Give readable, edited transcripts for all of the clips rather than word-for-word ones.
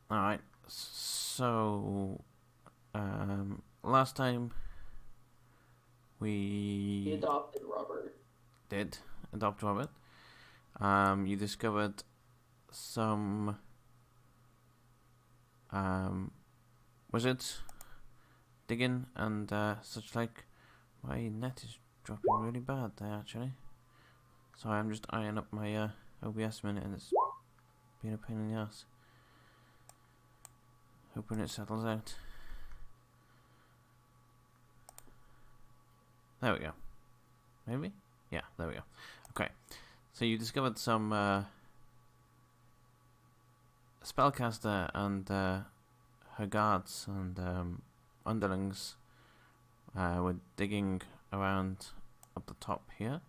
All right. So, last time He we adopted Robert. did adopt Robert, you discovered some wizards digging and such like. My net is dropping really bad there, actually. Sorry, I'm just eyeing up my OBS minute and it's being a pain in the ass. Hoping it settles out. There we go. Maybe? Yeah, there we go. Okay. So you discovered some spellcaster and her guards and underlings were digging around up the top here.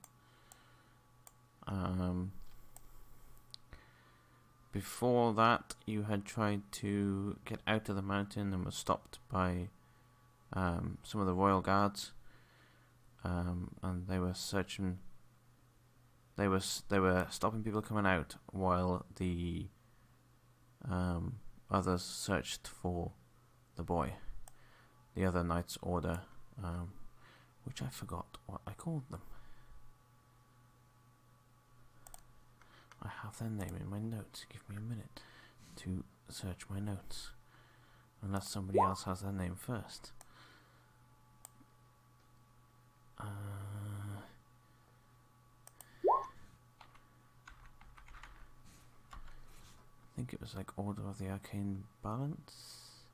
Before that, you had tried to get out of the mountain and were stopped by some of the royal guards, and they were searching. They were stopping people coming out while the others searched for the boy. The other Knights Order, which I forgot what I called them. I have their name in my notes. Give me a minute to search my notes. Unless somebody else has their name first. I think it was like Order of the Arcane Balance.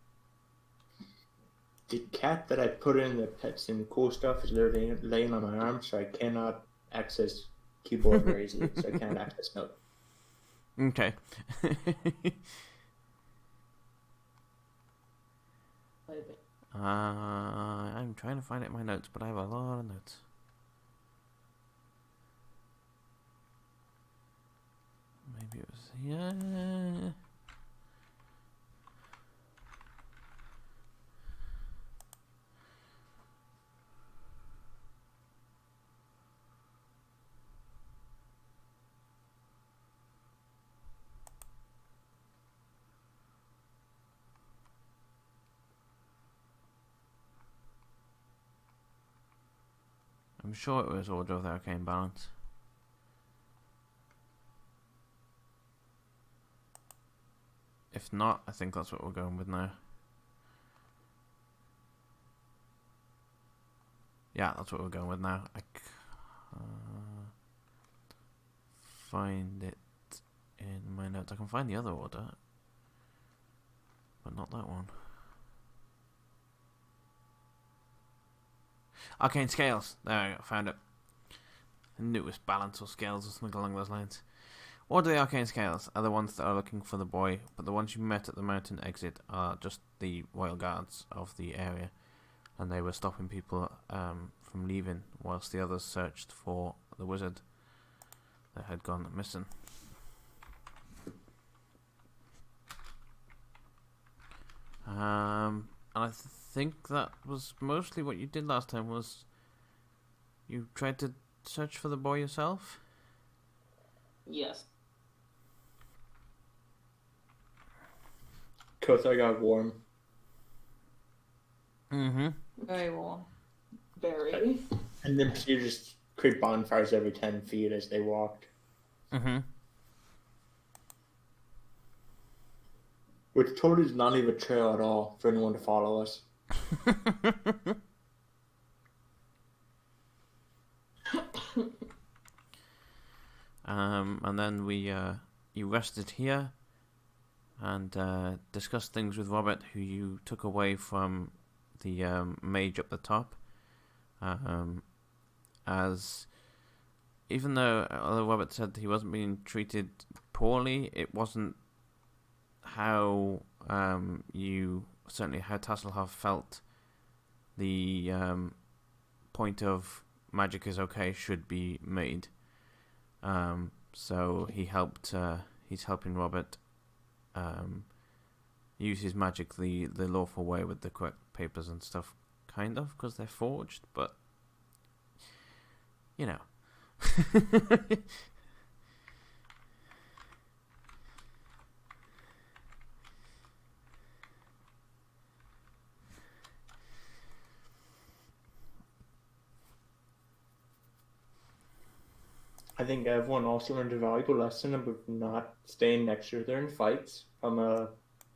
The cat that I put in the pets and cool stuff is literally laying on my arm, so I cannot access keyboard very easily, so I can't access note. Okay. I'm trying to find it in my notes, but I have a lot of notes. Maybe it was here. I'm sure it was Order of the Arcane Balance. If not, I think that's what we're going with now. Yeah, that's what we're going with now. I find it in my notes. I can find the other order, but not that one. Arcane Scales. There we go, found it. I knew it was balance or scales or something along those lines. Order of the Arcane Scales are the ones that are looking for the boy, but the ones you met at the mountain exit are just the royal guards of the area, and they were stopping people from leaving whilst the others searched for the wizard that had gone missing. And I think that was mostly what you did last time. Was you tried to search for the boy yourself? Yes. Cause I got warm. Mm-hmm. Very warm. Very. And then you just create bonfires every 10 feet as they walked. Mm-hmm. Which totally does not leave a trail at all for anyone to follow us. And then you rested here and discussed things with Robert, who you took away from the mage up the top. As even though although Robert said he wasn't being treated poorly, it wasn't how you certainly how Tasselhoff felt the point of magic is okay should be made. So he helped. He's helping Robert use his magic the lawful way with the correct papers and stuff, kind of, because they're forged. But you know. I think everyone also learned a valuable lesson about not staying next to her in fights from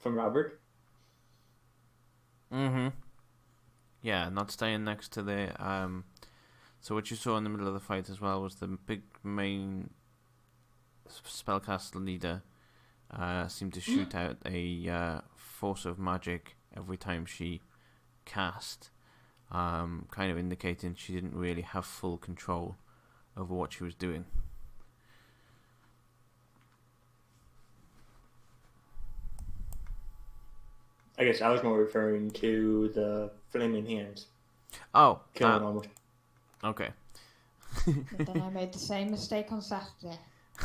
Robert. Mm-hmm. Yeah, not staying next to the So what you saw in the middle of the fight as well was the big main spellcaster leader seemed to shoot out a force of magic every time she cast, kind of indicating she didn't really have full control over what she was doing. I guess I was more referring to the flaming hands. Oh, Killing almost. Okay. But then I made the same mistake on Saturday.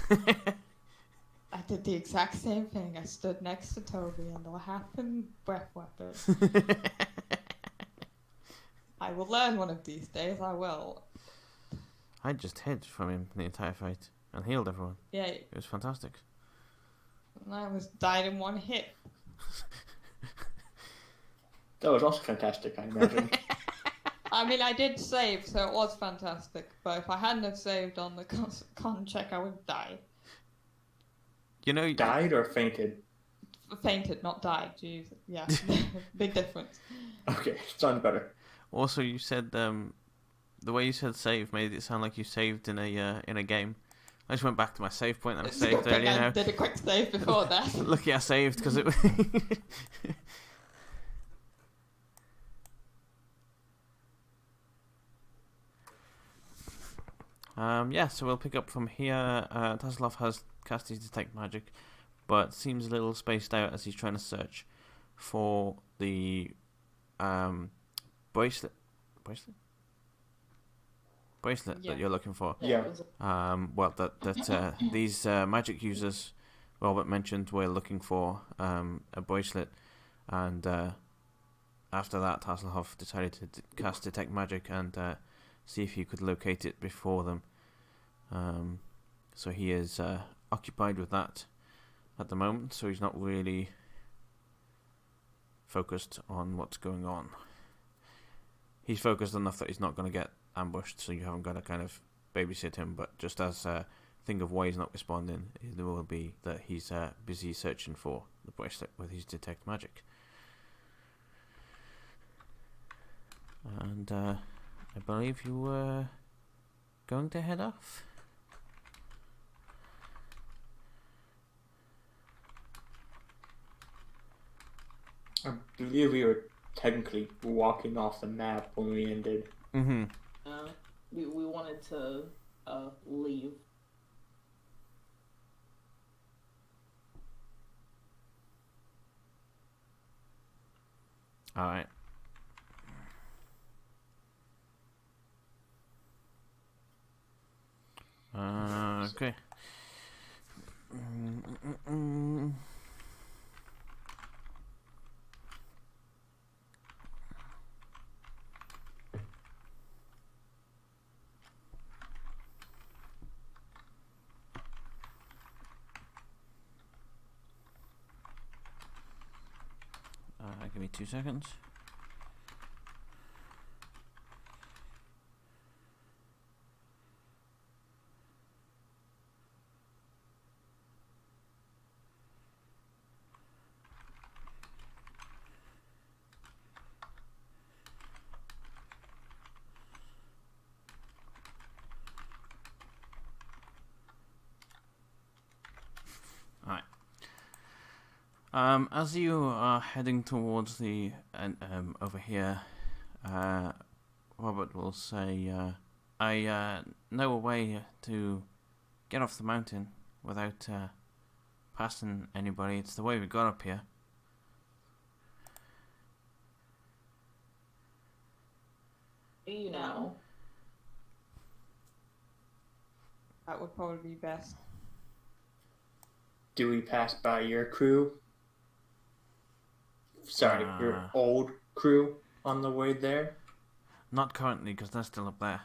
I did the exact same thing. I stood next to Toby and there happened breath weapons. I will learn one of these days, I will. I just hid from him the entire fight and healed everyone. Yeah. It was fantastic. And I died in one hit. That was also fantastic, I imagine. I mean, I did save, so it was fantastic. But if I hadn't have saved on the con check, I would have died. You know, Died or fainted? Fainted, not died. Jeez, yeah, big difference. Okay, sounds better. Also, you said the way you said save made it sound like you saved in a game. I just went back to my save point that I saved earlier. I Now did a quick save before that. Lucky I saved because it. Yeah, so we'll pick up from here. Taslov has cast his detect magic, but seems a little spaced out as he's trying to search for the bracelet Yeah. that you're looking for. Yeah. Well, that these magic users Robert mentioned were looking for a bracelet, and after that, Tasselhoff decided to cast detect magic and see if he could locate it before them. So he is occupied with that at the moment, so he's not really focused on what's going on. He's focused enough that he's not going to get ambushed, so you haven't got to kind of babysit him, but just as a thing of why he's not responding, it will be that he's busy searching for the bracelet with his detect magic. And I believe you were going to head off. I believe we were technically walking off the map when we ended. Mm-hmm. We wanted to leave. All right. Okay. Give me 2 seconds. As you are heading towards the over here, Robert will say, "I know a way to get off the mountain without passing anybody. It's the way we got up here." You know. That would probably be best. Do we pass by your crew? Sorry, your old crew on the way there? Not currently, because they're still up there.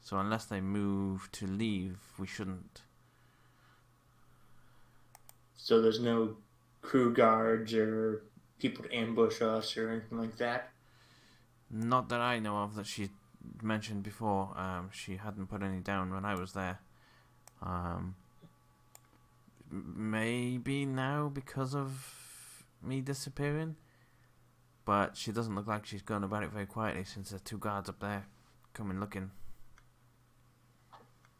So unless they move to leave, we shouldn't. So there's no crew guards or people to ambush us or anything like that? Not that I know of that she mentioned before, she hadn't put any down when I was there. Maybe now because of me disappearing, but she doesn't look like she's gone about it very quietly since there's 2 guards up there coming looking.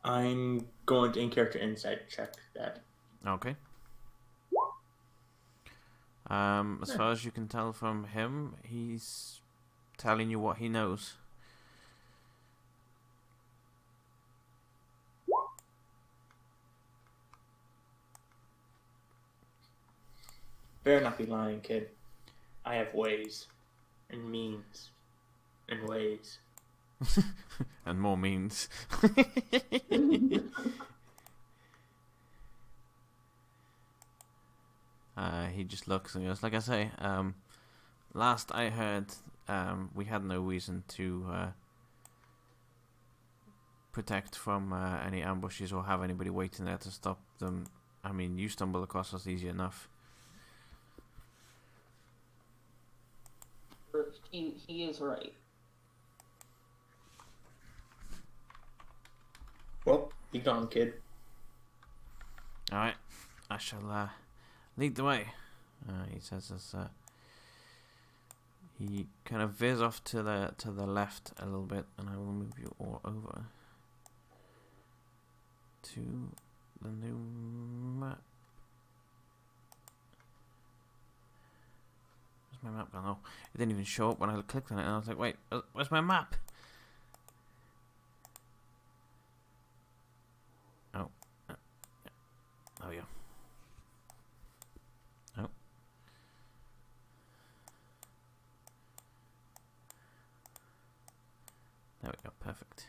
I'm going to in-character insight check that. Okay. As far as you can tell from him, he's telling you what he knows. Better not be lying, kid. I have ways and means and ways. And more means. He just looks and goes, like I say, last I heard, we had no reason to protect from any ambushes or have anybody waiting there to stop them. I mean, you stumble across us easy enough. He is right. Well, be gone, kid. Alright, I shall lead the way, he says as he kind of veers off to the left a little bit, and I will move you all over to the new map. Where's my map gone? Oh, it didn't even show up when I clicked on it, and I was like, wait, where's my map? Oh, oh yeah. Oh. There we go, perfect.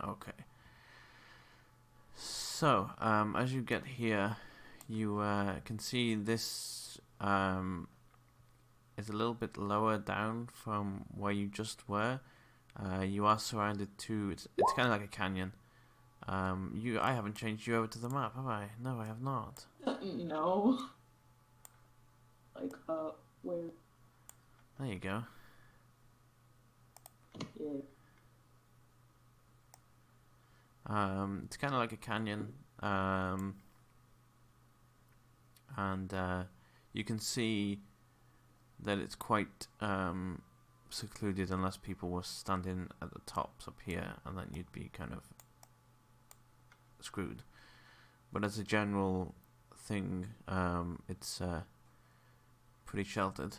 Okay. So, as you get here, you can see this is a little bit lower down from where you just were. You are surrounded to it's kind of like a canyon. I haven't changed you over to the map, have I? No, I have not. No. Like, where? There you go. Yeah. It's kind of like a canyon, and you can see that it's quite secluded unless people were standing at the tops up here, and then you'd be kind of screwed. But as a general thing, it's pretty sheltered.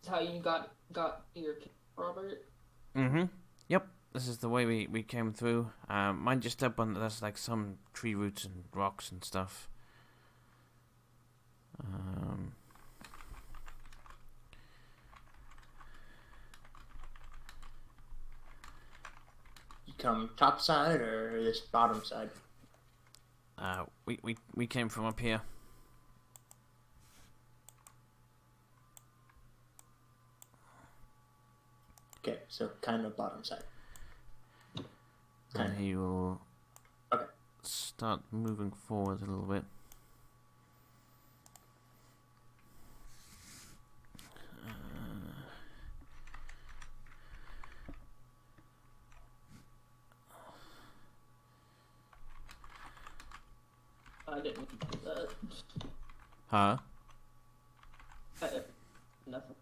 How you got your kid, Robert? Mm-hmm. Yep. This is the way we came through. Mind you step on, there's like some tree roots and rocks and stuff. You come top side or this bottom side? We came from up here. Okay, so kind of bottom side. And he will Okay. start moving forward a little bit. I didn't do that. Huh? Nothing.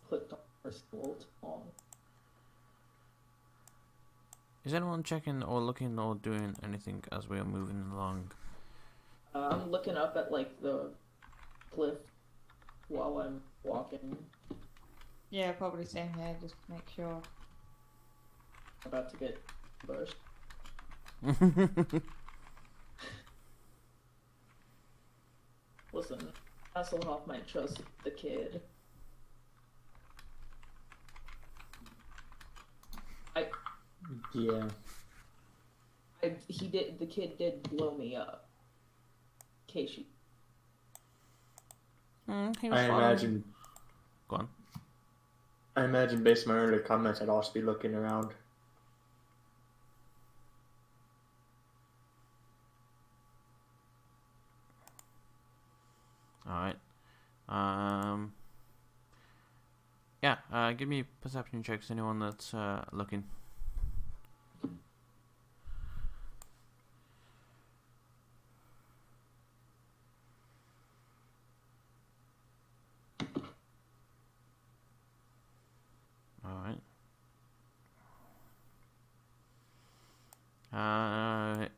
Clicked on first world on. Is anyone checking or looking or doing anything as we are moving along? I'm looking up at like the cliff while I'm walking. Yeah, probably same here, just to make sure. About to get bushed. Listen, Hasselhoff might trust the kid. Yeah. The kid did blow me up. case you. He was I following- imagine. Go on. I imagine, based on my earlier comments, I'd also be looking around. Alright. Yeah, give me perception checks, anyone that's looking. Alright.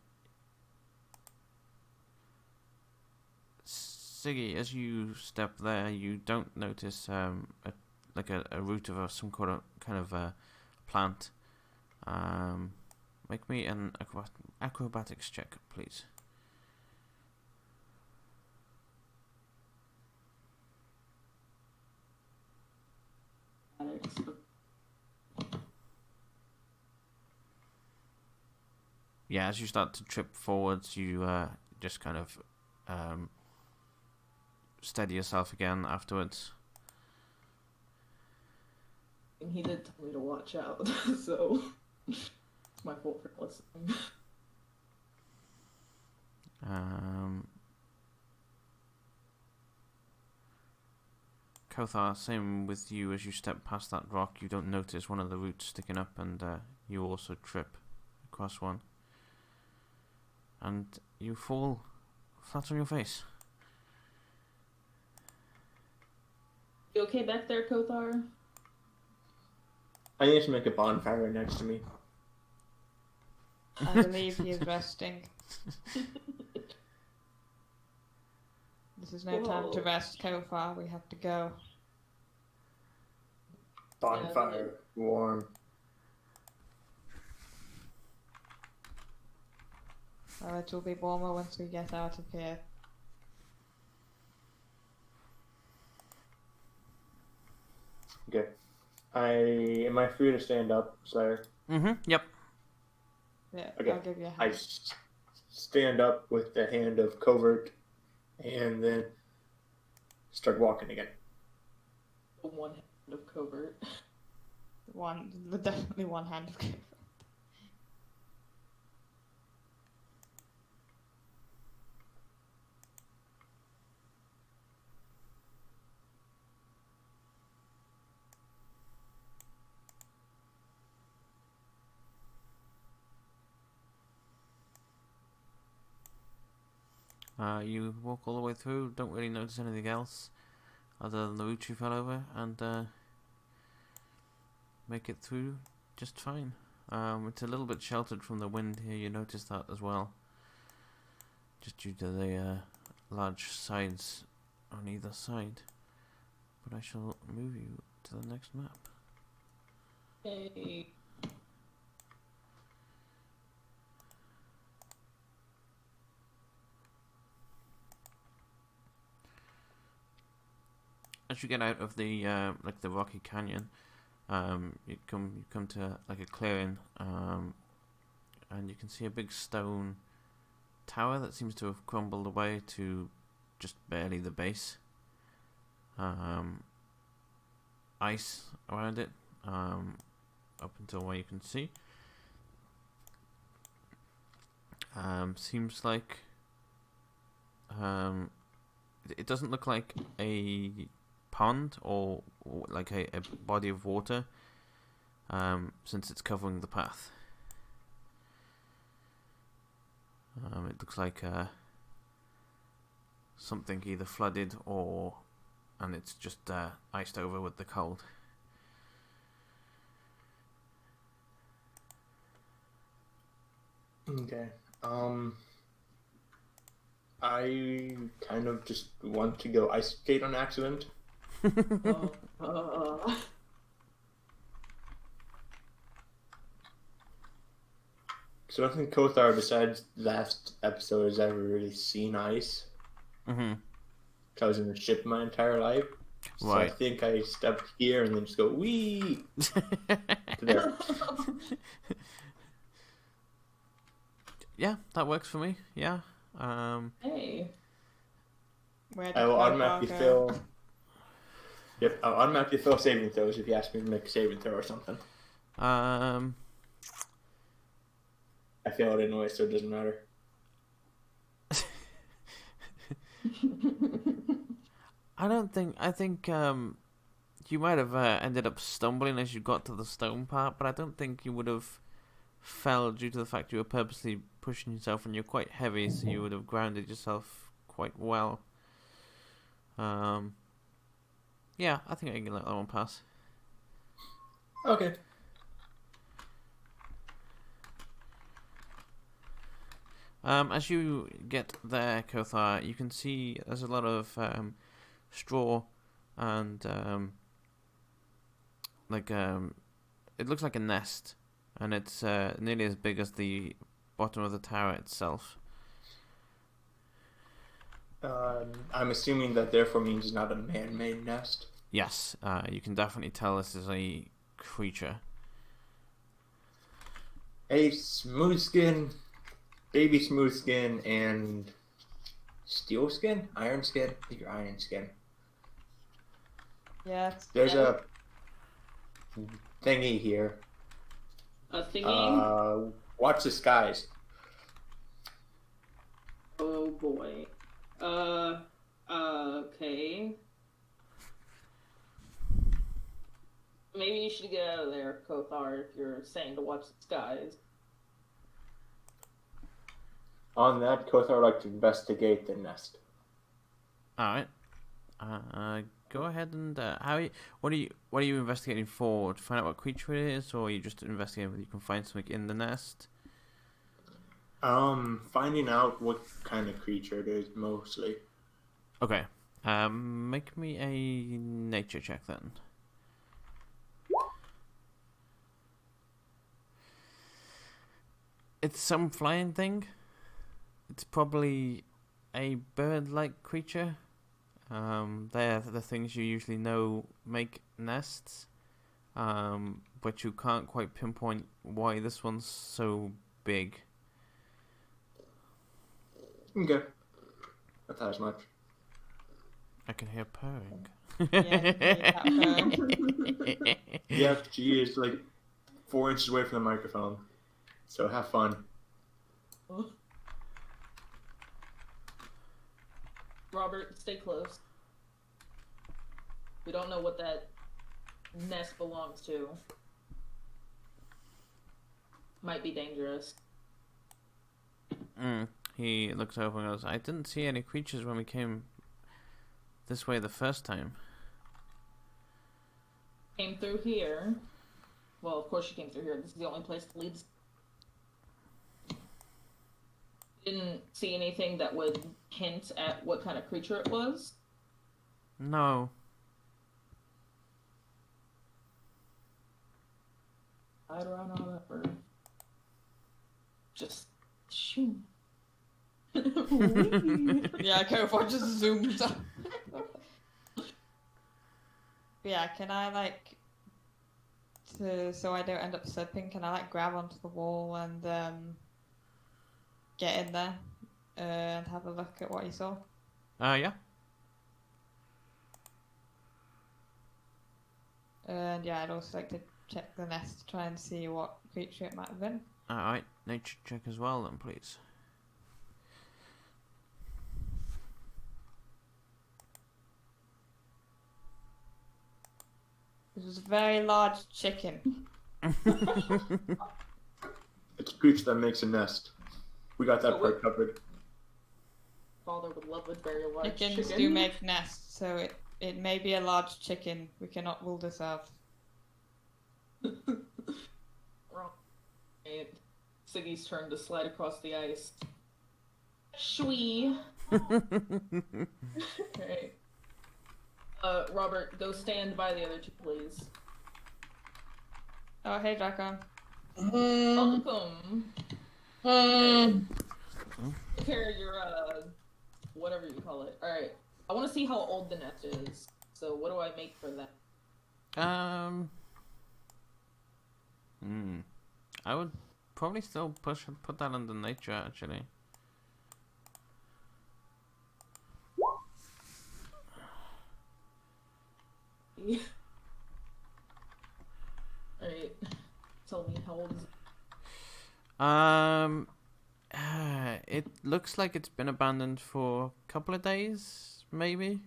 Siggy, as you step there, you don't notice a root of some kind of plant. Make me an acrobatics check, please. Yeah, as you start to trip forwards, you just kind of steady yourself again afterwards. He did tell me to watch out, so it's my fault for listening. Kothar, same with you. As you step past that rock, you don't notice one of the roots sticking up, and you also trip across one. And you fall flat on your face. You okay back there, Kothar? I need to make a bonfire right next to me. I believe he is resting. This is no time to Whoa. rest, Kofar. We have to go. Bonfire, warm. Well, it will be warmer once we get out of here. Okay. Am I free to stand up, sire? Yep. Yeah, Okay. I'll give you a I hand. stand up with the hand of covert, and then start walking again. One hand of covert. Definitely one hand of Kofar. You walk all the way through, don't really notice anything else other than the root you fell over, and make it through just fine. It's a little bit sheltered from the wind here, you notice that as well, just due to the large sides on either side. But I shall move you to the next map. Hey. As you get out of the the rocky canyon, you come to like a clearing, and you can see a big stone tower that seems to have crumbled away to just barely the base. Ice around it, up until where you can see. Seems like it doesn't look like a pond or like a body of water, since it's covering the path. It looks like something either flooded and it's just iced over with the cold. Okay. I kind of just want to go ice skate on accident. So I don't think Kothar, besides last episode, has ever really seen ice. Mm-hmm. I was in the ship my entire life. So I Right. think I stepped here and then just go, wee! To there. Yeah, that works for me. Yeah. Hey. Where did I will Crowbar automatically go? fill. Yep, I'll automatically fill saving throws if you ask me to make a saving throw or something. Um, I failed anyway, so it doesn't matter. I don't think. I think you might have ended up stumbling as you got to the stone part, but I don't think you would have fell due to the fact you were purposely pushing yourself, and you're quite heavy, so you would have grounded yourself quite well. Yeah, I think I can let that one pass. Okay. As you get there, Kothar, you can see there's a lot of straw and it looks like a nest, and it's nearly as big as the bottom of the tower itself. I'm assuming that therefore means it's not a man-made nest. Yes, you can definitely tell this is a creature. A smooth skin, baby smooth skin, and steel skin? Iron skin? I think you're iron skin. Yeah. There's a thingy here. A thingy? Watch the skies. Oh boy. Okay. Maybe you should get out of there, Kothar, if you're saying to watch the skies. On that, Kothar would like to investigate the nest. All right. Go ahead and what are you investigating for? To find out what creature it is, or are you just investigating whether you can find something in the nest? Finding out what kind of creature it is mostly. Okay. Make me a nature check then. It's some flying thing. It's probably a bird-like creature. They're the things you usually know make nests, but you can't quite pinpoint why this one's so big. Okay. I thought as much. I can hear purring. Yeah, Yeah, she is like 4 inches away from the microphone. So have fun. Robert, stay close. We don't know what that nest belongs to. Might be dangerous. He looks over and goes, I didn't see any creatures when we came this way the first time. Came through here. Well, of course you came through here. This is the only place that leads. Didn't see anything that would hint at what kind of creature it was? No. I'd run all over. Just shoot. Yeah, Kothar just zooms up. Yeah, can I so I don't end up slipping, can I grab onto the wall and get in there and have a look at what you saw? Yeah. And yeah, I'd also like to check the nest to try and see what creature it might have been. Alright, nature check as well then, please. This was a very large chicken. It's a creature that makes a nest. We got that So part covered. Father would love a very large Chickens chicken. do make nests, so it may be a large chicken. We cannot rule this out. Wrong. Right. Siggy's turn to slide across the ice. Shwee. Right. Robert, go stand by the other two, please. Oh, hey, Draco. Welcome. Take care of your, whatever you call it. Alright. I want to see how old the nest is. So what do I make for that? I would probably still put that under nature, actually. Alright. Tell me how old is it? It looks like it's been abandoned for a couple of days, maybe.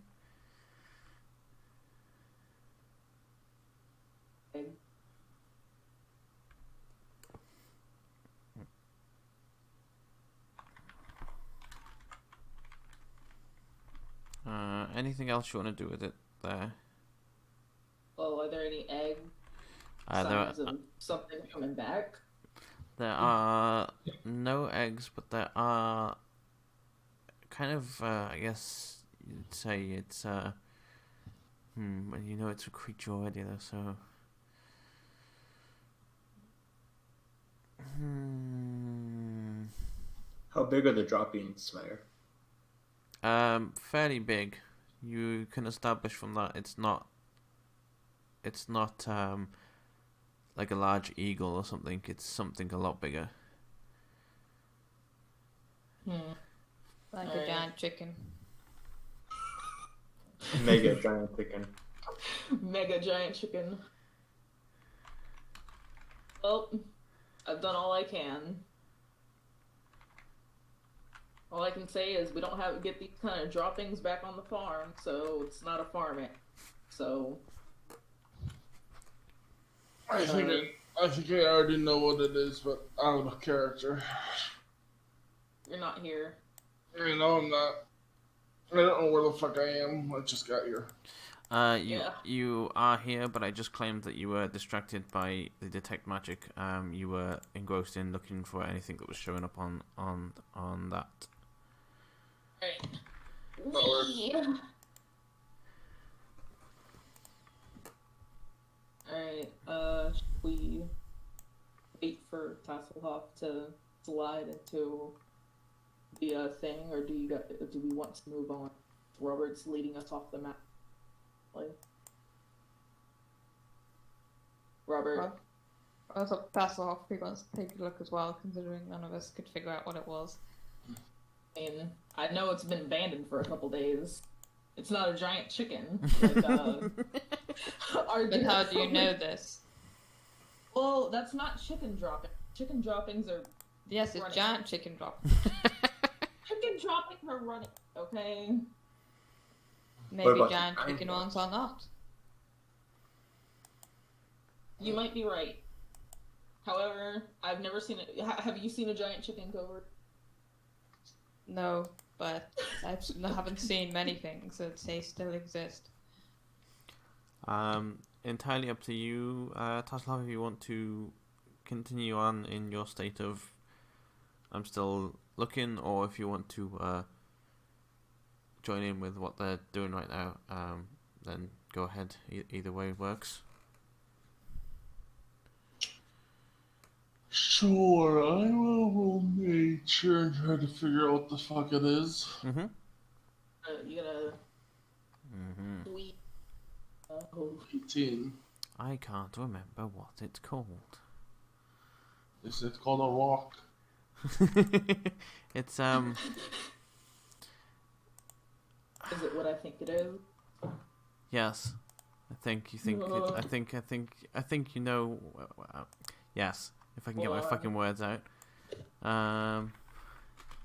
Okay. Anything else you want to do with it there? Oh, are there any egg There, signs of something coming back? there are no eggs, but there are kind of, I guess you'd say it's, well, you know it's a creature already though, so... How big are the droppings, Slayer? Fairly big. You can establish from that it's not like a large eagle or something. It's something a lot bigger. Like a Alright. giant chicken. Mega giant chicken. Mega giant chicken. Well, I've done all I can. All I can say is we don't get these kind of droppings back on the farm, so it's not a farm. So I think I already know what it is, but out of character. you're not here. You know I'm not. I don't know where the fuck I am. I just got here. Yeah. You are here, but I just claimed that you were distracted by the detect magic. You were engrossed in looking for anything that was showing up on that. Alright. Alright, should we wait for Tasselhoff to slide into the thing, or do we want to move on? Robert's leading us off the map. Like, Robert. I was up that's off. He wants to take a look as well, considering none of us could figure out what it was. I mean, I know it's been abandoned for a couple days. It's not a giant chicken. Like, But how do you know this? Well, that's not chicken dropping. Chicken droppings are Yes, it's running. giant chicken drop. Chicken droppings are running. Okay. Maybe about giant the chicken ones are not. You might be right. However, I've never seen it. Have you seen a giant chicken covert? No, but I haven't seen many things that say still exist. Entirely up to you, Taslav, if you want to continue on in your state of I'm still looking, or if you want to join in with what they're doing right now, then go ahead. Either way works. Sure, I will roll nature and try to figure out what the fuck it is. Mm-hmm. You gotta Mm-hmm. tweet. 18. I can't remember what it's called. Is it called a rock? It's Is it what I think it is? yes. I think you think it, I think you know. Yes, if I can get my fucking words out.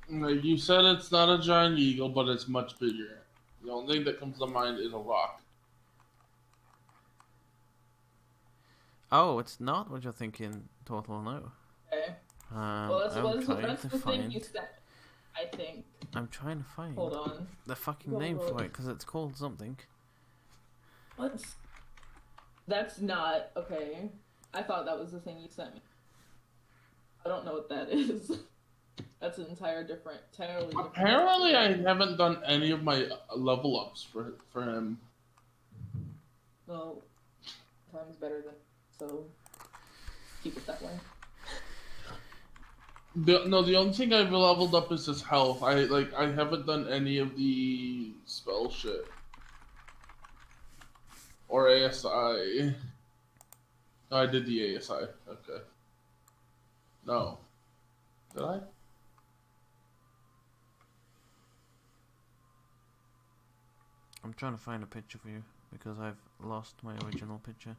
Like you said, it's not a giant eagle, but it's much bigger. The only thing that comes to mind is a rock. Oh, it's not what you're thinking. Total no. Okay. I'm Well, trying that's to the thing you find. said. I think. I'm trying to find Hold on. the fucking name for it because it's called something. What's? That's not okay. I thought that was the thing you sent me. I don't know what that is. That's an entirely different. Apparently, I haven't done any of my level ups for him. Well, time's better than so. Keep it that way. The only thing I've leveled up is his health. I haven't done any of the spell shit. Or ASI. No, I did the ASI. Okay. No. Did I? I'm trying to find a picture for you because I've lost my original picture.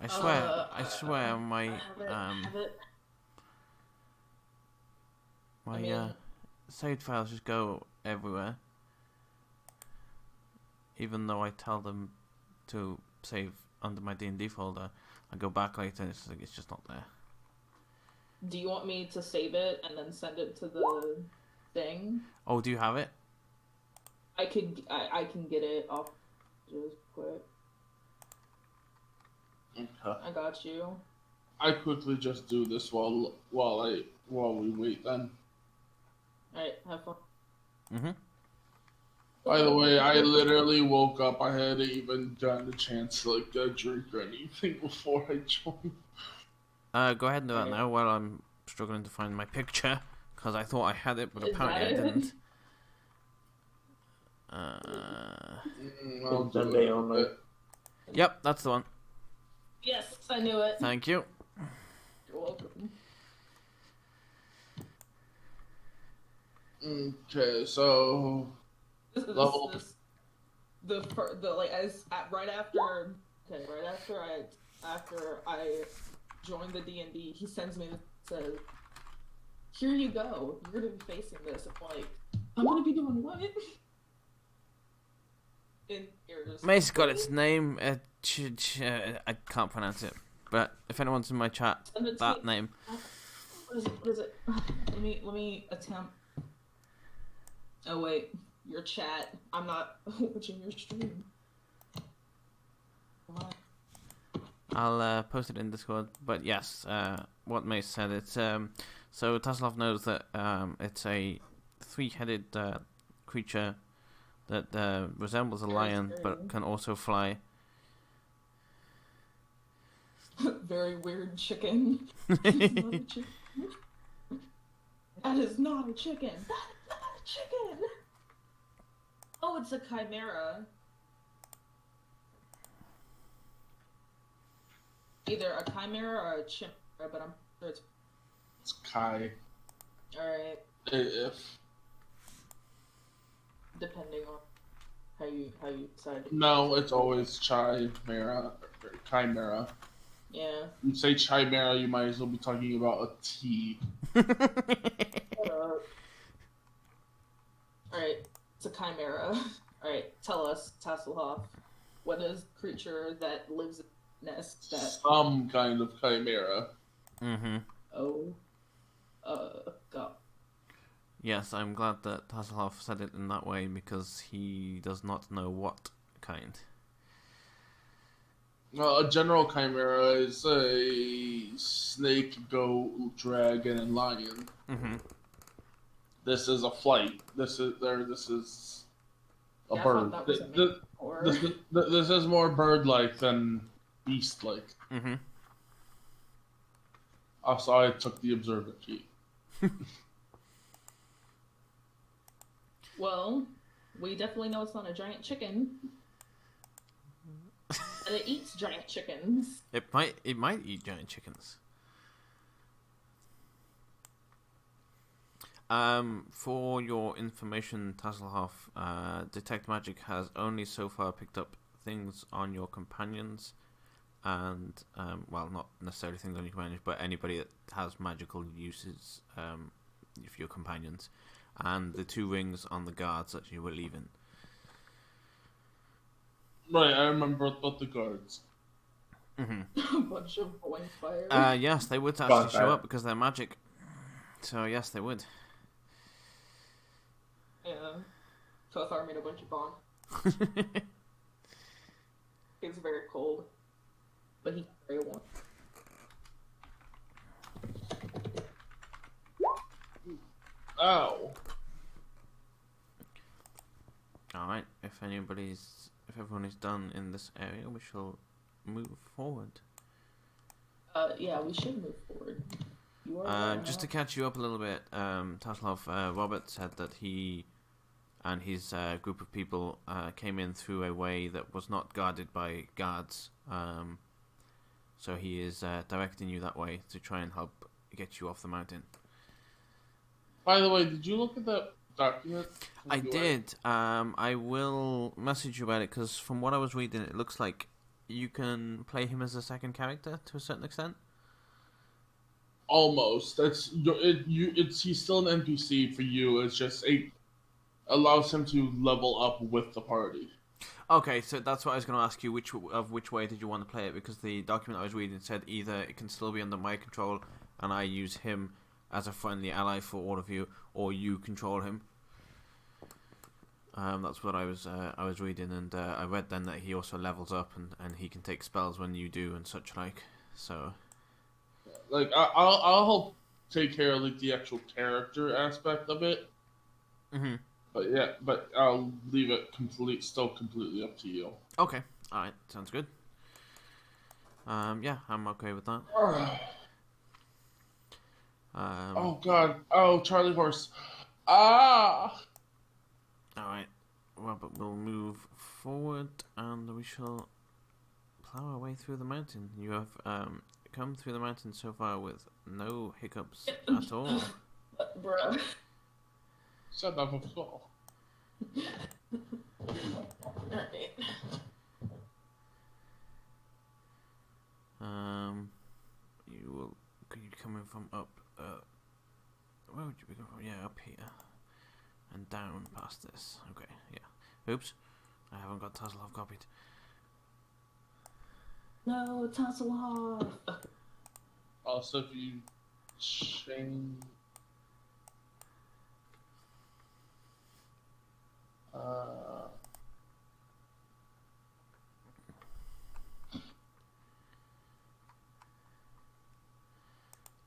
I swear, my have it. my I mean- saved files just go everywhere. Even though I tell them to save under my D&D folder, I go back later and it's just not there. Do you want me to save it and then send it to the thing? Oh, do you have it? I can get it off just quick. Okay. I got you. I quickly just do this while we wait then. Alright, have fun. Mm-hmm. By the way, I literally woke up. I hadn't even gotten a chance to like get a drink or anything before I joined. Go ahead and do that now while I'm struggling to find my picture, because I thought I had it, but Is apparently I that it? didn't. I'll do Sunday it. only. Yep, that's the one. Yes, I knew it. Thank you. You're welcome. Okay, so level. The like as right after I joined the D&D, he sends me this, says, "Here you go. You're gonna be facing this." I'm like, I'm gonna be doing what? In yours. Mace got its name. I can't pronounce it, but if anyone's in my chat, Send it to that me. name. What is it? What is it? Let me attempt. Oh wait, your chat. I'm not watching your stream. Come on. I'll post it in Discord. But yes, what Mace said. It's so Taslov knows that it's a three-headed creature that resembles a lion but can also fly. Very weird chicken. It's not a chicken. That is not a chicken. That is not a chicken. Oh, it's a chimera. Either a chimera or a chimera, but I'm sure It's Kai. alright, If depending on how you decide. no, it's always Chimera. Chimera. Yeah. You say Chimera, you might as well be talking about a T. Shut up. Alright, it's a chimera. Alright, tell us, Tasselhoff, what is a creature that lives in a nest that... Some kind of Chimera. Mm-hmm. Oh. God. Yes, I'm glad that Tasselhoff said it in that way because he does not know what kind. A general Chimera is a snake, goat, dragon, and lion. Mm-hmm. This is a flight. This is a Yeah, I bird. thought that was a Th- name or... This is more bird-like than beast-like. Mm-hmm. Also, I took the observer key. Well, we definitely know it's not a giant chicken. And it eats giant chickens. It might eat giant chickens. For your information, Tasselhoff, Detect Magic has only so far picked up things on your companions, and well, not necessarily things on your companions, but anybody that has magical uses, for your companions, and the 2 rings on the guards that you were leaving. Right, I remember about the guards. Mm-hmm. A bunch of bonfires. Yes, they would actually show Bonfire. up because they're magic. So yes, they would. Yeah. Tothar made a bunch of bonfires. It's very cold. But he's very warm. Ow. Alright, if everyone is done in this area, we shall move forward. Yeah, we should move forward. You are Just to catch you up a little bit, Taslov, Robert said that he and his group of people came in through a way that was not guarded by guards. So he is directing you that way to try and help get you off the mountain. By the way, did you look at that document? I did. I will message you about it because from what I was reading, it looks like you can play him as a second character to a certain extent. Almost. He's still an NPC for you. It's just it allows him to level up with the party. Okay, so that's what I was going to ask you. Which way did you want to play it? Because the document I was reading said either it can still be under my control and I use him as a friendly ally for all of you, or you control him. That's what I was reading, and I read then that he also levels up and he can take spells when you do and such like. So, like I'll help take care of like the actual character aspect of it. mm-hmm. But I'll leave it still completely up to you. Okay, all right, sounds good. Yeah, I'm okay with that. Oh God! Oh, Charlie Horse! Ah! All right, Robert will move forward, and we shall plow our way through the mountain. You have come through the mountain so far with no hiccups at all. Bruh. Said that before. Alright. You coming from up? Where would you be going from? Yeah, up here and down past this. Okay, yeah. Oops, I haven't got Tasselhoff copied. No, Tasselhoff. Also, if you change.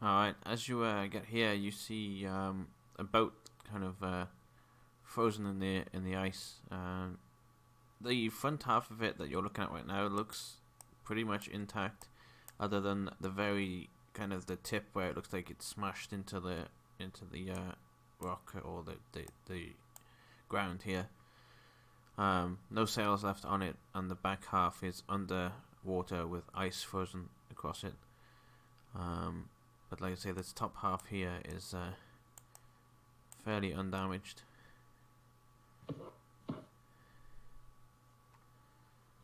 Alright, as you get here, you see a boat kind of frozen in the ice. The front half of it that you're looking at right now looks pretty much intact, other than the very kind of the tip where it looks like it's smashed into the rock or the ground here. No sails left on it, and the back half is under water with ice frozen across it. But like I say, this top half here is fairly undamaged.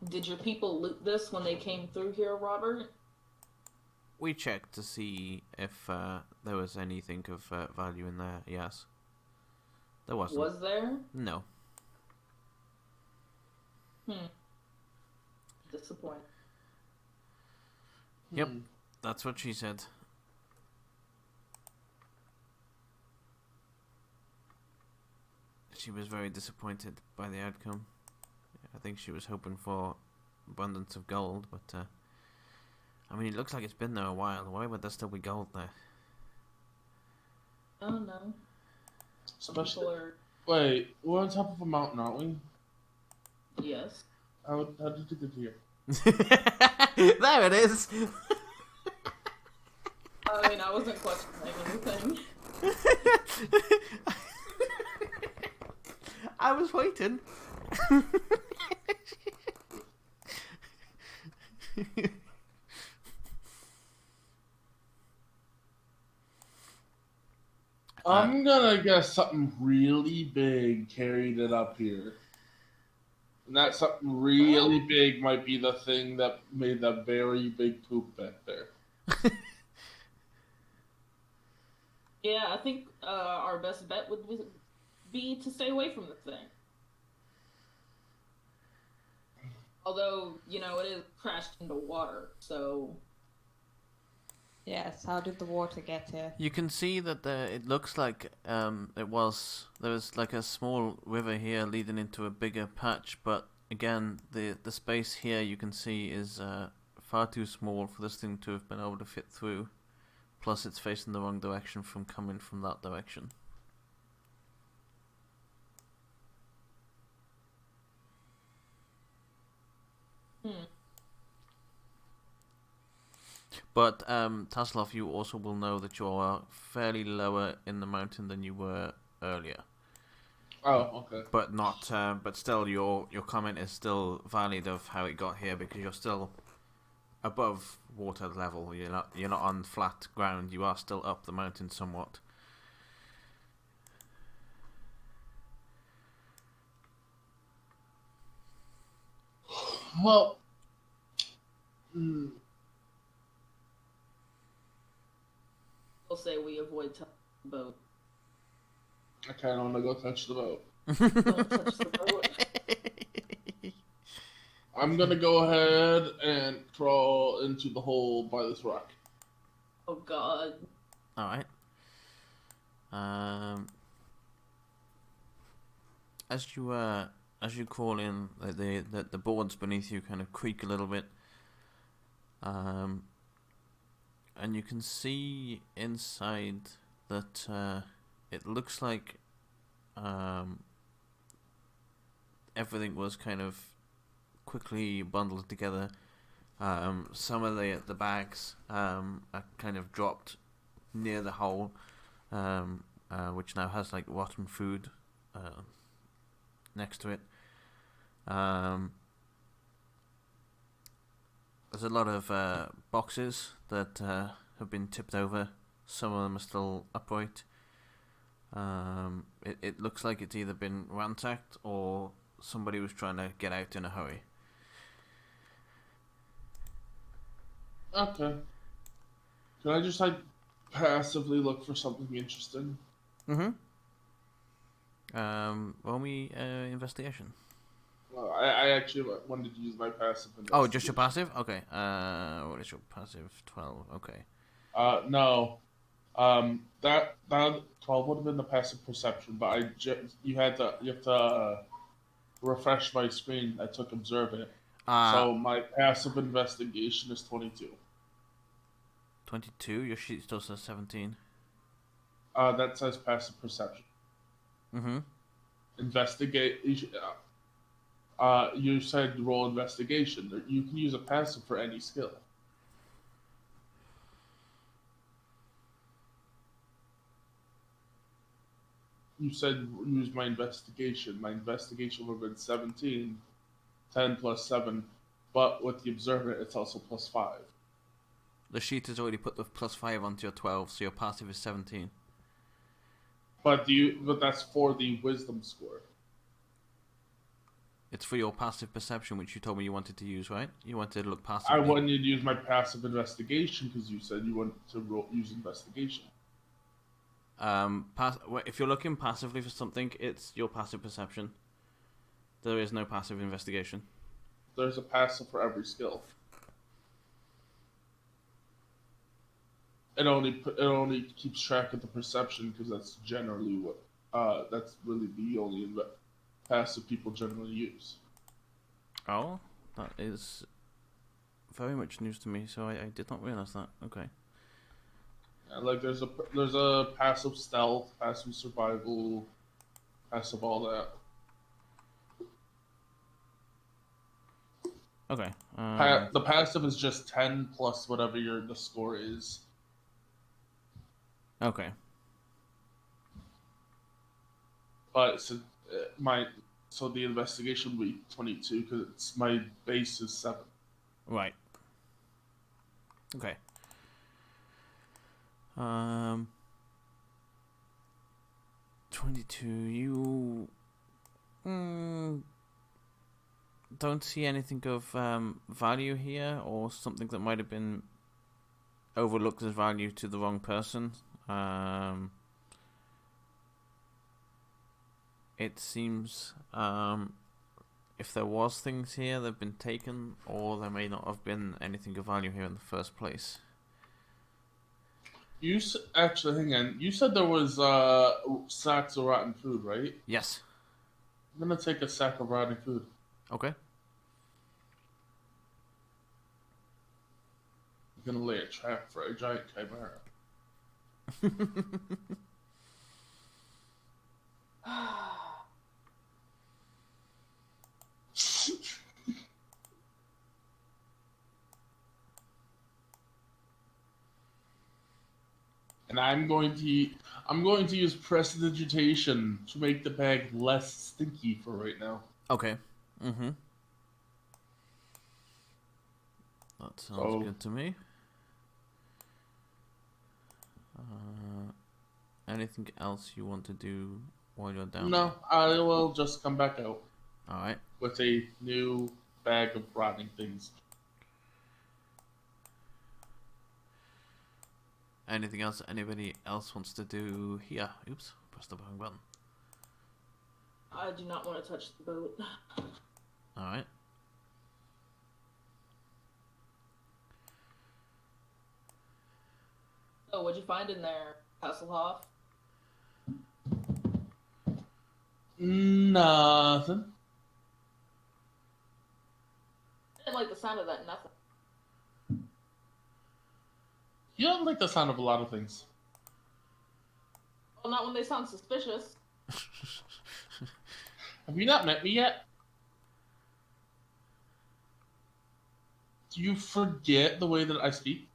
Did your people loot this when they came through here, Robert? We checked to see if there was anything of value in there. Yes. There wasn't. Was there? No. Disappointing. Yep, that's what she said. She was very disappointed by the outcome. I think she was hoping for abundance of gold, but I mean, it looks like it's been there a while. Why would there still be gold there? Oh no. Especially. Wait, we're on top of a mountain, aren't we? Yes. How did you get here? There it is! I mean, I wasn't questioning anything. I was waiting. I'm gonna guess something really big carried it up here. And that something really big might be the thing that made that very big poop back there. Yeah, I think our best bet would be to stay away from the thing. Although, you know, it is crashed into water, so... Yes, how did the water get here? You can see that it looks like there was like a small river here leading into a bigger patch, but again, the space here you can see is far too small for this thing to have been able to fit through. Plus, it's facing the wrong direction from coming from that direction. But Tasselhoff, you also will know that you are fairly lower in the mountain than you were earlier. Oh, okay. But not. But still, your comment is still valid of how it got here, because you're still above water level. You're not on flat ground. You are still up the mountain somewhat. Well, We'll say we avoid touching the boat. I kind of want to go touch the boat. Don't touch the boat. I'm gonna go ahead and crawl into the hole by this rock. Oh God. All right. As you crawl in, the boards beneath you kind of creak a little bit. And you can see inside that it looks like everything was kind of quickly bundled together. Some of the bags are kind of dropped near the hole, which now has like rotten food next to it. There's a lot of boxes that have been tipped over. Some of them are still upright. It looks like it's either been ransacked or somebody was trying to get out in a hurry. Okay. Can I just like passively look for something interesting? Mm-hmm. Roll me investigation. Well, I actually wanted to use my passive. Oh, just your passive? Okay. What is your passive? 12. Okay. No. That 12 would have been the passive perception, but you have to refresh my screen. I took observe it. So my passive investigation is 22. 22. Your sheet still says 17. That says passive perception. Mm-hmm. Investigate. You said roll investigation. You can use a passive for any skill. You said use my investigation. My investigation would have been 17, 10 plus 7, but with the observer, it's also plus 5. The sheet has already put the plus 5 onto your 12, so your passive is 17. But that's for the wisdom score. It's for your passive perception, which you told me you wanted to use, right? You wanted to look passive. I wanted to use my passive investigation because you said you wanted to use investigation. If you're looking passively for something, it's your passive perception. There is no passive investigation. There's a passive for every skill. It only keeps track of the perception because that's generally that's really the only passive people generally use. Oh, that is very much news to me. So I did not realize that. Okay. Like there's a passive stealth, passive survival, passive all that. Okay. The passive is just 10 plus whatever the score is. Okay. But so the investigation will be 22 because my base is 7. Right. Okay. 22. You don't see anything of value here, or something that might have been overlooked as value to the wrong person. It seems if there was things here, they've been taken, or there may not have been anything of value here in the first place. Actually, hang on. You said there was sacks of rotten food, right? Yes. I'm gonna take a sack of rotten food. Okay. I'm gonna lay a trap for a giant chimera. And I'm going to use prestidigitation to make the bag less stinky for right now. Okay. Mm-hmm. That sounds good to me. Anything else you want to do while you're down? No, I will just come back out. All right. With a new bag of rotting things. Anything else anybody else wants to do here? Oops, pressed the wrong button. I do not want to touch the boat. Alright. So, what'd you find in there, Hasselhoff? Nothing. I didn't like the sound of that nothing. You don't like the sound of a lot of things. Well, not when they sound suspicious. Have you not met me yet? Do you forget the way that I speak?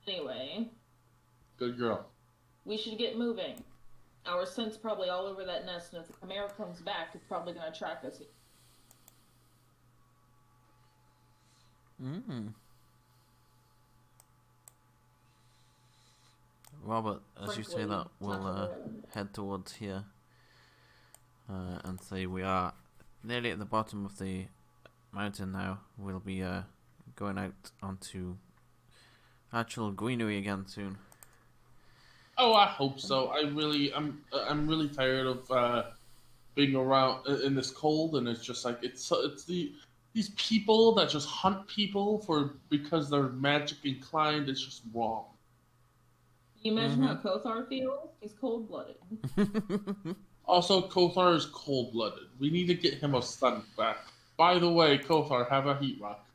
Anyway, Good girl. we should get moving. Our scent's probably all over that nest, and if the Chimera comes back, it's probably going to track us. Robert, as you say Frankly, that, we'll not head towards here and say we are nearly at the bottom of the mountain now. We'll be going out onto actual greenery again soon. Oh, I hope so. I'm really tired of being around in this cold, and it's just like these people that just hunt people because they're magic inclined. It's just wrong. Can you imagine how Kothar feels? He's cold-blooded. Also, Kothar is cold-blooded. We need to get him a sun back. By the way, Kothar, have a heat rock.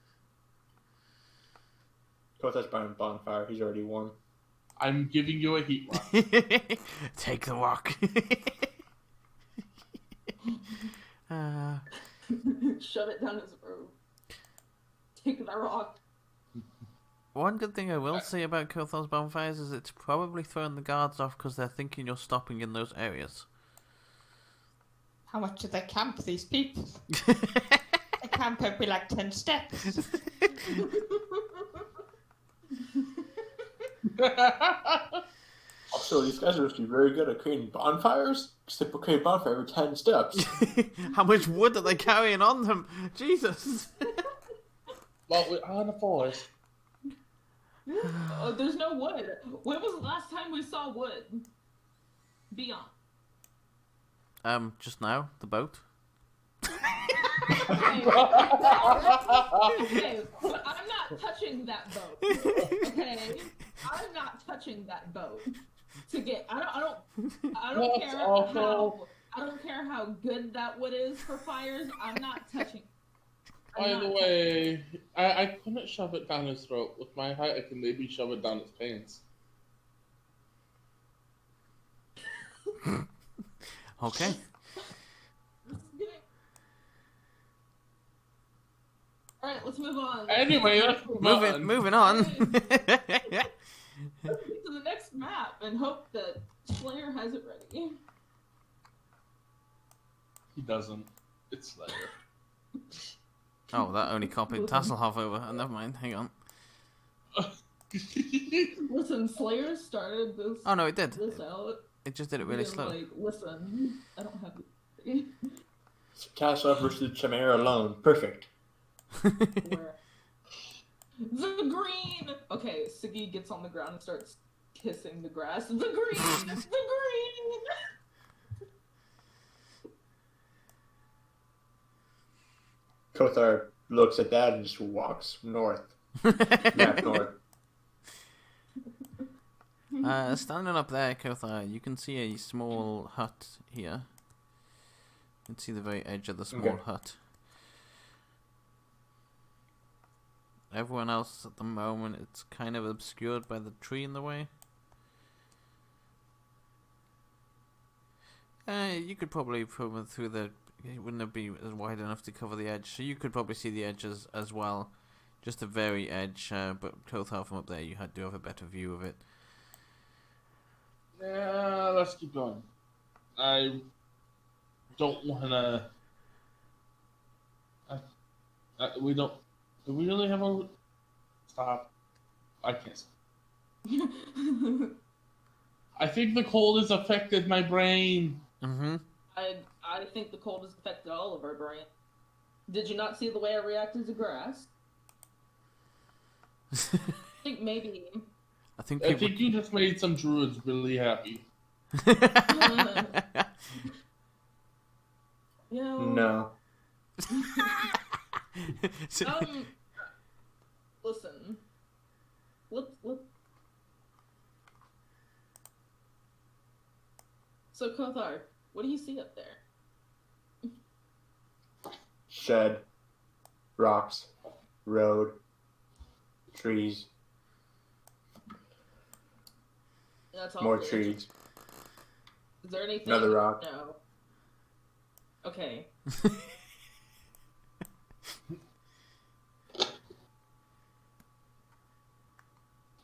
Kothar's burning bonfire. He's already warm. I'm giving you a heat rock. Take the walk. Shove it down his robe. Take the rock. One good thing I will say about Kothar's bonfires is it's probably throwing the guards off because they're thinking you're stopping in those areas. How much do they camp, these people? They camp every like 10 steps. Also, these guys are actually very good at creating bonfires. Except they create a bonfire every 10 steps. How much wood are they carrying on them? Jesus. Well, we're on the forest. There's no wood. When was the last time we saw wood? Beyond. Just now, the boat. Okay, but I'm not touching that boat. Okay, I'm not touching that boat. To get, I don't care how good that wood is for fires. I'm not touching. By the way, I couldn't shove it down his throat. With my height, I can maybe shove it down his pants. Okay. Alright, let's move on. Anyway, let's Moving on. To the next map and hope that Slayer has it ready. He doesn't. It's Slayer. Oh, that only copied Tasselhoff over. Oh, never mind, hang on. Listen, Slayer started this. Oh no, it did. This out. It just did it really being slow. Like, listen, I don't have the. Castle versus Chimera alone. Perfect. Where? The green. Okay, Siggy gets on the ground and starts kissing the grass. The green. The green. Kothar looks at that and just walks north. Back north. Standing up there, Kothar, you can see a small hut here. You can see the very edge of the small hut. Everyone else at the moment, it's kind of obscured by the tree in the way. You could probably put it through the... It wouldn't be as wide enough to cover the edge, so you could probably see the edges as well. Just the very edge, but Kothar from up there, you do have a better view of it. Yeah, let's keep going. I don't wanna... we don't... Do we really have a... Stop. I can't stop. I think the cold has affected my brain. Mm-hmm. I I think the cold has affected all of our brain. Did you not see the way I reacted to grass? I think maybe. I think I think you just made some druids really happy. You know, No. listen. Let. So, Kothar, what do you see up there? Shed. Rocks. Road. Trees. That's all. More good. trees. Is there anything? Another rock. No. Okay.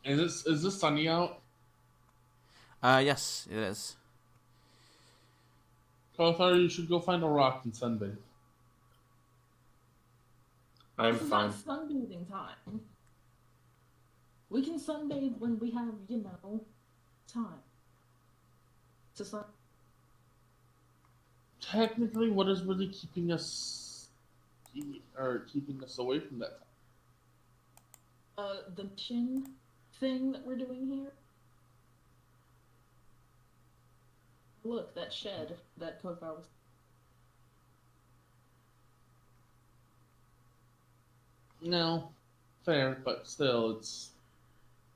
Is this sunny out? Yes, it is. Kothar, you should go find a rock and sunbathe. I'm This is fine. not sunbathing time. We can sunbathe when we have, time. To sun. Technically, what is really keeping us away from that? The mission thing that we're doing here. Look, that shed that Kothar was. No, fair, but still, it's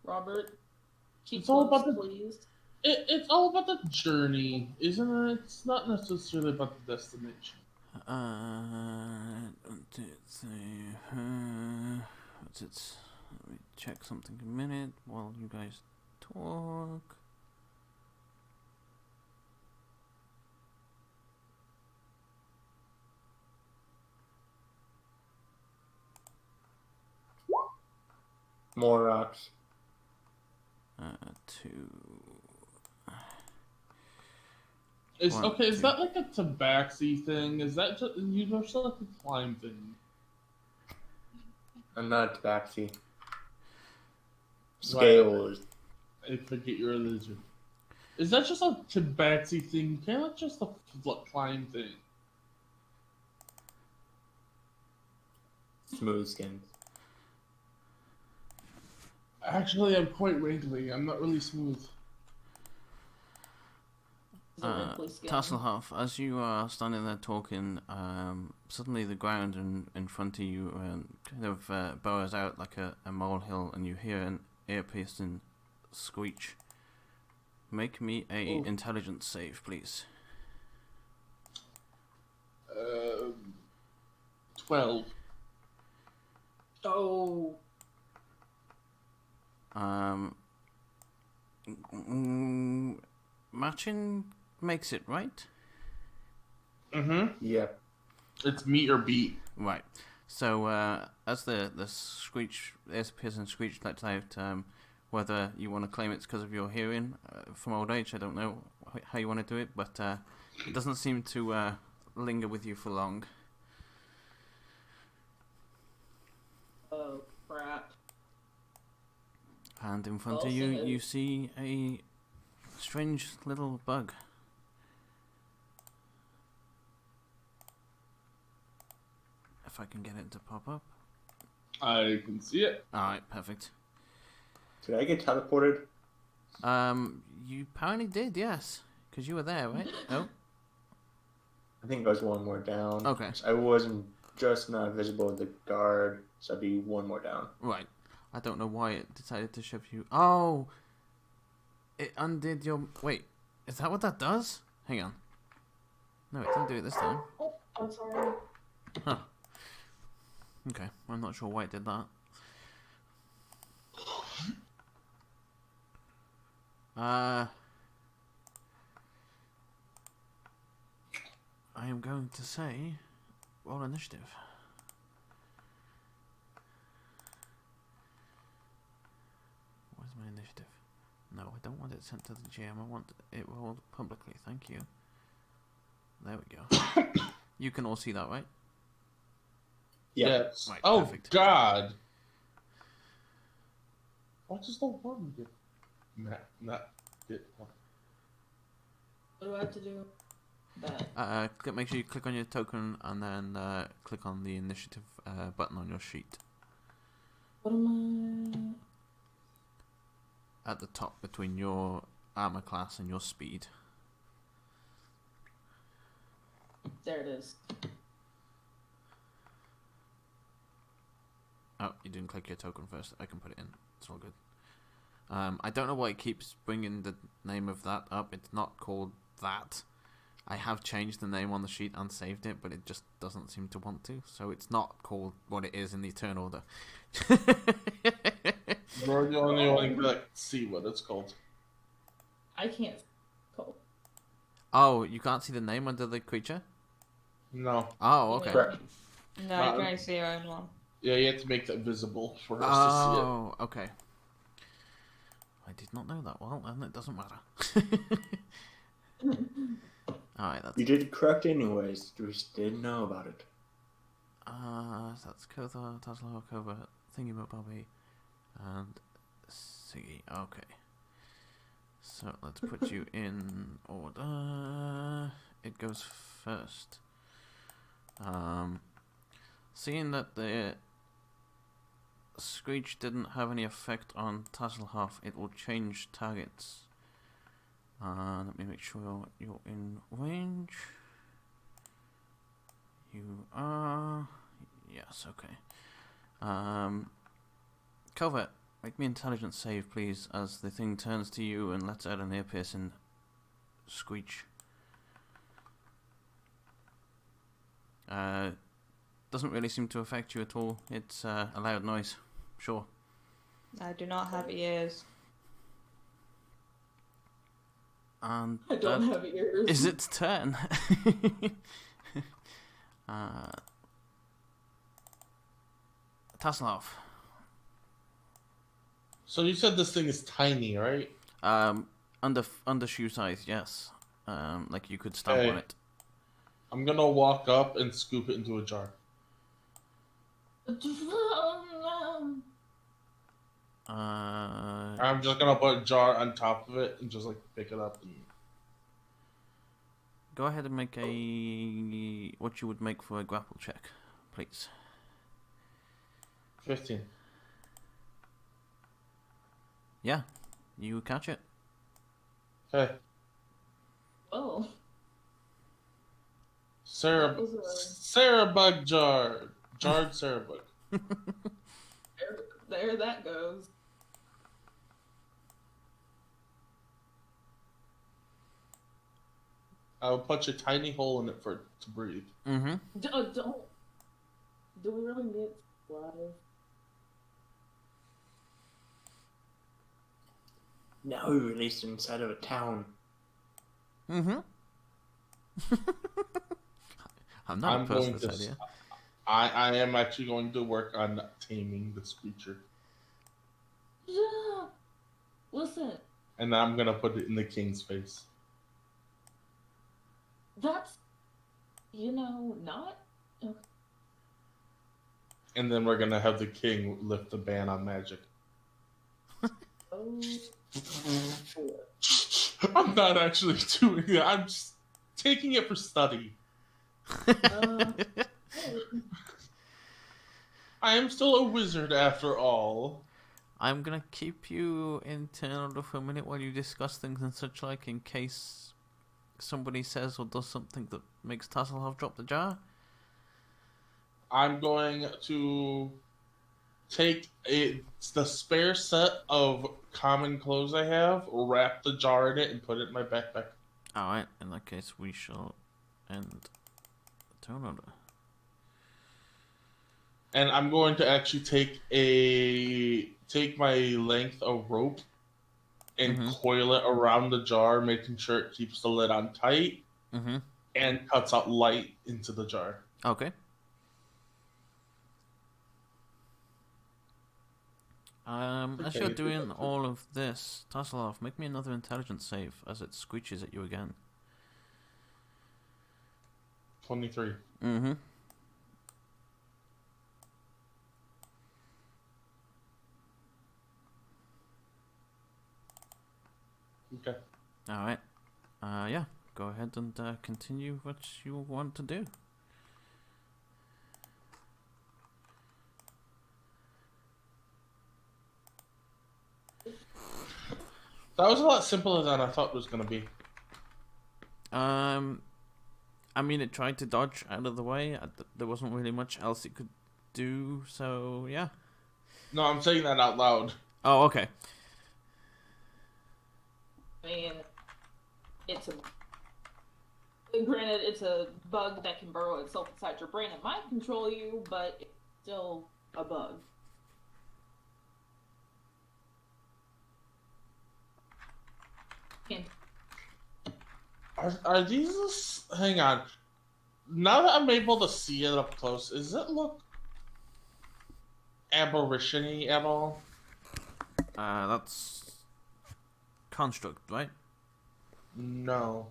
Robert, keep It's all close, about the- please. it's all about the journey, isn't it? It's not necessarily about the destination. What's it? Let me check something a minute while you guys talk. More rocks. Two. Is One, okay? Is two. that like a tabaxi thing? Is that just universal like a climb thing? I'm not a tabaxi. Scales. I forget your religion. Is that just a tabaxi thing? Kind of like just a climb thing? Smooth skins. Actually, I'm quite wrinkly. I'm not really smooth. It's a wrinkly skin. Tasselhoff, as you are standing there talking, suddenly the ground in front of you kind of burrows out like a molehill, and you hear an ear-piercing screech. Make me a intelligence save, please. 12. Oh, Matching makes it, right? Mm-hmm. Yeah. It's meet or beat. Right. So, as the screech, there's a piercing screech lets out, whether you want to claim it's because of your hearing from old age, I don't know how you want to do it, but it doesn't seem to linger with you for long. oh, crap. And in front Well, of you, so- you see a strange little bug. If I can get it to pop up. I can see it. Alright, perfect. Did I get teleported? You apparently did, yes. Because you were there, right? Oh, I think I was one more down. okay. I wasn't just not visible with the guard, so I'd be one more down. Right. I don't know why it decided to shove you. Oh! It undid your... Wait, is that what that does? Hang on. No, it didn't do it this time. Oh, I'm sorry. Huh. Okay, I'm not sure why it did that. I am going to say roll initiative. Where's my initiative? No, I don't want it sent to the GM. I want it rolled publicly. Thank you. There we go. You can all see that, right? Yeah. Yes. Right, Oh, perfect. God. What does the worm get? Not get one. What do I have to do? That. Make sure you click on your token and then click on the initiative button on your sheet What am at the top between your armor class and your speed. I? There it is. Oh, you didn't click your token first. I can put it in. It's all good. I don't know why it keeps bringing the name of that up. It's not called that. I have changed the name on the sheet and saved it, but it just doesn't seem to want to. So it's not called what it is in the turn order. You're the only one that can see what it's called. I can't. Cool. Oh, you can't see the name under the creature? No. Oh, okay. Correct. No, you can only see your own one. Yeah, you have to make that visible for us to Oh, okay. I did not know that. Well, then it doesn't matter. Alright, that's... You did it correct anyways. You just didn't know about it. So that's Kothar, Tasla, Kova, Thingy-Bobby, and Siggy. Okay. So let's put you in order. It goes first. Seeing that the Screech didn't have any effect on Tasselhoff, it will change targets. Let me make sure you're in range. You are... Yes, okay. Covert, make me intelligence save, please, as the thing turns to you and lets out an ear-piercing screech. Doesn't really seem to affect you at all. It's a loud noise. Sure. I do not have ears. And I don't have ears. is its turn. Tasselhoff. So you said this thing is tiny, right? Under shoe size, yes. Like you could stomp Okay. on it. I'm gonna walk up and scoop it into a jar. I'm just gonna put a jar on top of it and just like pick it up. And... Go ahead and make what you would make for a grapple check, please. 15. Yeah, you catch it. Okay. Oh. Sarah That was Sarabug jar. Jarred Sarabug. there that goes. I'll punch a tiny hole in it for it to breathe. Mm-hmm. Don't. Do we really need it live? Now we released it inside of a town. Mm-hmm. I'm not opposed to this idea. I am actually going to work on taming this creature. Yeah. Listen, And I'm gonna put it in the king's face. that's, not. Okay. And then we're gonna have the king lift the ban on magic. Oh. I'm not actually doing it. I'm just taking it for study. I am still a wizard after all. I'm gonna keep you in turn order for a minute while you discuss things and such like, in case somebody says or does something that makes Tasselhoff drop the jar. I'm going to take the spare set of common clothes I have, wrap the jar in it, and put it in my backpack. Alright, in that case we shall end the turn order. And I'm going to actually take my length of rope and coil it around the jar, making sure it keeps the lid on tight and cuts out light into the jar. Okay. As you're doing all of this, Tasselhoff, make me another intelligence save as it screeches at you again. 23. Mm-hmm. Okay. Alright. Yeah. go ahead and continue what you want to do. That was a lot simpler than I thought it was going to be. I mean, it tried to dodge out of the way. There wasn't really much else it could do, so yeah. No, I'm saying that out loud. Oh, okay. I mean, granted, it's a bug that can burrow itself inside your brain and might control you, but it's still a bug. And Are these... Hang on. Now that I'm able to see it up close, does it look aberration-y at all? That's construct, right? No.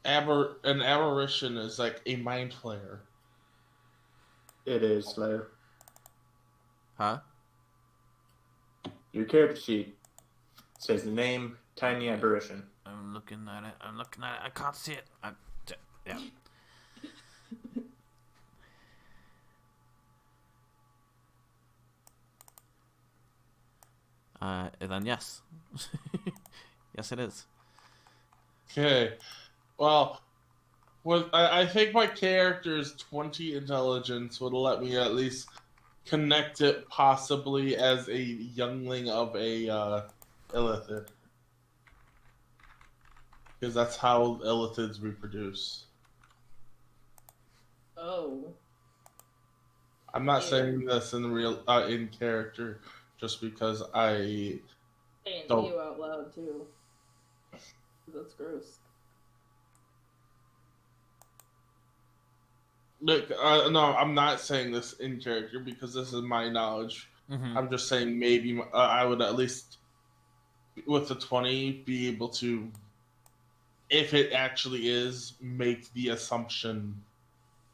An aberration is like a mind flayer. It is, Slayer. Huh? Your character sheet says the name Tiny Aberration. I'm looking at it. I can't see it. Yeah. Then yes. Yes, it is. Okay. Well, I think my character's 20 intelligence would let me at least connect it possibly as a youngling of a illithid. Because that's how illithids reproduce. oh, I'm not saying this in in character just because I saying don't. you out loud too. That's gross. Look, no, I'm not saying this in character because this is my knowledge. Mm-hmm. I'm just saying maybe I would at least, with the 20, be able to, if it actually is, make the assumption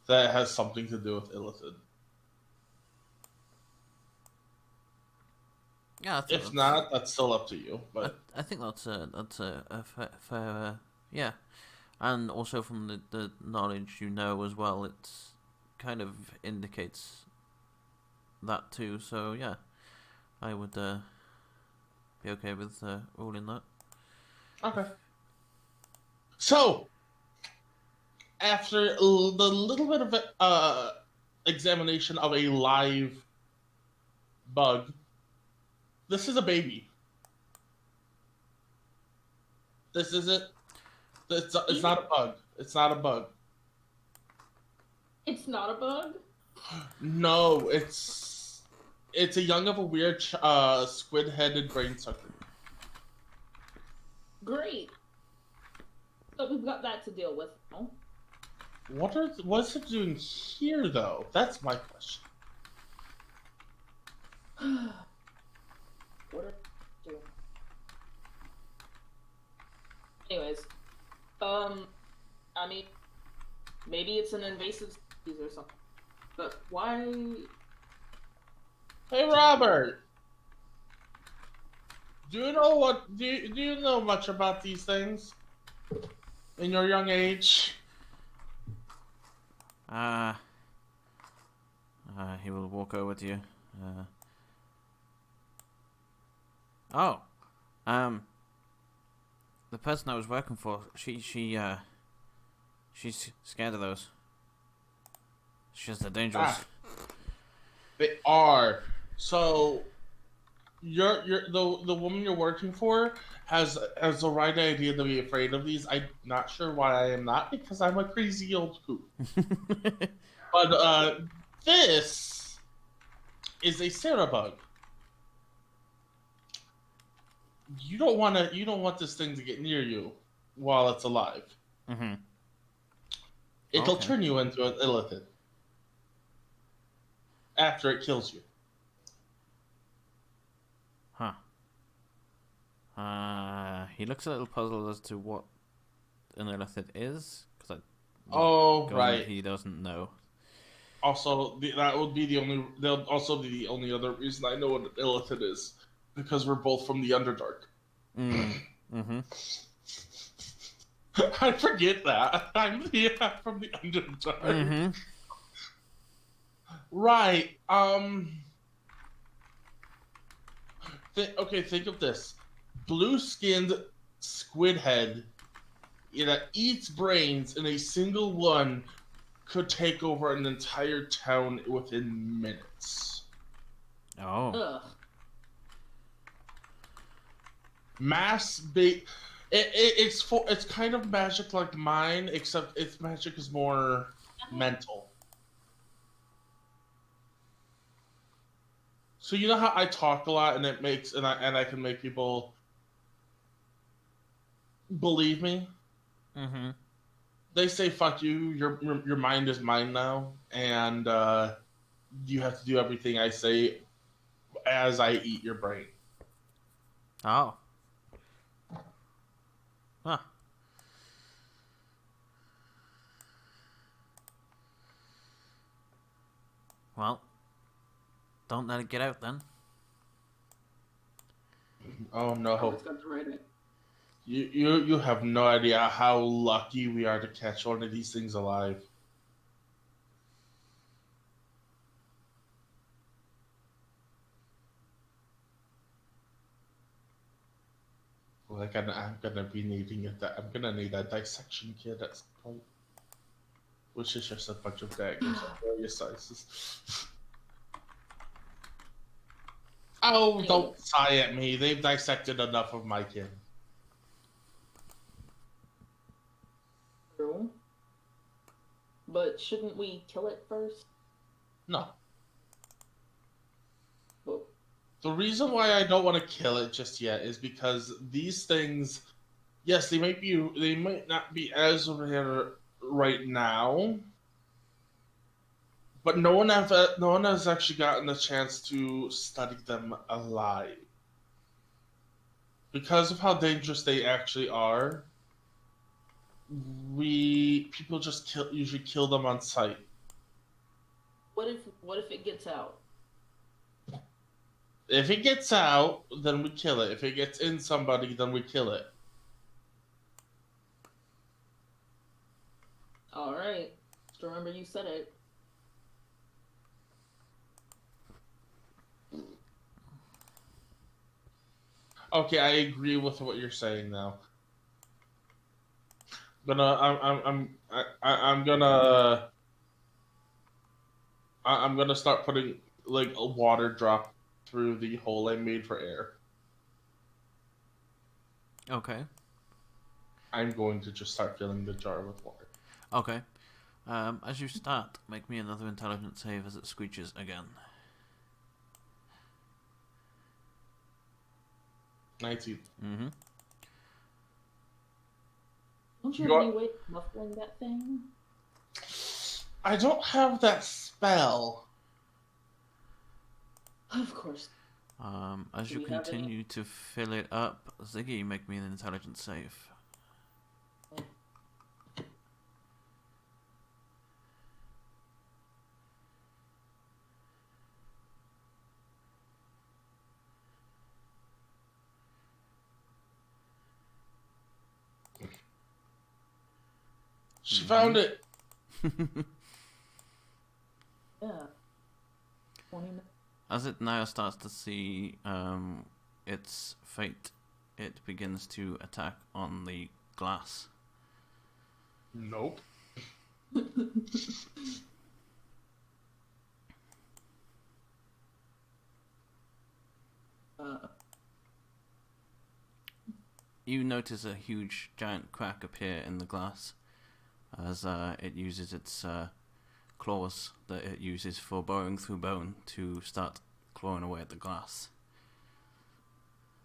that it has something to do with illithid. Yeah. If not, that's still up to you. But I think that's a fair yeah, and also from the knowledge you know as well, it kind of indicates that too. So yeah, I would be okay with ruling that. okay. So, after the little bit of examination of a live bug, this is a baby. This isn't. It's not a bug. It's not a bug. It's not a bug? No, it's a young of a weird squid-headed brain sucker. Great. So we've got that to deal with now. What's it doing here, though? That's my question. What are you doing? Anyways, I mean, maybe it's an invasive species or something. But why? Hey, Robert. Do you know much about these things? In your young age? He will walk over to you. The person I was working for, she's scared of those. She's the dangerous. They are. So, the woman you're working for has the right idea to be afraid of these. I'm not sure why I am not, because I'm a crazy old coot. But this is a Cerabug. You don't want this thing to get near you while it's alive. Mm-hmm. It'll Okay. turn you into an illithid after it kills you. Huh. He looks a little puzzled as to what an illithid is, because Right. he doesn't know. Also, that'll also be the only other reason I know what an illithid is, because we're both from the Underdark. Mm-hmm. I forget that. I'm from the Underdark. Mm-hmm. Right. Okay, think of this. Blue-skinned squid head that eats brains, and a single one could take over an entire town within minutes. Oh. Ugh. It's kind of magic like mine, except its magic is more mental. So you know how I talk a lot, and I can make people believe me. Mm-hmm. They say "fuck you." Your mind is mine now, and you have to do everything I say as I eat your brain. Oh. Huh. Well, don't let it get out then. Oh no! Howard's got to write it. You have no idea how lucky we are to catch one of these things alive. Like I'm gonna be needing it. I'm gonna need a dissection kit at some point, which is just a bunch of daggers of various sizes. Oh, don't sigh at me. They've dissected enough of my kin. True. But shouldn't we kill it first? No. Oh. The reason why I don't want to kill it just yet is because these things, yes, they might not be as rare right now, but no one has actually gotten a chance to study them alive. Because of how dangerous they actually are, people just usually kill them on sight. What if it gets out? If it gets out, then we kill it. If it gets in somebody, then we kill it. All right. Just remember you said it. Okay, I agree with what you're saying now. I'm gonna start putting like a water drop through the hole I made for air. Okay. I'm going to just start filling the jar with water. Okay. As you start, make me another intelligence save as it screeches again. 19. Mm-hmm. Don't you have any way of muffling that thing? I don't have that spell. Of course. As Do you we have any- continue to fill it up, Ziggy, make me an intelligence save. She found it. Yeah. 20 minutes. As it now starts to see its fate, it begins to attack on the glass. Nope. You notice a huge, giant crack appear in the glass as it uses its claws that it uses for burrowing through bone to start clawing away at the glass.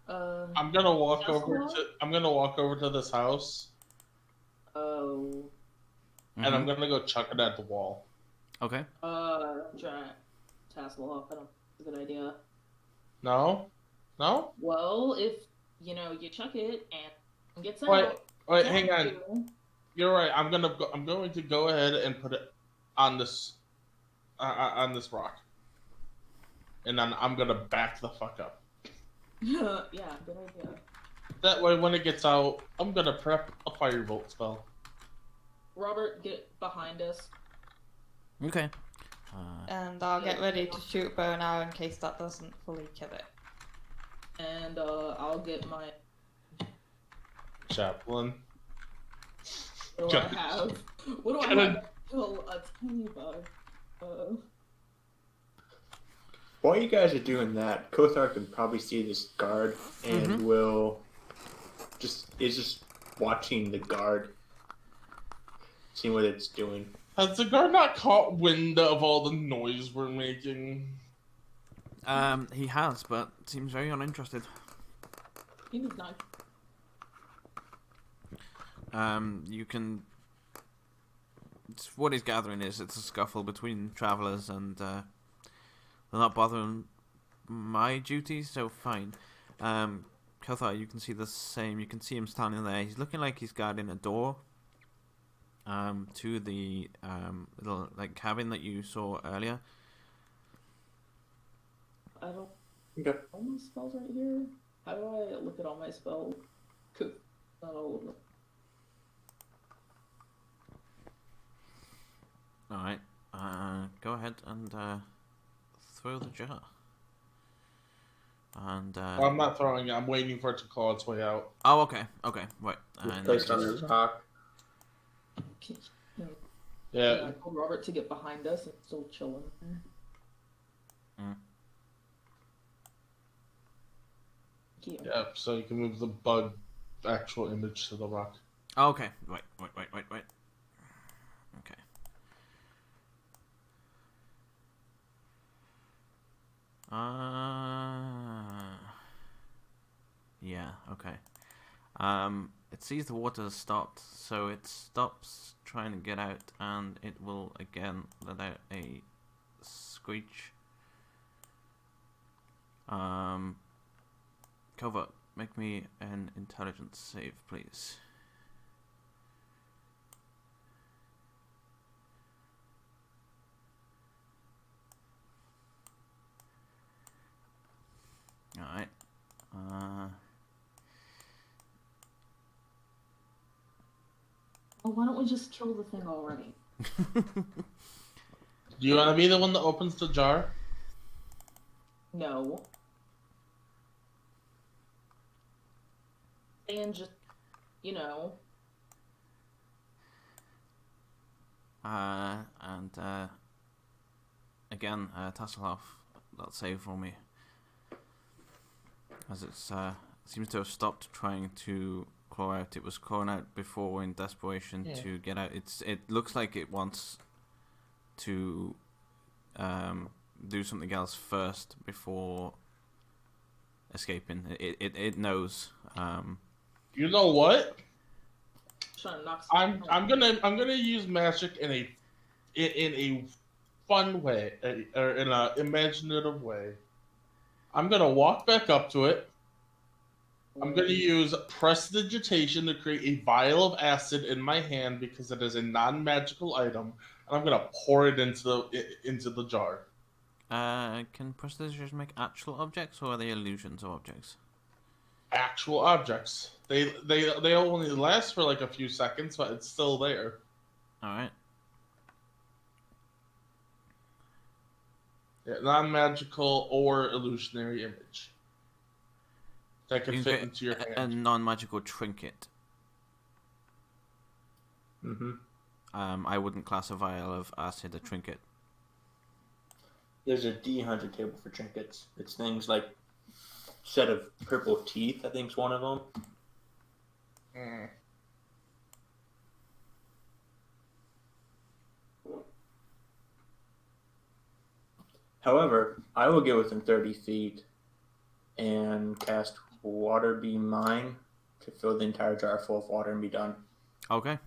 I'm gonna walk over to this house. Oh. And I'm gonna go chuck it at the wall. Okay. Try tassel off. I don't think it's a good idea. No? No? Well, if you chuck it and it gets Wait, out. hang on. You're right. I'm going to go ahead and put it on this rock, and then I'm gonna back the fuck up. Yeah, good idea. That way, when it gets out, I'm gonna prep a firebolt spell. Robert, get behind us. Okay. And I'll get ready to shoot bow and arrow in case that doesn't fully kill it. And I'll get my. Chaplain. What do I have? What do I have to kill a tiny bug? While you guys are doing that, Kothar can probably see this guard and is just watching the guard, seeing what it's doing. Has the guard not caught wind of all the noise we're making? He has, but seems very uninterested. He does not. You can. What he's gathering is it's a scuffle between travelers, and they're not bothering my duties, so fine. Kothar, you can see the same. You can see him standing there. He's looking like he's guarding a door. To the little cabin that you saw earlier. I don't. Okay. All my spells right here. How do I look at all my spells? Not all of them. All right. Go ahead and throw the jar. And Well, I'm not throwing it. I'm waiting for it to claw its way out. oh, okay, right. It's And placed on the rock. Yeah. I told Robert to get behind us and still chilling there. Yeah, so you can move the bug actual image to the rock. oh, okay, wait. Okay. Yeah, okay. It sees the water has stopped, so it stops trying to get out, and it will again let out a screech. Covert, make me an intelligence save, please. Alright. Oh, why don't we just kill the thing already? Do you want to be the one that opens the jar? No. And just, Again, Tasselhoff, that save for me. As it seems to have stopped trying to claw out. It was clawing out before in desperation to get out. It looks like it wants to do something else first before escaping. It knows. You know what? trying to knock I'm gonna use magic in a fun way, or in a imaginative way. I'm gonna walk back up to it. I'm gonna use prestidigitation to create a vial of acid in my hand because it is a non-magical item, and I'm gonna pour it into the jar. Can prestidigitation make actual objects, or are they illusions of objects? Actual objects. They only last for like a few seconds, but it's still there. All right. Yeah, non-magical or illusionary image that can You fit get into your hand. a non-magical trinket. Mm-hmm. I wouldn't class a vial of acid a trinket. There's a D100 table for trinkets. It's things like set of purple teeth, I think is one of them. Mm. However, I will get within 30 feet and cast Water Be Mine to fill the entire jar full of water and be done. Okay.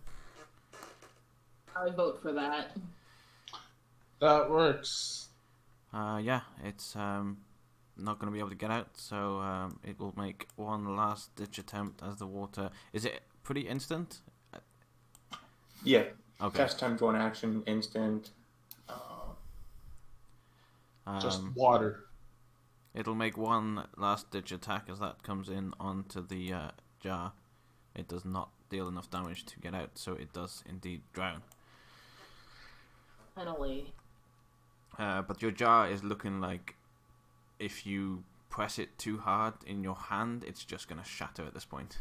I vote for that. That works. Yeah, it's not going to be able to get out, so it will make one last ditch attempt as the water. Is it pretty instant? Yeah. Okay. Cast times one action, instant. Just water. It'll make one last ditch attack as that comes in onto the jar. It does not deal enough damage to get out, so it does indeed drown. Finally. But your jar is looking like if you press it too hard in your hand, it's just going to shatter at this point.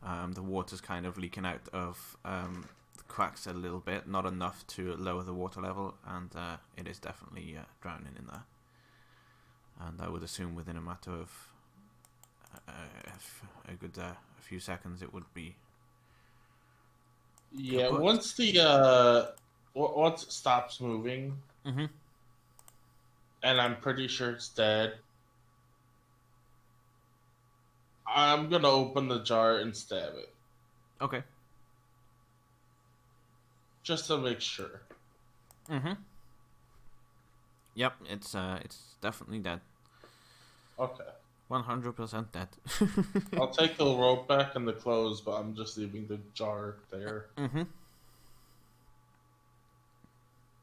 The water's kind of leaking out of the cracks a little bit, not enough to lower the water level, and it is definitely drowning in there. And I would assume within a matter of a good few seconds it would be. Yeah, kaput. once it stops moving, Mm-hmm. and I'm pretty sure it's dead, I'm gonna open the jar and stab it, Okay. just to make sure. Mm-hmm. Yep, it's definitely dead. Okay. 100% dead. I'll take the rope back and the clothes, but I'm just leaving the jar there. Mm-hmm.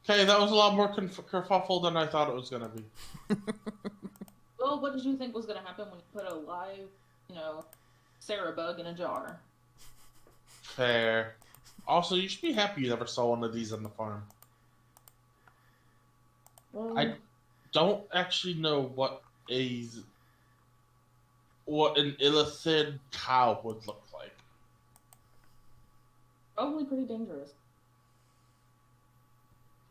Okay, that was a lot more kerfuffle than I thought it was gonna be. Well, what did you think was gonna happen when you put a live, Sarah bug in a jar? Fair. Also, you should be happy you never saw one of these on the farm. Well, I don't actually know what an illithid cow would look like. probably pretty dangerous.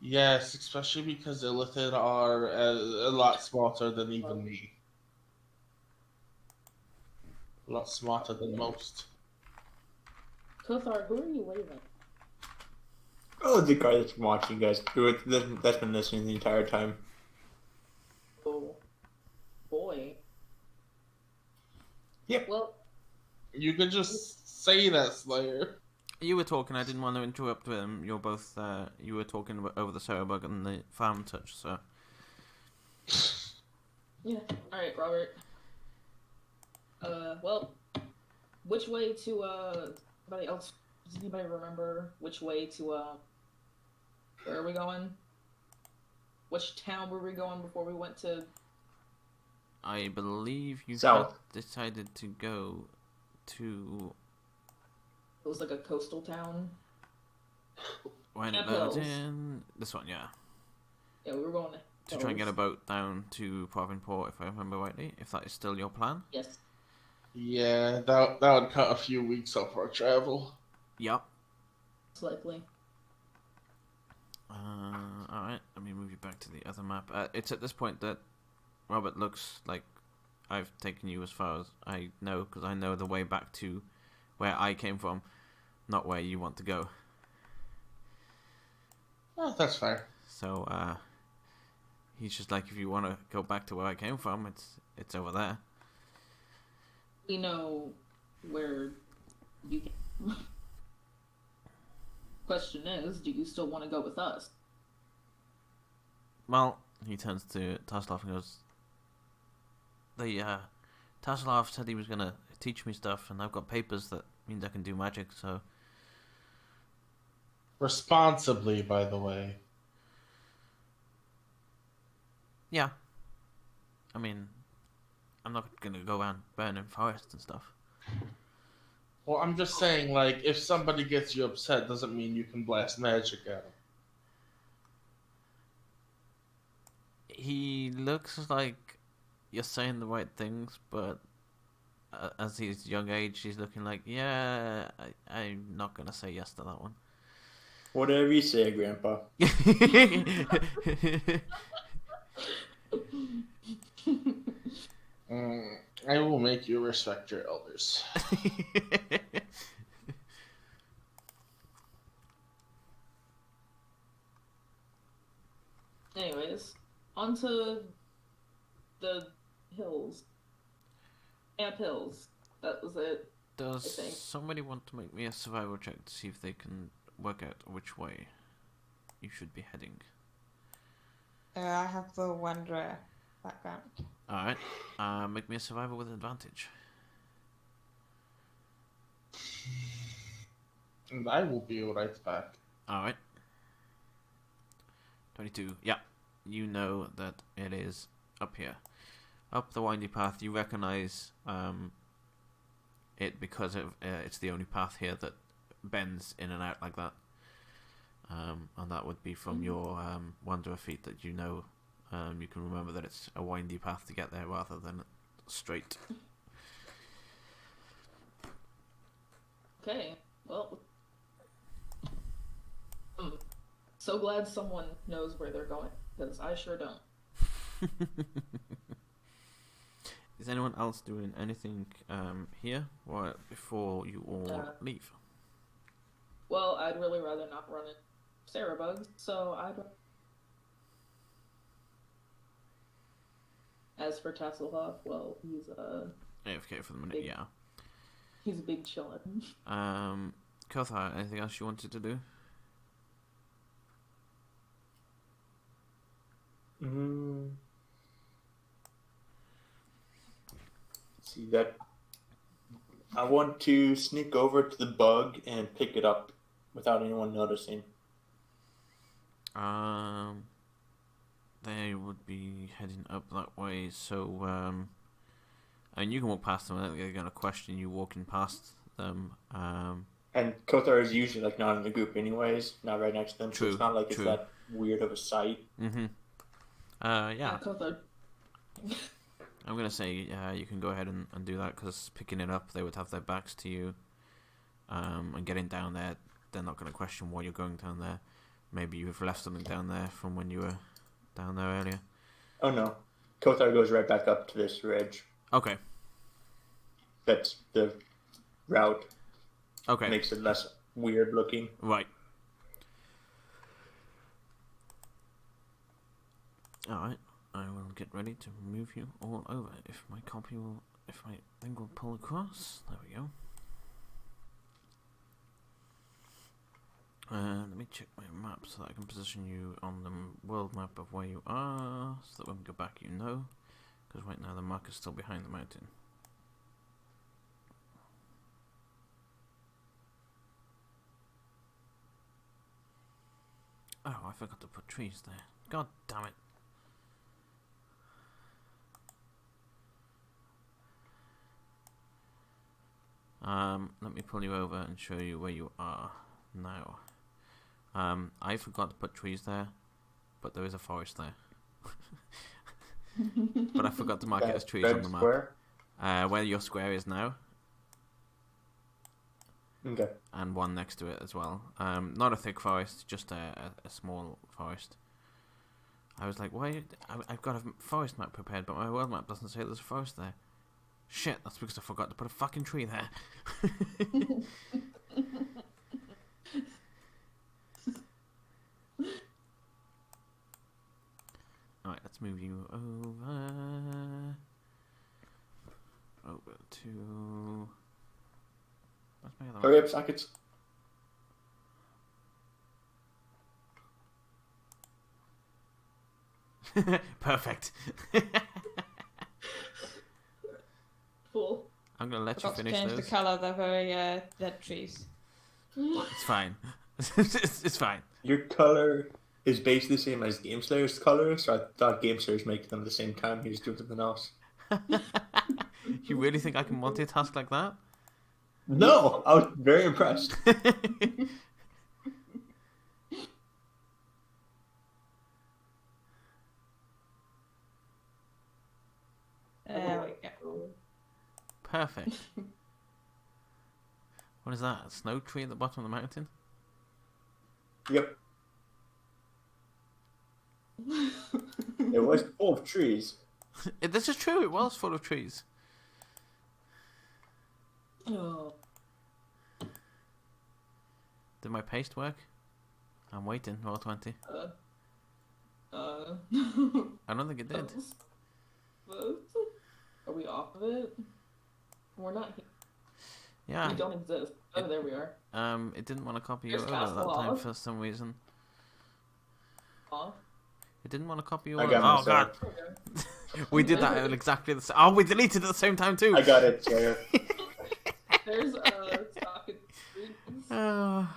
Yes, especially because illithid are a lot smarter than even me. A lot smarter than most. Kothar, who are you waving? Oh, the guy that's watching you guys. That's been listening the entire time. Oh, boy. Yep. Well, You could just say that, Slayer. You were talking, I didn't want to interrupt them. You're both, you were talking over the Sarah bug and the farm touch, so. yeah. Alright, Robert. Well, which way to, anybody else, does anybody remember which way to, where are we going? Which town were we going before we went to? I believe you South. had decided to go to It was like a coastal town. when it Camp loads Hills. in this one, yeah. Yeah, we were going To try and get a boat down to Provinport, if I remember rightly, if that is still your plan. Yes. Yeah, that would cut a few weeks off our travel. Yep. Most likely. Alright, let me move you back to the other map. It's at this point that Robert looks like I've taken you as far as I know, because I know the way back to where I came from, not where you want to go. Oh, that's fair. So, he's just like, if you want to go back to where I came from, it's over there. We know where you can. Question is, do you still want to go with us? Well, he turns to Tasselhoff and goes, Tasselhoff said he was going to teach me stuff, and I've got papers that means I can do magic, so... Responsibly, by the way. Yeah. I mean, I'm not going to go around burning forests and stuff. Well, I'm just saying, like, if somebody gets you upset, doesn't mean you can blast magic at them. He looks like you're saying the right things, but as his young age, he's looking like, yeah, I'm not going to say yes to that one. Whatever you say, Grandpa. I will make you respect your elders. Anyways, onto the hills. Camp Hills. That was it. Does I think. somebody want to make me a survival check to see if they can work out which way you should be heading? I have the Wanderer background. Alright, make me a survival with advantage. And I will be right back. Alright. 22. Yeah, you know that it is up here. up the windy path. You recognise it because it's the only path here that bends in and out like that. And that would be from your Wanderer feat that you know. You can remember that it's a windy path to get there rather than straight. Okay, well, I'm so glad someone knows where they're going, because I sure don't. Is anyone else doing anything here before you all leave? Well, I'd really rather not run into Sarah bugs, so I don't. As for Tasselhoff, well, he's AFK for the minute, big, yeah. He's a big chillin'. Kothar, anything else you wanted to do? See that? I want to sneak over to the bug and pick it up without anyone noticing. They would be heading up that way, so I mean, you can walk past them. I don't think they're going to question you walking past them. And Kothar is usually like not in the group anyways, not right next to them, True, so it's not like true. it's that weird of a sight. Mm-hmm. Yeah. Kothar. I'm going to say you can go ahead and do that, because picking it up, they would have their backs to you. And getting down there, they're not going to question why you're going down there. Maybe you've left something down there from when you were down there earlier. Oh no. Kothar goes right back up to this ridge. Okay. That's the route. Okay. Makes it less weird looking. Right. Alright. I will get ready to move you all over. If my thing will pull across. There we go. Let me check my map so that I can position you on the world map of where you are, so that when we go back you know. Because right now the mark is still behind the mountain. Oh, I forgot to put trees there. God damn it. Let me pull you over and show you where you are now. I forgot to put trees there, but there is a forest there. But I forgot to mark it as trees on the map. Square? Where your square is now. Okay. And one next to it as well. Not a thick forest, just a small forest. I was like, why? I've got a forest map prepared, but my world map doesn't say there's a forest there. Shit, that's because I forgot to put a fucking tree there. Alright, let's move you over to... What's my other one? Hurry up, sockets. Perfect. Cool. I'm gonna let you Forgot to finish change those. the colour. They're very dead trees. It's fine. it's fine. Your color is basically the same as Game Slayer's color, so I thought Game Slayer's making them at the same time. He was doing something else. You really think I can multitask like that? No, I was very impressed. There we go. Perfect. What is that? A snow tree at the bottom of the mountain? Yep. It was full of trees. This is true. It was full of trees. Oh. Did my paste work? I'm waiting. Roll 20. I don't think it did. Are we off of it? We're not here. Yeah. We don't exist. Oh, there we are. It didn't want to copy you There's over at that Castle time Off. for some reason. Off. It didn't want to copy you I over. got Oh god. myself. We did that at exactly the same. Oh, we deleted at the same time too. I got it, Sarah. There's socket streets. Oh.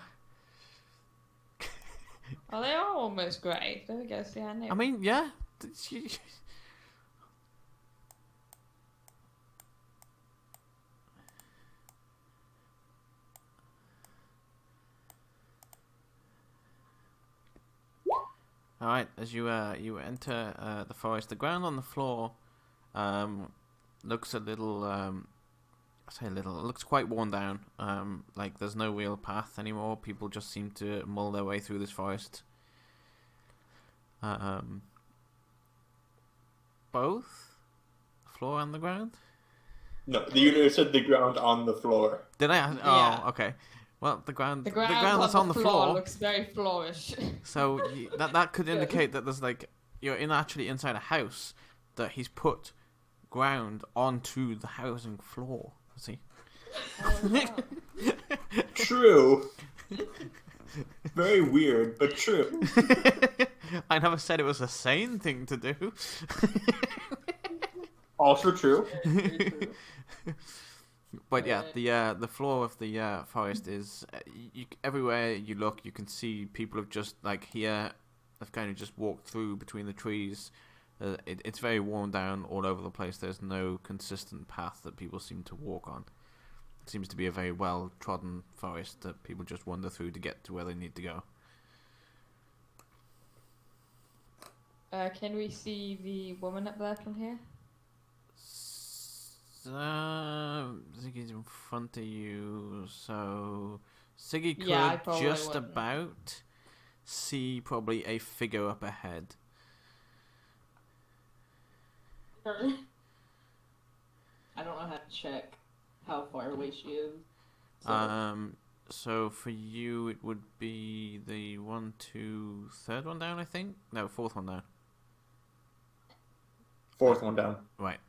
Oh, they are almost grey. There we go. See, I knew. I mean, yeah. All right, as you enter the forest, the ground on the floor looks a little. I say a little. It looks quite worn down. Like there's no real path anymore. People just seem to mull their way through this forest. Both the floor and the ground. No, you said the ground on the floor. Did I? Yeah. Oh, okay. Well, the ground. The ground that's on the floor. looks very flourish. So that could indicate that there's like you're actually inside a house that he's put ground onto the housing floor. See? Oh, wow. True. Very weird, but true. I never said it was a sane thing to do. Also true. Very true. But yeah, the floor of the forest is everywhere you look, you can see people have just like here, have kind of just walked through between the trees. It's very worn down all over the place. There's no consistent path that people seem to walk on. It seems to be a very well trodden forest that people just wander through to get to where they need to go. Can we see the woman up there from here? Ziggy's in front of you, so Ziggy could Yeah, I probably just wouldn't. about see probably a figure up ahead. I don't know how to check how far away she is. So for you it would be the third one down, I think. No, fourth one down. Fourth one down. Right.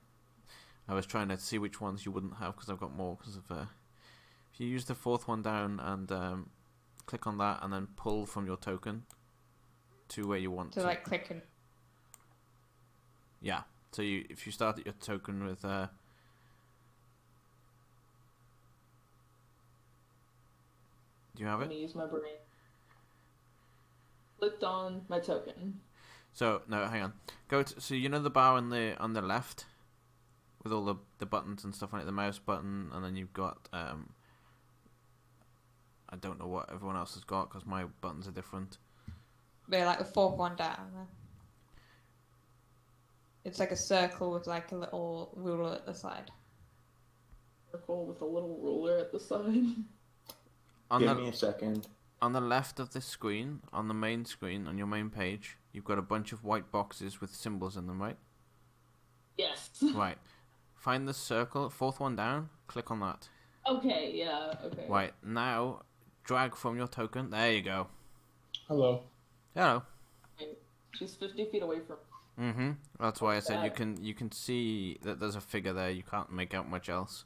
I was trying to see which ones you wouldn't have because I've got more. Because of if you use the fourth one down and click on that and then pull from your token to where you want to. To like click and Yeah. So if you start at your token with do you have Let it? me use my brain. Clicked on my token. So no, hang on. So you know the bar on the left with all the buttons and stuff on it, the mouse button, and then you've got I don't know what everyone else has got because my buttons are different. they're like the fourth one down. It's like a circle with like a little ruler at the side. Circle with a little ruler at the side. Give me a second. On the left of this screen, on the main screen, on your main page, you've got a bunch of white boxes with symbols in them, right? Yes. Right. Find the circle, fourth one down, click on that. Okay, yeah, okay. Right, now, drag from your token. There you go. Hello. Hello. She's 50 feet away from. Mm-hmm. That's why I said you can see that there's a figure there. You can't make out much else.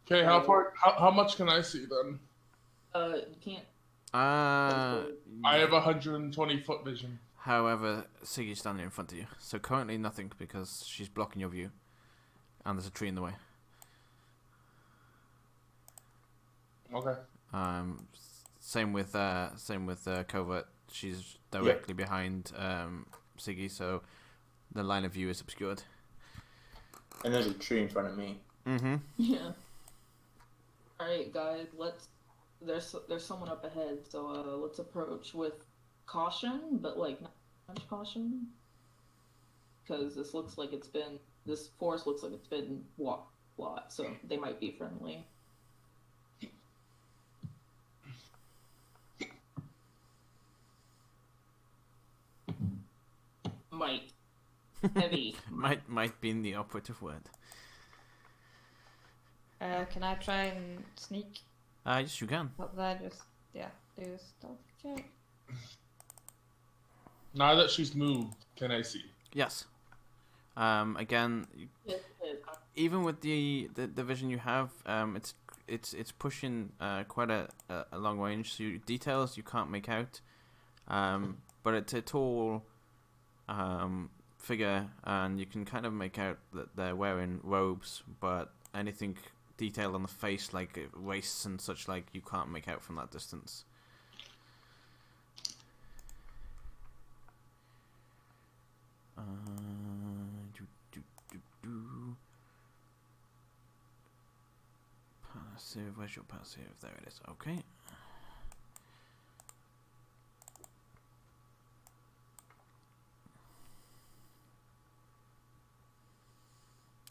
Okay, how much can I see then? You can't. I have 120 foot vision. However, Siggy's standing in front of you, so currently nothing because she's blocking your view, and there's a tree in the way. Okay. Same with Covert. She's directly behind Siggy, so the line of view is obscured. And there's a tree in front of me. Mm-hmm. Yeah. All right, guys. There's someone up ahead, so let's approach with caution, but like not much caution, because this forest looks like it's been walked a lot, so they might be friendly. Might. Heavy. might be in the operative word. Can I try and sneak Yes, you can. up there? Just do a stealth check. Now that she's moved, can I see? Yes. Again, Yes, yes. even with the vision you have, it's pushing quite a long range. So details you can't make out, but it's a tall figure, and you can kind of make out that they're wearing robes. But anything detailed on the face, like waists and such, like you can't make out from that distance. Passive, where's your passive? There it is. Okay.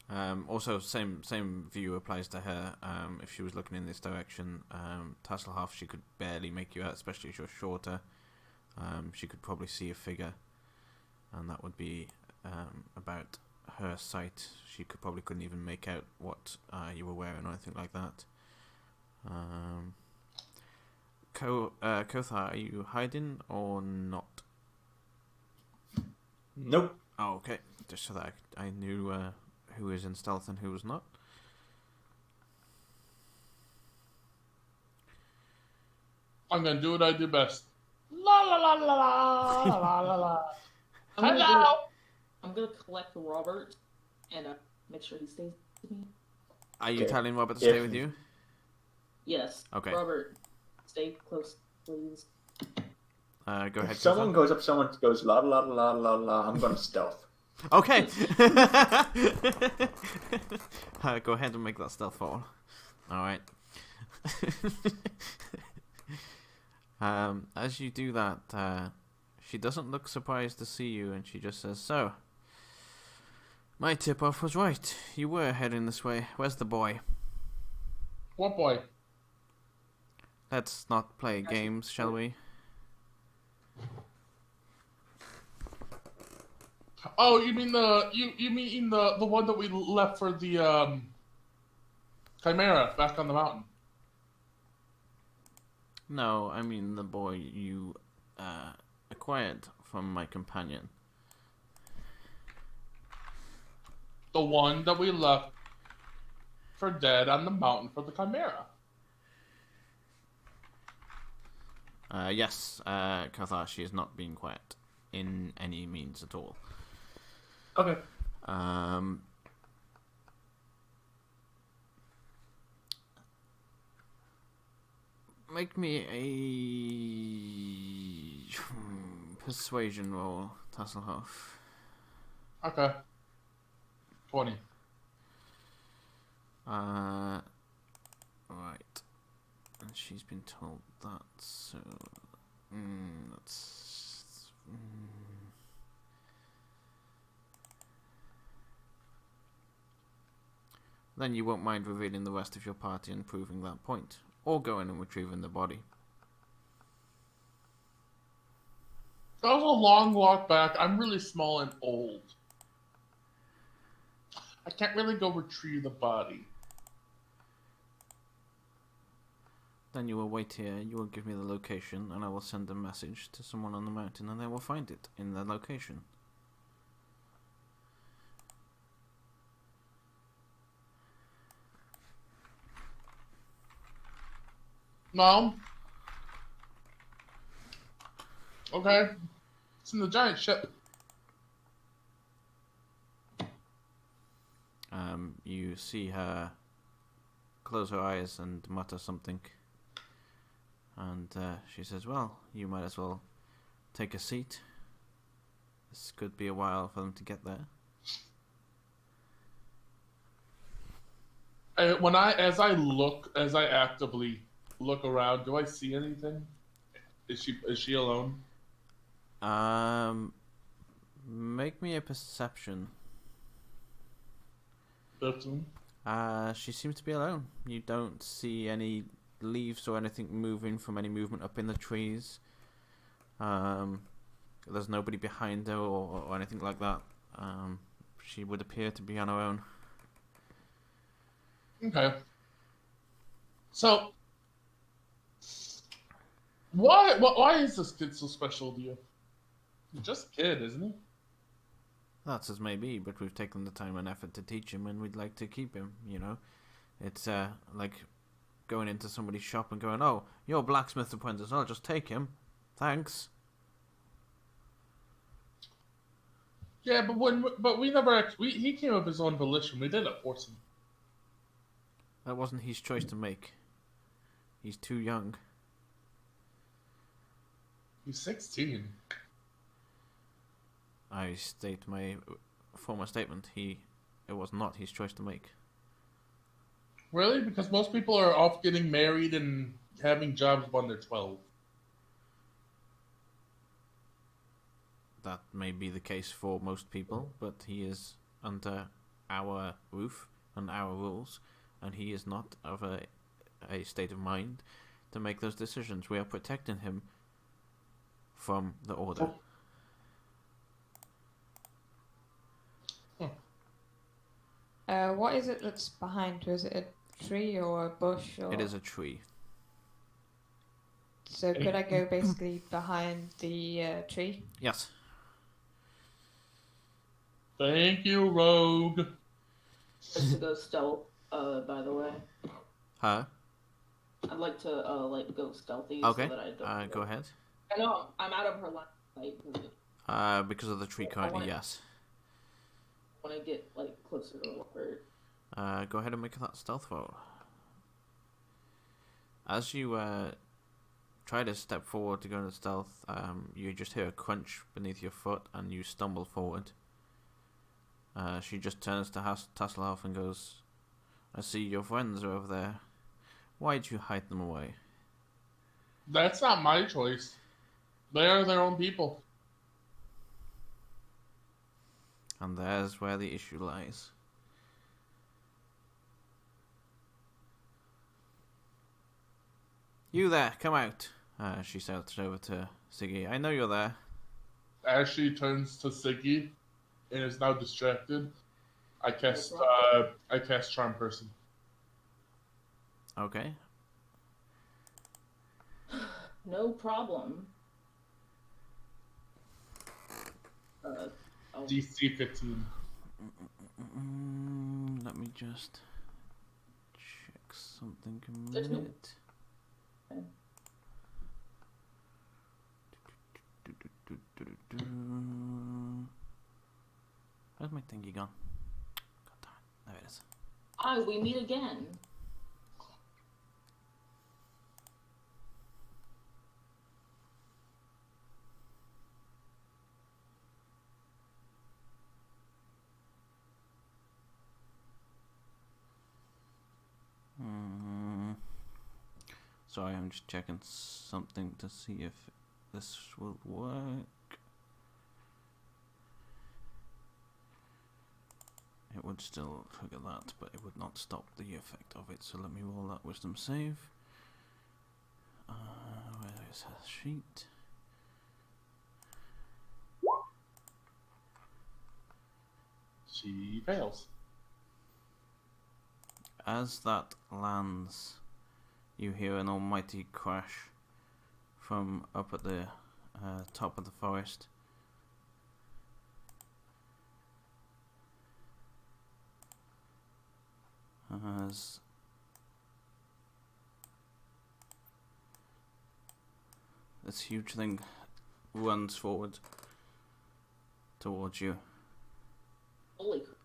Also, same view applies to her. If she was looking in this direction, Tasselhoff, she could barely make you out, especially if you're shorter. She could probably see a figure, and that would be about her sight. She probably couldn't even make out what you were wearing or anything like that. Kothar, are you hiding or not? Nope. Oh, okay. Just so that I knew who is in stealth and who was not. I'm gonna do what I do best. La la la la la la la la. Hello. I'm gonna collect Robert and make sure he stays with me. Are you Okay. telling Robert to stay with you? Yes. Okay. Robert, stay close, please. Go ahead. If someone Kothar. goes up, someone goes la la la la la. I'm gonna stealth. Okay. Go ahead and make that stealth fall. All right. As you do that, she doesn't look surprised to see you, and she just says, "So, my tip-off was right. You were heading this way. Where's the boy? What boy? Let's not play games, shall we?" Oh, you mean the one that we left for the Chimera back on the mountain? No, I mean the boy you acquired from my companion. The one that we left for dead on the mountain for the Chimera. Yes, Kothar, she is not being quiet in any means at all. Okay. Make me a persuasion roll, Tasselhoff. Okay. 20. Right. And she's been told that, so that's. Then you won't mind revealing the rest of your party and proving that point, or going and retrieving the body. That was a long walk back. I'm really small and old. I can't really go retrieve the body. Then you will wait here, you will give me the location, and I will send a message to someone on the mountain, and they will find it in the location. No. Okay. It's in the giant ship. You see her close her eyes and mutter something. And she says, "Well, you might as well take a seat. This could be a while for them to get there." As I actively look around, do I see anything? Is she alone? Make me a perception. 15. She seems to be alone. You don't see any leaves or anything moving from any movement up in the trees. There's nobody behind her or anything like that. She would appear to be on her own. Okay. So, why is this kid so special to you? He's just a kid, isn't he? That's as may be, but we've taken the time and effort to teach him, and we'd like to keep him, you know? It's like going into somebody's shop and going, "Oh, you're a blacksmith apprentice, I'll just take him. Thanks." Yeah, but we never actually. He came of his own volition. We didn't force him. That wasn't his choice to make. He's too young. He's 16. I state my former statement. It was not his choice to make. Really? Because most people are off getting married and having jobs when they're 12. That may be the case for most people, but he is under our roof and our rules, and he is not of a state of mind to make those decisions. We are protecting him from the order. What is it that's behind? Was it a tree or a bush? Or... It is a tree. So could I go basically behind the tree? Yes. Thank you, Rogue. Just to go stealth, by the way. Huh? I'd like to go stealthy Okay. so that I don't Go ahead. I know I'm out of her line of sight. Because of the tree currently, yes. I want to get like closer to Robert. Go ahead and make that stealth roll. As you try to step forward to go into stealth, you just hear a crunch beneath your foot and you stumble forward. She just turns to Tasselhoff and goes, "I see your friends are over there. Why'd you hide them away?" That's not my choice. They are their own people. And there's where the issue lies. "You there, come out," she shouted over to Siggy. "I know you're there." As she turns to Siggy and is now distracted, I cast Charm Person. Okay. No problem. DC 15. Let me just check something a There's no- minute. Okay. Where's my thingy gone? God damn it. There it is. We meet again. Sorry, I'm just checking something to see if this will work. It would still trigger that, but it would not stop the effect of it. So let me roll that wisdom save. Where is her sheet? She fails. As that lands, you hear an almighty crash from up at the top of the forest. As this huge thing runs forward towards you. Holy crap.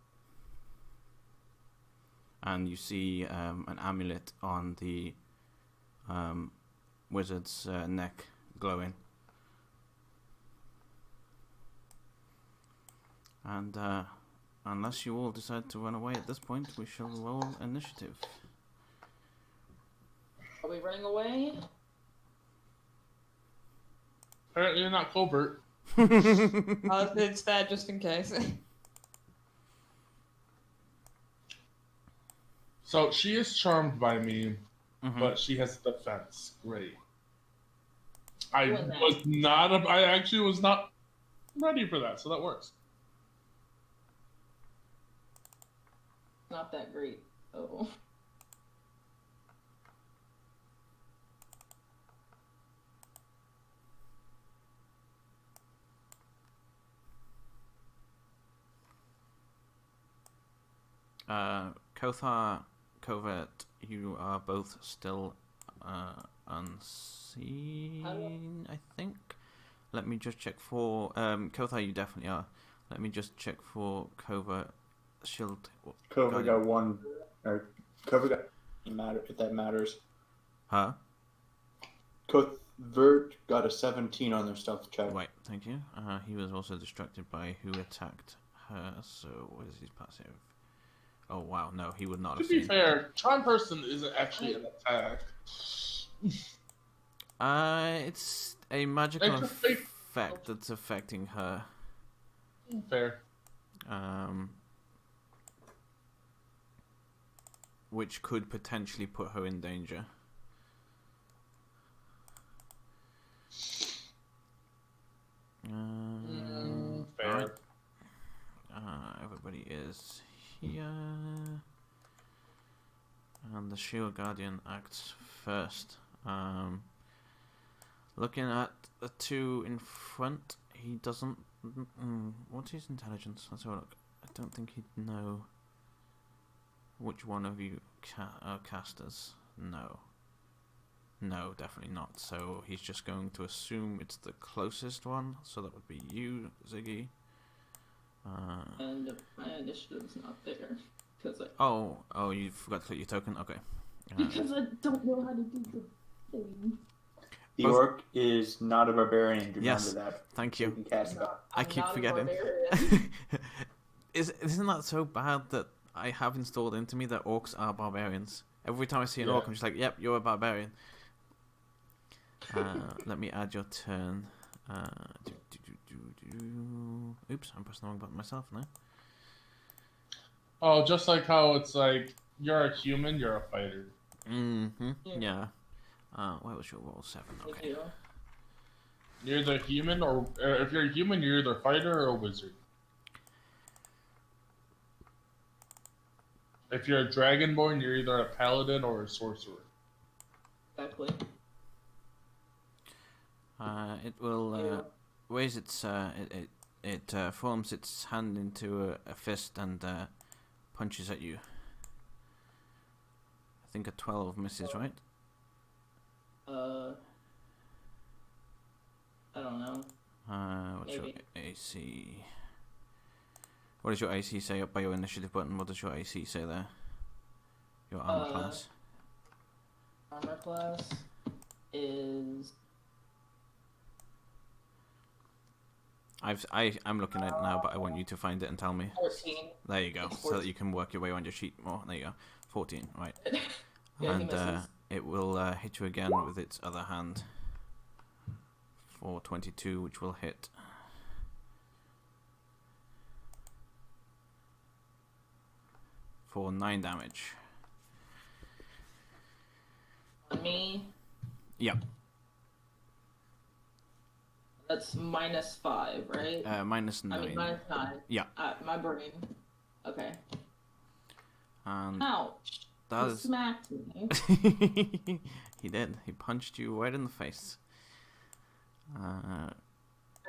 And you see an amulet on the wizard's neck glowing. And unless you all decide to run away at this point, we shall roll initiative. Are we running away? Apparently you're not covert. It's there just in case. So she is charmed by me, but she has defense. Great. I actually was not ready for that, so that works. Not that great. Oh. Kothar, Covert, you are both still unseen, I think. Let me just check for Kothar, you definitely are. Let me just check for Covert Shield. Covert got one, or Covert got matter if that matters. Huh? Covert got a 17 on their stealth check. Wait, thank you. He was also distracted by who attacked her, so what is his passive? Oh wow, no, he would not To have be seen. fair, Charm Person isn't actually an attack. It's a magical It's a fake- effect that's affecting her. Fair. which could potentially put her in danger. Fair. Alright. Everybody is here. And the Shield Guardian acts first. Looking at the two in front, he doesn't. What's his intelligence? Let's have a look. I don't think he'd know which one of you are casters. No. No, definitely not. So he's just going to assume it's the closest one. So that would be you, Ziggy. And my initiative's not there. Because Oh, you forgot to click your token? Okay. because I don't know how to do the thing. The orc is not a barbarian. Yes, Remember that. thank You you. can cast it. I keep not a forgetting. barbarian. Isn't that so bad that I have installed into me that orcs are barbarians? Every time I see an Yeah. orc, I'm just like, yep, you're a barbarian. Let me add your turn. Oops, I'm pressing the wrong button myself now. Oh, just like how it's like you're a human, you're a fighter. Mm-hmm. Yeah. Yeah. Where was your roll? 7. Thank Okay. you. You're either human or if you're a human, you're either a fighter or a wizard. If you're a dragonborn, you're either a paladin or a sorcerer. Exactly. It will Yeah. raise its it forms its hand into a fist and punches at you. I think a 12 misses, right? I don't know. What's your Maybe. AC? What does your AC say up by your initiative button? What does your AC say there? Your armor class. Armor class is I'm looking at it now, but I want you to find it and tell me. 14. There you go, It's so that 14. you can work your way around your sheet more. There you go, 14, right? Yeah, he And misses. it will hit you again with its other hand for 22, which will hit. For 9 damage. On me, Yep. that's -5, right? Minus I 9. mean, -9. Yeah. My brain. Okay. And Ouch. that He is. smacked me. He did. He punched you right in the face. My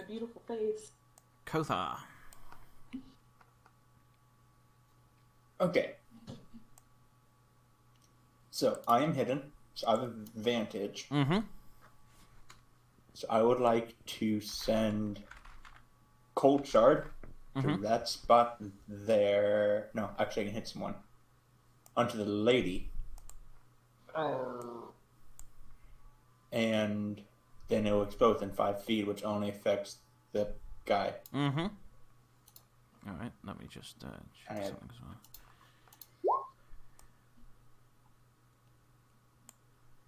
beautiful face. Kothar. Okay. So I am hidden, so I have advantage. Mm-hmm. So I would like to send Cold Shard to Mhm. that spot there. No, actually I can hit someone. Onto the lady. And then it will explode within 5 feet, which only affects the guy. Mm-hmm. Alright, let me just check I have- something as well.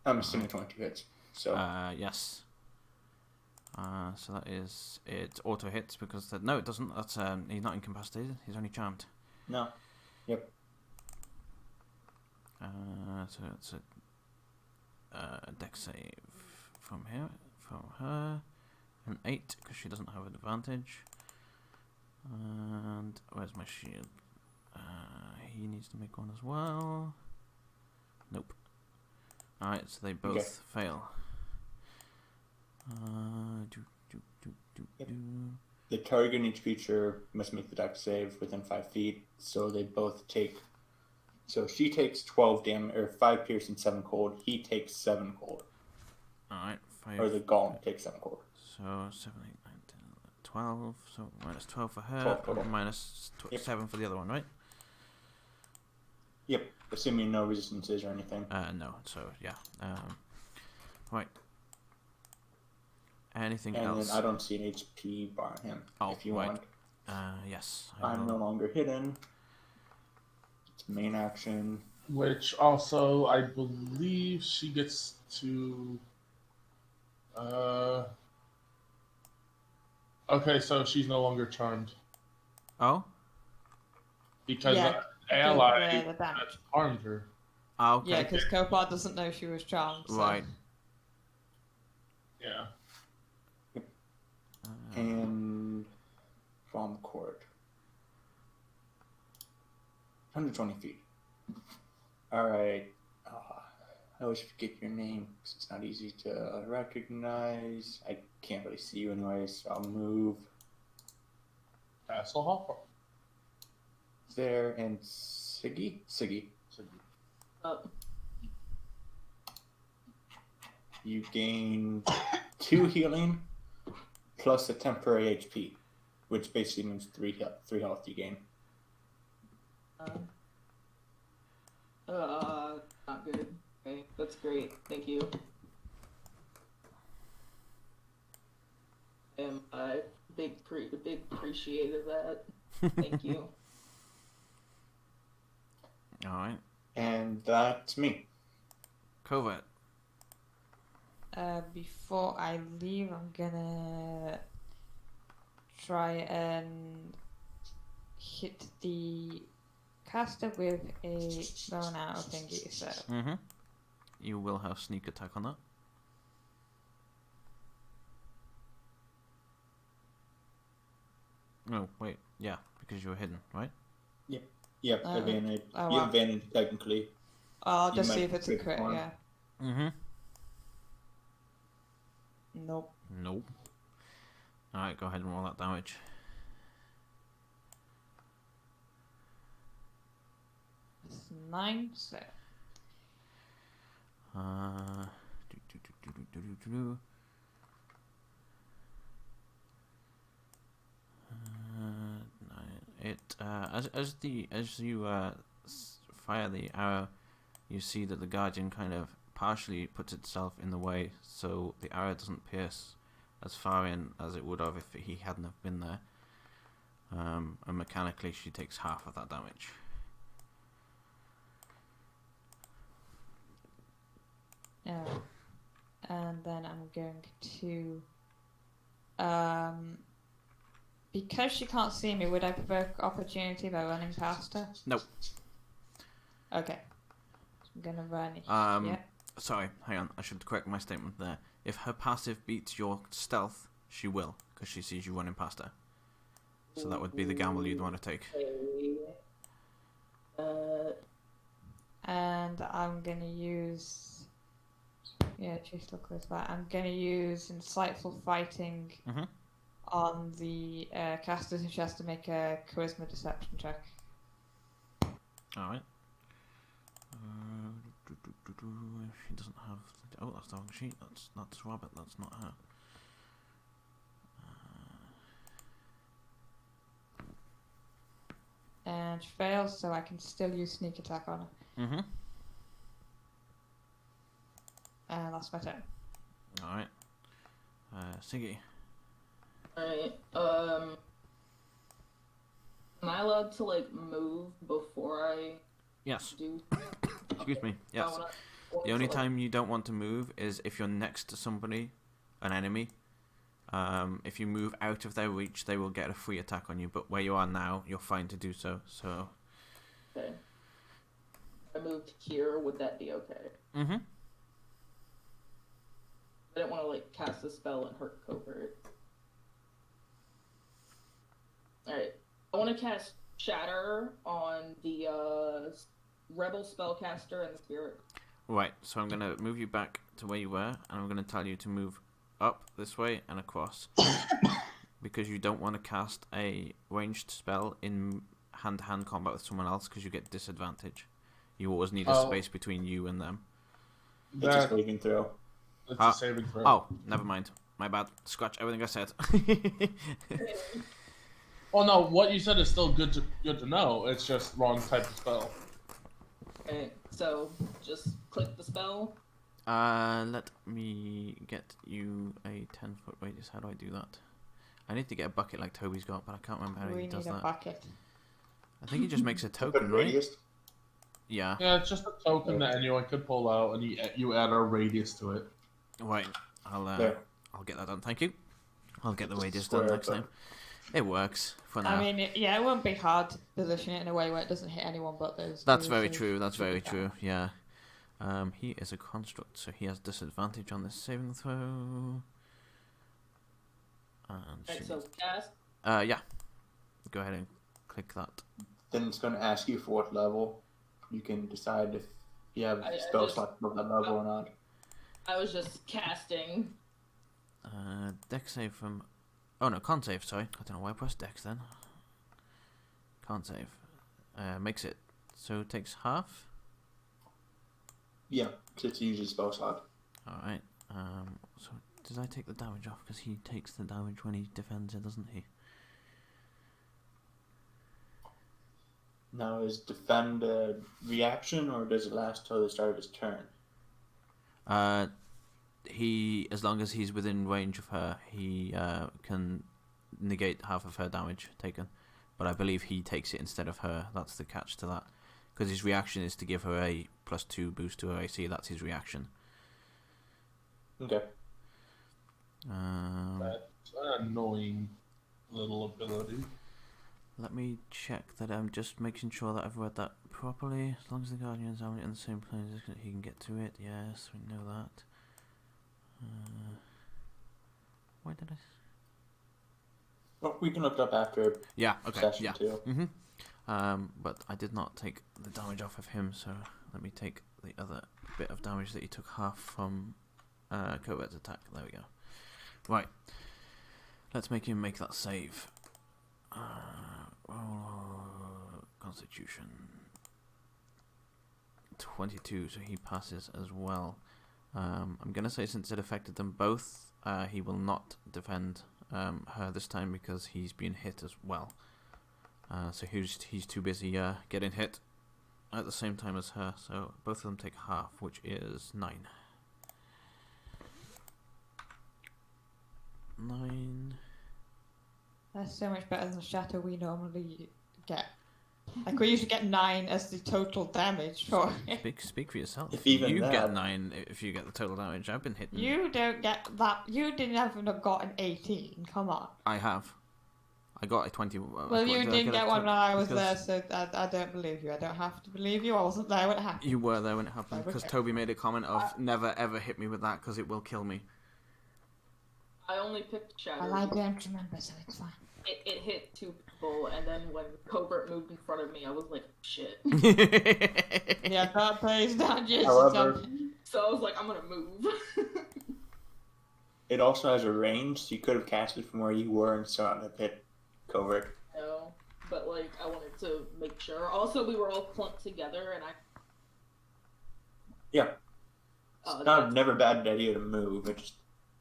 I'm assuming 22 hits. So Yes. So that is it. Auto hits because no, it doesn't. That's he's not incapacitated. He's only charmed. no. Yep. So it's a deck save from here from her, an 8 because she doesn't have advantage. And where's my shield? He needs to make one as well. Nope. Alright, so they both Okay. fail. Yep. The target and each creature must make the deck save within 5 feet, so they both take. So she takes 12 damage, or 5 pierce and 7 cold. He takes 7 cold, Alright, 5. or the golem takes 7 cold. So 7, 8, 9, 10, 12. So minus 12 for her, 12 total. and minus Yep. 7 for the other one, right? Yep, assuming no resistances or anything. No. So yeah. Right. Anything And else? then I don't see an HP bar on him. Oh, if you right. want. Yes. I'm no longer hidden. It's main action. Which also, I believe she gets to. Okay, so she's no longer charmed Oh. because Yeah, the ally the damage. harmed her. Ah, okay. Yeah, because Copart doesn't know she was charmed. So. Right. Yeah. And from court. 120 feet. Alright. I always forget your name because it's not easy to recognize. I can't really see you anyway, so I'll move Hasselhoff? there. And Siggy. You gain 2 healing plus a temporary HP, which basically means 3 health you gain. Not good. Okay, that's great. Thank you. I big appreciate of that. Thank you. All right. And that's me. Covert. Before I leave, I'm gonna try and hit the caster with a bow and arrow thingy. So. Mm-hmm. You will have sneak attack on that. Oh, wait. Yeah, because you were hidden, right? Yep, advantage. Oh, You wow. advantage technically. I'll You just might see if it's a crit crit. one. Yeah. Mm-hmm. Nope. Nope. Alright, go ahead and roll that damage. It's 9. So. As you fire the arrow, you see that the guardian kind of partially puts itself in the way, so the arrow doesn't pierce as far in as it would have if he hadn't have been there. And mechanically, she takes half of that damage. And then I'm going to, because she can't see me, would I provoke opportunity by running past her? Nope. Okay. I'm gonna run. Yeah. Sorry, hang on. I should correct my statement there. If her passive beats your stealth, she will, because she sees you running past her. So that would be the gamble you'd want to take. And I'm gonna use. Yeah, just look like that. I'm gonna use insightful fighting on the caster who has to make a charisma deception check. Alright. She doesn't have. Oh, that's the wrong sheet. That's Robert. That's not her. And she fails, so I can still use sneak attack on her. Mm-hmm. And that's my turn. Alright. Siggy. Alright, am I allowed to, like, move before I Yes. do? Excuse me. Yes. The only time you don't want to move is if you're next to somebody, an enemy. If you move out of their reach, they will get a free attack on you. But where you are now, you're fine to do so. So. Okay. If I moved here, would that be okay? Mm-hmm. I didn't want to, like, cast a spell and hurt Covert. Alright. I want to cast Shatter on the Rebel Spellcaster and the Spirit. Right, so I'm going to move you back to where you were, and I'm going to tell you to move up this way and across. Because you don't want to cast a ranged spell in hand-to-hand combat with someone else, because you get disadvantage. You always need a space between you and them. It's a saving throw. It's a saving throw. Oh, never mind. My bad. Scratch everything I said. Well, no, what you said is still good to know. It's just wrong type of spell. Okay, so just click the spell. Let me get you a 10-foot radius. How do I do that? I need to get a bucket like Toby's got, but I can't remember how he does that. We need a bucket. I think he just makes a token, right? Radius? Yeah. Yeah, it's just a token that anyone could pull out, and you add a radius to it. Right. I'll get that done. Thank you. I'll get the Just radius done square next it. time. It works for now. I mean, it won't be hard to position it in a way where it doesn't hit anyone but those. That's two, very so true. That's should be very fine. true. Yeah. He is a construct, so he has disadvantage on this saving throw. And Exo cast. yeah. Go ahead and click that. Then it's going to ask you for what level. You can decide if you have spell slot above that level or not. I was just casting. Dex save from... Oh no, con save, sorry. I don't know why I pressed Dex then. Con save. Makes it. So it takes half? Yeah, to use his spell slot. Alright. So does I take the damage off? Because he takes the damage when he defends it, doesn't he? Now, is defend a reaction, or does it last till the start of his turn? He, as long as he's within range of her, he can negate half of her damage taken. But I believe he takes it instead of her. That's the catch to that. Because his reaction is to give her a +2 boost to her AC. That's his reaction. Okay. That's an annoying little ability. Let me check that I'm just making sure that I've read that properly. As long as the Guardian's only in the same plane, he can get to it. Yes, we know that. Why did I... Well, we can look it up after session yeah. too. But I did not take the damage off of him, so let me take the other bit of damage that he took half from Covet's attack. There we go. Right. Let's make him make that save. Constitution 22, so he passes as well. I'm gonna say since it affected them both, he will not defend her this time because he's been hit as well. So he's too busy getting hit at the same time as her. So both of them take half, which is 9. 9. That's so much better than the shatter we normally get. Like, we usually get 9 as the total damage for Speak for yourself. If even you that. get 9 if you get the total damage. I've been hitting. You don't get that. You didn't even have got an 18. Come on. I have. I got a 20. Well, you didn't get one when I was there, so I don't believe you. I don't have to believe you. I wasn't there when it happened. You were there when it happened, because Okay. Toby made a comment of never ever hit me with that because it will kill me. I only picked shatter. Well, I don't remember, so it's fine. It hit 2 people, and then when Covert moved in front of me, I was like, shit. Yeah, that plays down just However, So I was like, I'm gonna move. it also has a range, so you could have casted from where you were and still not have hit Covert. No, but like, I wanted to make sure. Also, we were all clumped together, and Yeah. It's never a bad idea to move. It just...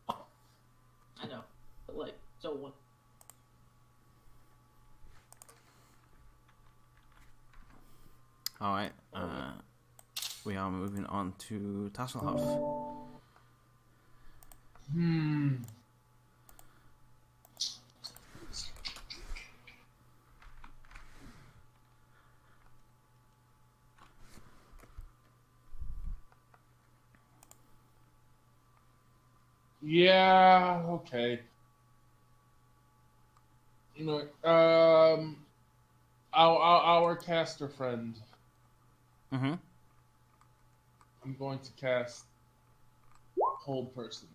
I know, but like, so one. Alright, we are moving on to Tasselhoff. Yeah, okay. You know, our caster friend. Mm-hmm. I'm going to cast Hold Person.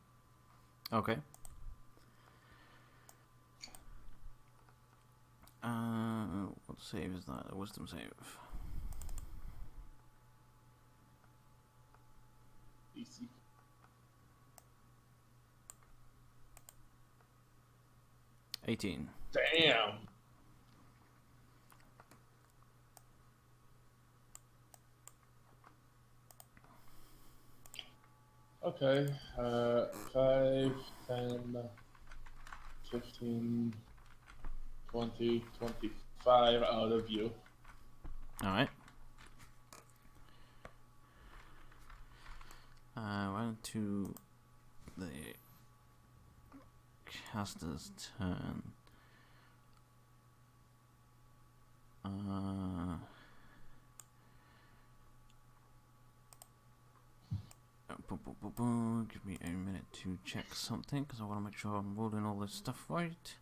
Okay. What save is that? A wisdom save. Easy. $18. Damn. Okay, 5, 10, 15, 20, 25 out of you. Alright. Round to the caster's turn. Give me a minute to check something because I want to make sure I'm rolling all this stuff right.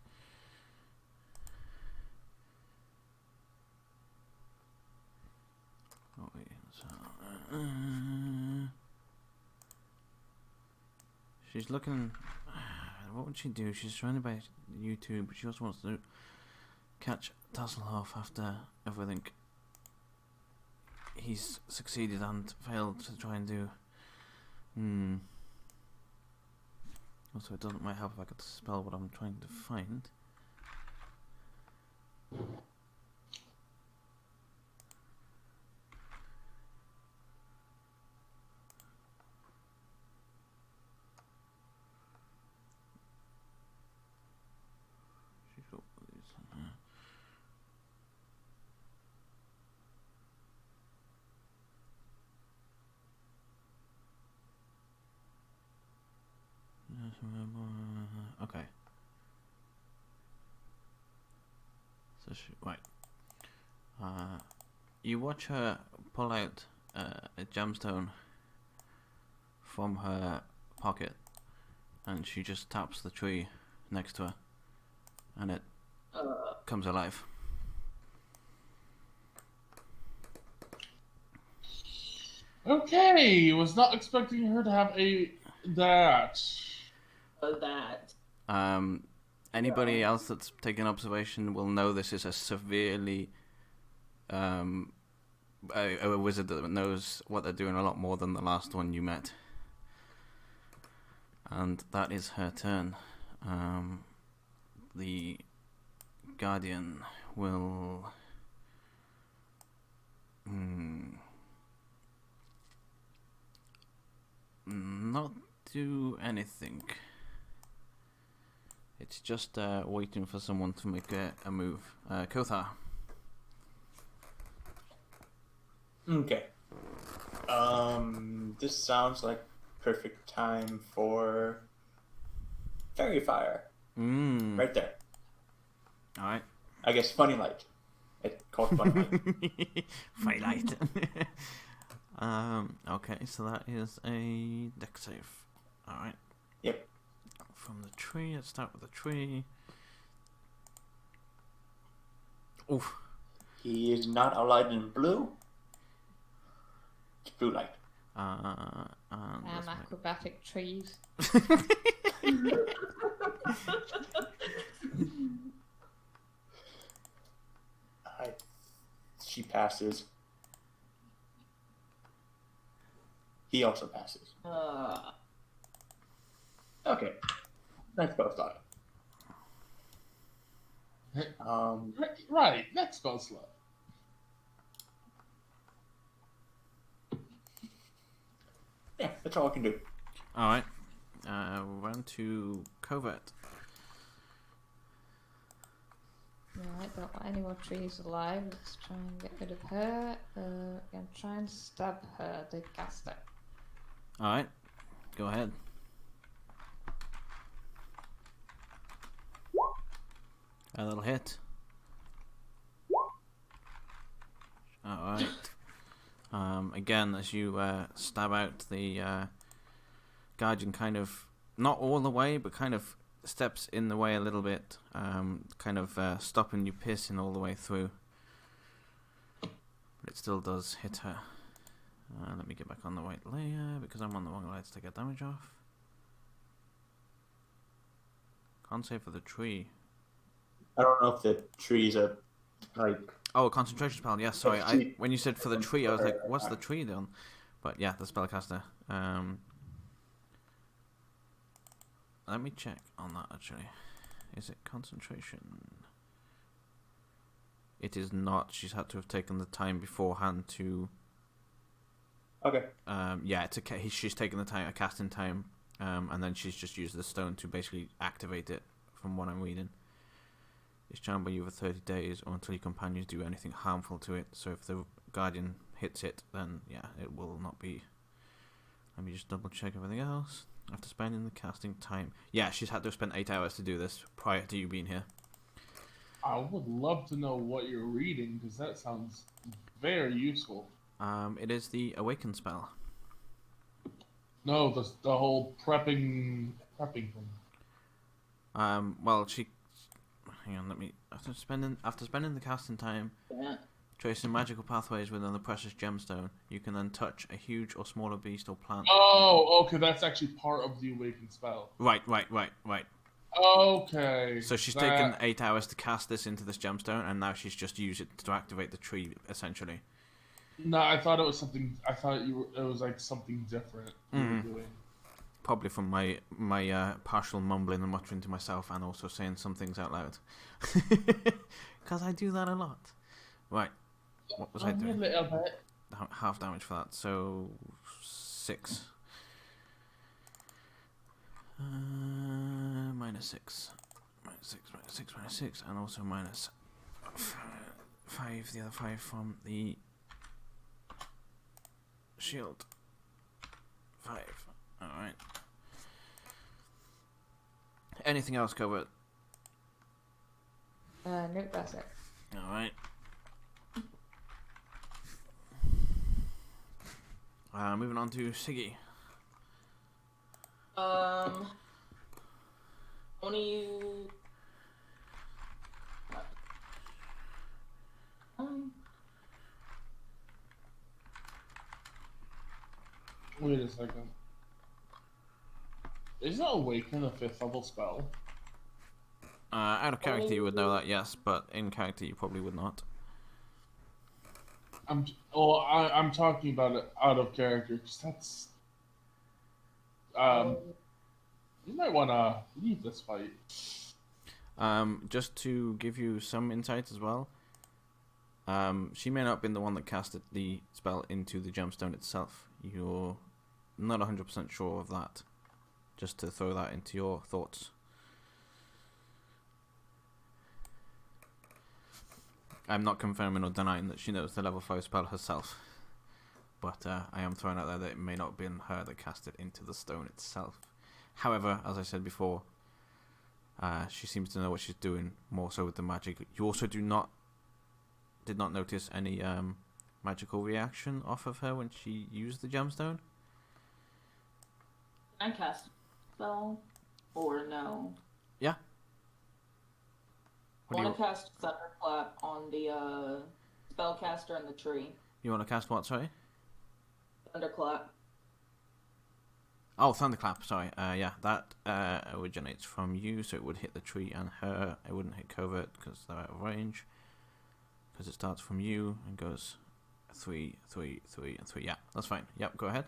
Oh wait, so She's looking. What would she do? She's surrounded by YouTube, but she also wants to catch Tasselhoff after everything he's succeeded and failed to try and do. Also, it might help if I could spell what I'm trying to find. Okay. So right. You watch her pull out a gemstone from her pocket, and she just taps the tree next to her, and it comes alive. Okay, was not expecting her to have that. Anybody else that's taken observation will know this is a severely a wizard that knows what they're doing a lot more than the last one you met. And that is her turn. The Guardian will not do anything. It's just waiting for someone to make a move. Kothar. Okay. This sounds like perfect time for fairy fire. Right there. All right. I guess funny light. It's called funny light. Funny light. Okay, so that is a deck save. All right. Yep. From the tree, let's start with the tree. Oof. He is not outlined in blue. It's blue light. Acrobatic trees. She passes. He also passes. Okay. Next spell slot. Right, next spell slot. Yeah, that's all I can do. Alright. Round to Covert. Right, don't want any more trees alive. Let's try and get rid of her. And try and stab her, the caster. Alright. Go ahead. A little hit. Alright. Again, as you stab out, the Guardian kind of, not all the way, but kind of steps in the way a little bit, kind of stopping you piercing all the way through. But it still does hit her. Let me get back on the white layer, because I'm on the wrong layer to take a damage off. Can't save for the tree. I don't know if the trees are like. Oh, a concentration spell. Yeah, sorry. When you said for the tree, I was like, "What's the tree doing?" But yeah, the spellcaster. Let me check on that. Actually, is it concentration? It is not. She's had to have taken the time beforehand to. Okay. Yeah, she's taken the time, a casting time, and then she's just used the stone to basically activate it. From what I'm reading. It's charmed by you for 30 days or until your companions do anything harmful to it. So if the Guardian hits it, then yeah, it will not be. Let me just double check everything else. After spending the casting time. Yeah, she's had to spend 8 hours to do this prior to you being here. I would love to know what you're reading, because that sounds very useful. It is the Awaken spell. No, the whole prepping thing. Well, she. Hang on, let me. After spending the casting time, Tracing magical pathways within the precious gemstone, you can then touch a huge or smaller beast or plant. Oh, okay, that's actually part of the awakened spell. Right. Okay. So she's taken 8 hours to cast this into this gemstone, and now she's just used it to activate the tree, essentially. No, I thought it was something. I thought it was like something different you were doing. Probably from my partial mumbling and muttering to myself, and also saying some things out loud. Because I do that a lot. Right. What was I doing? A little bit. Half damage for that, so 6. Minus 6. Minus 6, and also minus 5, the other 5 from the shield. 5. Alright. Anything else covered? Nope, that's it. Alright. Moving on to Siggy. Only you. Wait a second. Isn't Awaken a 5th level spell? Out of character you would know that, yes, but in character you probably would not. I'm talking about it out of character, because that's... you might want to leave this fight. Just to give you some insight as well, she may not have been the one that casted the spell into the gemstone itself. You're not 100% sure of that. Just to throw that into your thoughts. I'm not confirming or denying that she knows the level 5 spell herself. But I am throwing out there that it may not have been her that cast it into the stone itself. However, as I said before, she seems to know what she's doing more so with the magic. You also did not notice any magical reaction off of her when she used the gemstone? Can I cast spell or no? Yeah. I want to cast Thunderclap on the spellcaster in the tree. You want to cast what, sorry? Thunderclap. Oh, Thunderclap, sorry. Yeah, that originates from you, so it would hit the tree and her. It wouldn't hit Covert because they're out of range. Because it starts from you and goes 3, 3, 3, and 3. Yeah, that's fine. Yep, go ahead.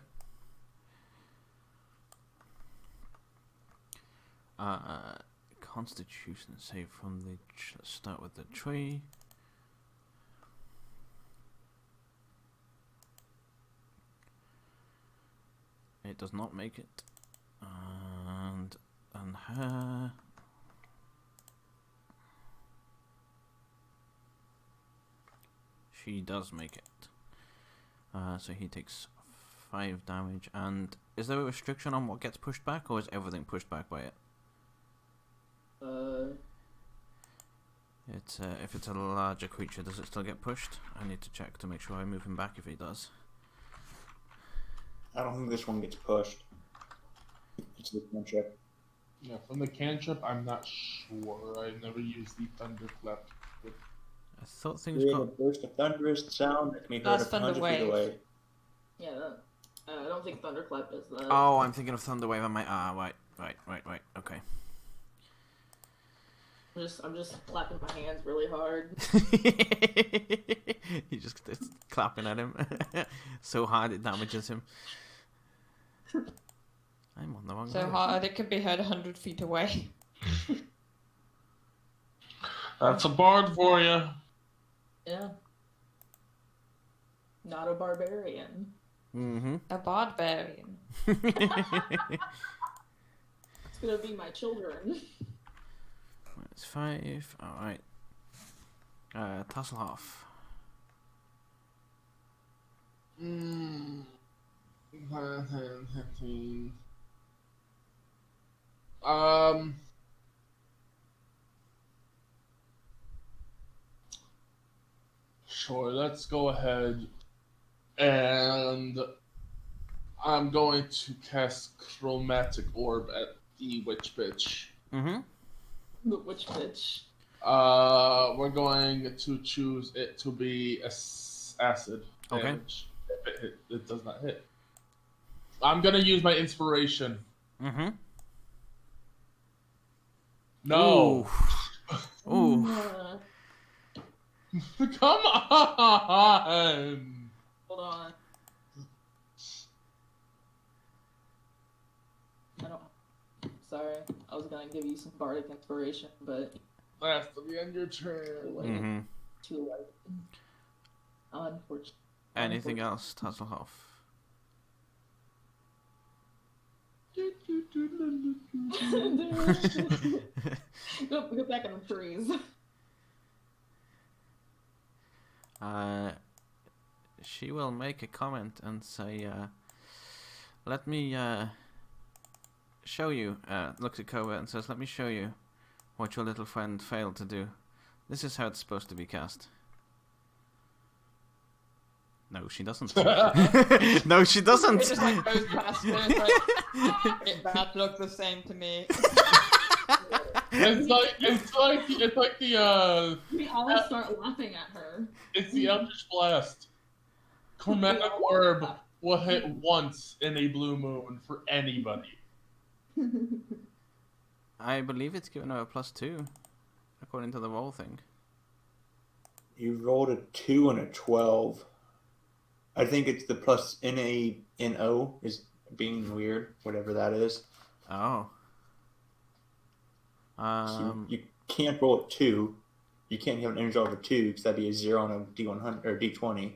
Constitution save from the... Let's start with the tree. It does not make it. And her... She does make it. So he takes 5 damage. And is there a restriction on what gets pushed back, or is everything pushed back by it? It's if it's a larger creature, does it still get pushed? I need to check to make sure I move him back if he does. I don't think this one gets pushed. It's the cantrip. Yeah, from the cantrip, I'm not sure. I never used the Thunderclap. I thought things Create got... a burst of thunderous sound that can be heard That's 100 feet Thunderwave. away. Yeah, I don't think Thunderclap does that. Oh, I'm thinking of Thunderwave on my... right, okay. I'm just clapping my hands really hard. He's just clapping at him so hard it damages him. I'm on the wrong So road. hard it can be heard 100 feet away. That's a bard for you. Yeah. Not a barbarian. Mm-hmm. A barbarian. It's gonna be my children. It's 5. Alright. Tasselhoff. Sure, let's go ahead and I'm going to cast Chromatic Orb at the Witch Bitch. Mm-hmm. The witch bitch. We're going to choose it to be acid damage. Okay. If it does not hit. I'm gonna use my inspiration. Mm-hmm. No. Ooh. Come on. Hold on. I don't. Sorry, I was gonna give you some bardic inspiration, but Last to be on your turn. too late. Unfortunately. Anything else, Tasselhoff? Go back in the trees. She will make a comment and say, let me show you, looks at Covert and says, let me show you what your little friend failed to do. This is how it's supposed to be cast. No, she doesn't. No, she doesn't. It just like goes past it. It's like, that looked the same to me. It's like the We always start laughing at her. It's the Eldritch Blast. Chromatic Orb will hit once in a blue moon for anybody. I believe it's given her a +2, according to the roll thing. You rolled a 2 and a 12. I think it's the plus NaNO is being weird, whatever that is. Oh. So you can't roll a 2. You can't have an energy over 2 because that'd be a 0 on a D100 or D20.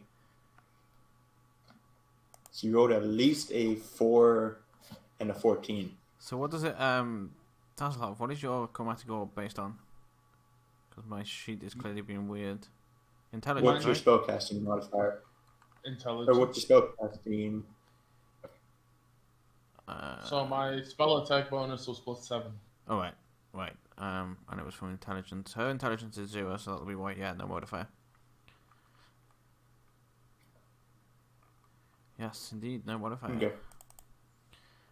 So you rolled at least a 4 and a 14. So what does it, Tasselhoff, what is your chromatic orb based on? Because my sheet is clearly being weird. Intelligence, What's your right? spellcasting modifier? Intelligence. Or what's your spellcasting? So my spell attack bonus was +7. Oh, right. And it was from intelligence. Her intelligence is 0, so that'll be white. Yeah, no modifier. Yes, indeed, no modifier. Okay.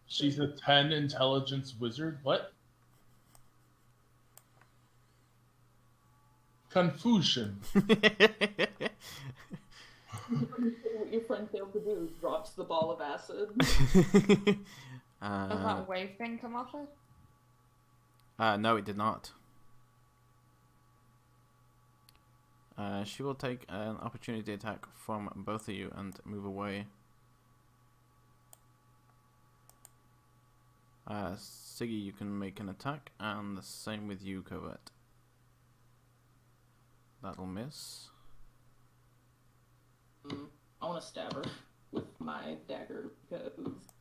She's a 10 intelligence wizard. What? Confusion. What your friend failed to do, drops the ball of acid. Does that wave thing come off it? No, it did not. She will take an opportunity attack from both of you and move away. Siggy, you can make an attack, and the same with you, Covert. That'll miss. I want to stab her with my dagger because.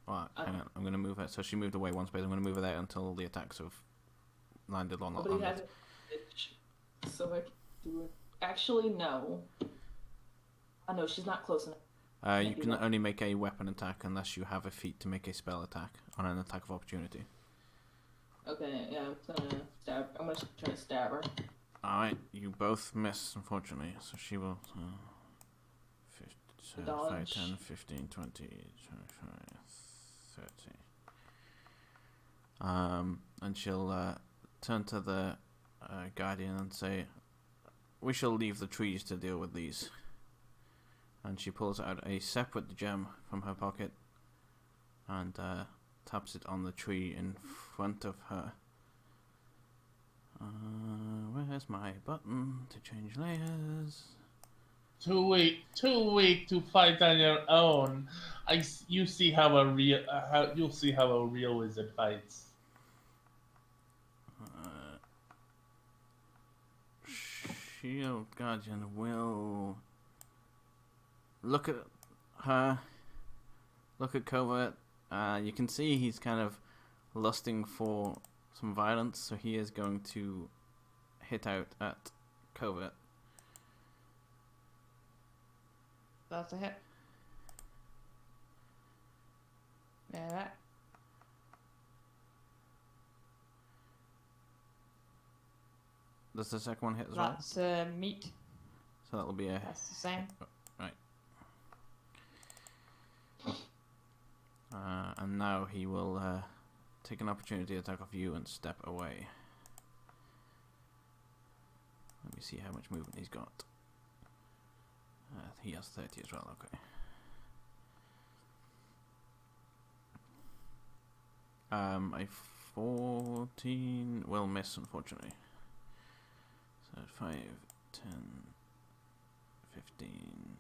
Alright, hang on. I'm going to move her. So she moved away one space. I'm going to move her there until the attacks have landed on Nobody has it. it, so I can do it. Actually, no. I know she's not close enough. You can only make a weapon attack unless you have a feat to make a spell attack on an attack of opportunity. Okay, yeah, I'm gonna try to stab her. Alright, you both miss, unfortunately. So she will... 5, 10, 15, 20, 25, 30. And she'll turn to the Guardian and say, we shall leave the trees to deal with these. And she pulls out a separate gem from her pocket and taps it on the tree in front of her. Where's my button to change layers? Too weak to fight on your own. You'll see how a real wizard fights. Shield Guardian will look at her, look at Covert. You can see he's kind of lusting for some violence, so he is going to hit out at Covert. That's a hit. Yeah, that. Does the second one hit as well? That's meat. So that'll be a... That's the same. Right. And now he will take an opportunity attack off you and step away. Let me see how much movement he's got. He has 30 as well, okay. A 14 will miss, unfortunately. So 5, 10, 15.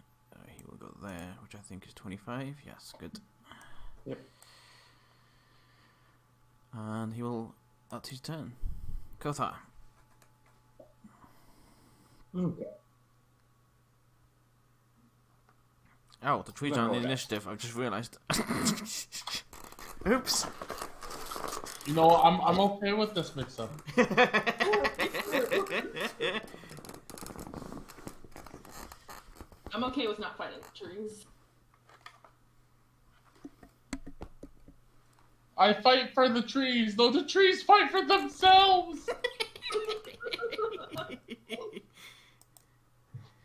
He will go there, which I think is 25. Yes, good. Yep. And he will. That's his turn. Kothar. Okay. Oh, the trees aren't in the initiative. I've just realised. Oops. You know, I'm okay with this mix-up. I'm okay with not fighting trees. I fight for the trees, though the trees fight for themselves.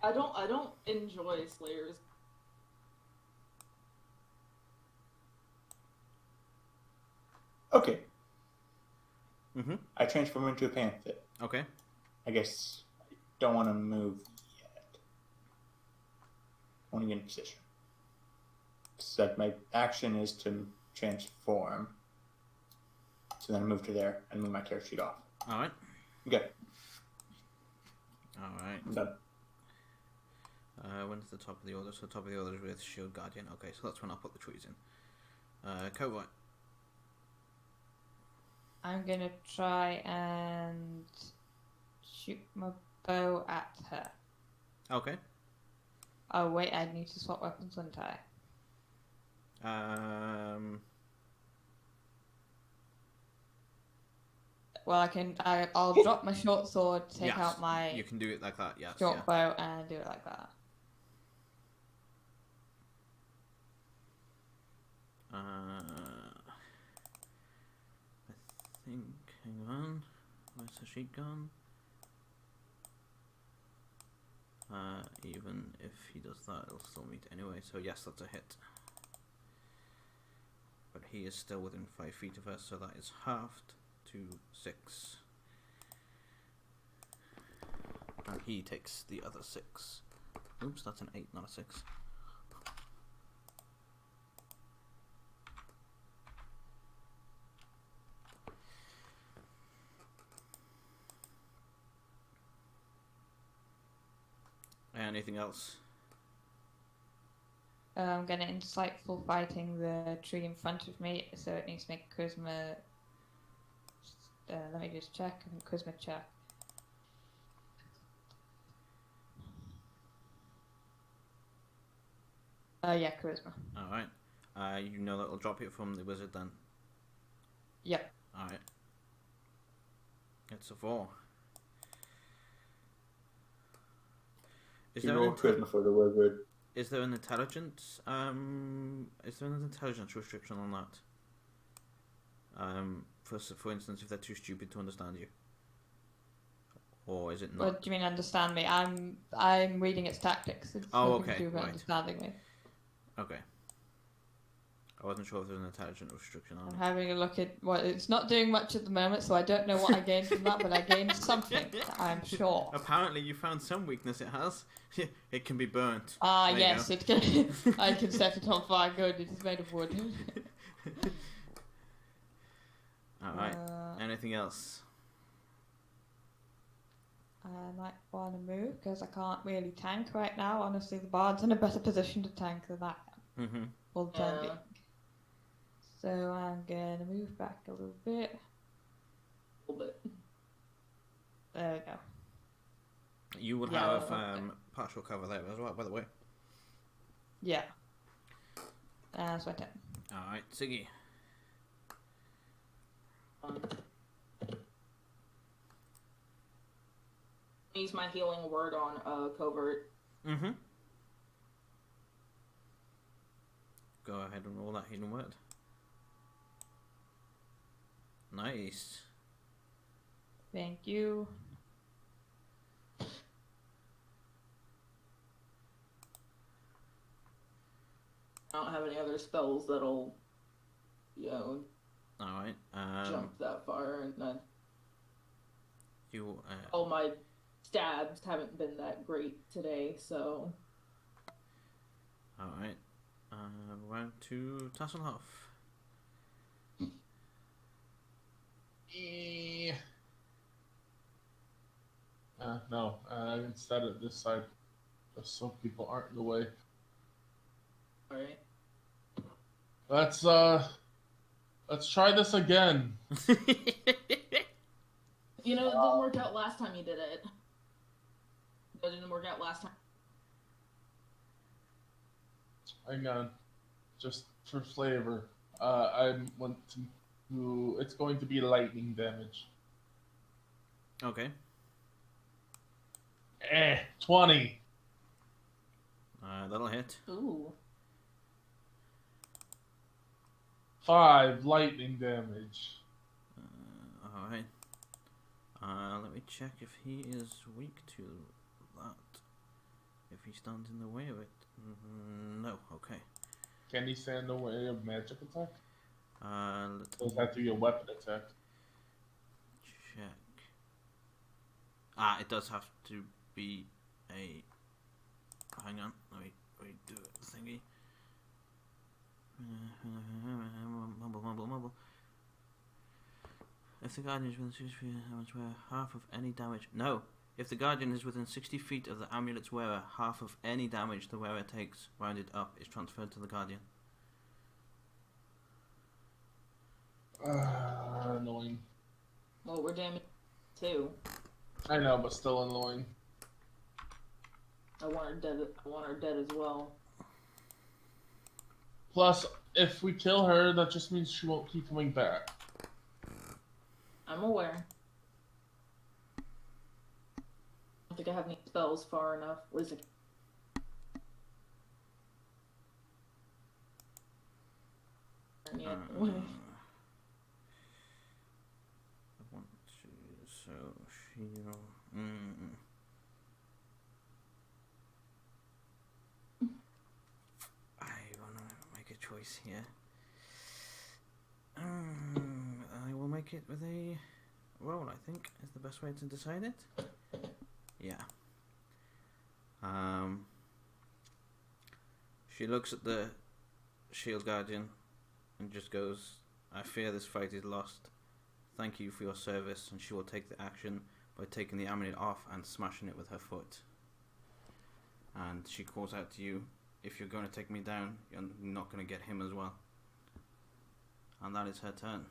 I don't enjoy slayers. Okay. Mhm. I transform into a panther. Okay. I guess I don't want to move yet. I want to get in position. So my action is to transform. So then I move to there and move my character sheet off. All right. Okay. All right. I'm done. When's the top of the order? So top of the order is with Shield Guardian. Okay, so that's when I'll put the trees in. Cowboy. I'm gonna try and shoot my bow at her. Okay. Oh wait, I need to swap weapons, wouldn't I? Well, I'll drop my short sword, take yes, out my You can do it like that. Yes. short Yeah. bow, and do it like that. I think. Hang on. Where's the sheet gone? Even if he does that, it'll still meet anyway. So yes, that's a hit. But he is still within 5 feet of us, so that is halved to 6. And he takes the other 6. Oops, that's an 8, not a 6. Anything else? I'm gonna insightful fighting the tree in front of me, so it needs to make a charisma. Let me just check. Charisma check. Yeah, charisma. Alright. You know that'll drop it from the wizard then? Yep. Alright. It's a 4. Is there, roll charisma for the wizard. is there an intelligence restriction on that? For instance, if they're too stupid to understand you? Or is it not? What do you mean understand me? I'm reading its tactics. It's Oh, nothing to okay, do with right. understanding me. Okay. I wasn't sure if there was an intelligence restriction on I'm it. having a look at it's not doing much at the moment, so I don't know what I gained from that, but I gained something, I'm sure. Apparently you found some weakness it has. It can be burnt. Ah, There you yes, go. it can. I can set it on fire. Good, it is made of wood. Alright. Anything else? I might want to move because I can't really tank right now. Honestly, the bard's in a better position to tank than I am. Mm-hmm. For the time being. So I'm gonna move back a little bit. A little bit. There we go. You will Yeah, have okay. partial cover there as well, by the way. Yeah. That's my turn. Alright, Siggy. Use my healing word on covert. Mm-hmm. Go ahead and roll that healing word. Nice. Thank you. I don't have any other spells that'll, Alright. jump that far, and You all my stabs haven't been that great today, so. Alright. Round to Tasselhoff. No. Instead of this side, just so people aren't in the way. Alright. Let's try this again. You know, it didn't work out last time you did it. It didn't work out last time. Hang on. Just for flavor. I want to... It's going to be lightning damage. Okay. 20. That'll hit. Ooh. 5 lightning damage. Alright. Let me check if he is weak to that. If he stands in the way of it. No, okay. Can he stand in the way of magic attack? Let's Does that have to be a weapon attack? check. It does have to be a... Hang on, let me do it thingy. Mumble. If the Guardian is within 60 feet of the amulet's wearer, half of any damage... No! If the Guardian is within 60 feet of the amulet's wearer, half of any damage the wearer takes, rounded up, is transferred to the Guardian. Annoying. Well, we're damaged too. I know, but still annoying. I want her dead as well. Plus, if we kill her, that just means she won't keep coming back. I'm aware. I don't think I have any spells far enough. What is it? I want to... So, she'll... I want to make a choice here. I will make it with a roll, I think, is the best way to decide it. Yeah. She looks at the Shield Guardian and just goes, I fear this fight is lost. Thank you for your service, and she will take the action by taking the amulet off and smashing it with her foot. And she calls out to you, if you're going to take me down, you're not going to get him as well. And that is her turn.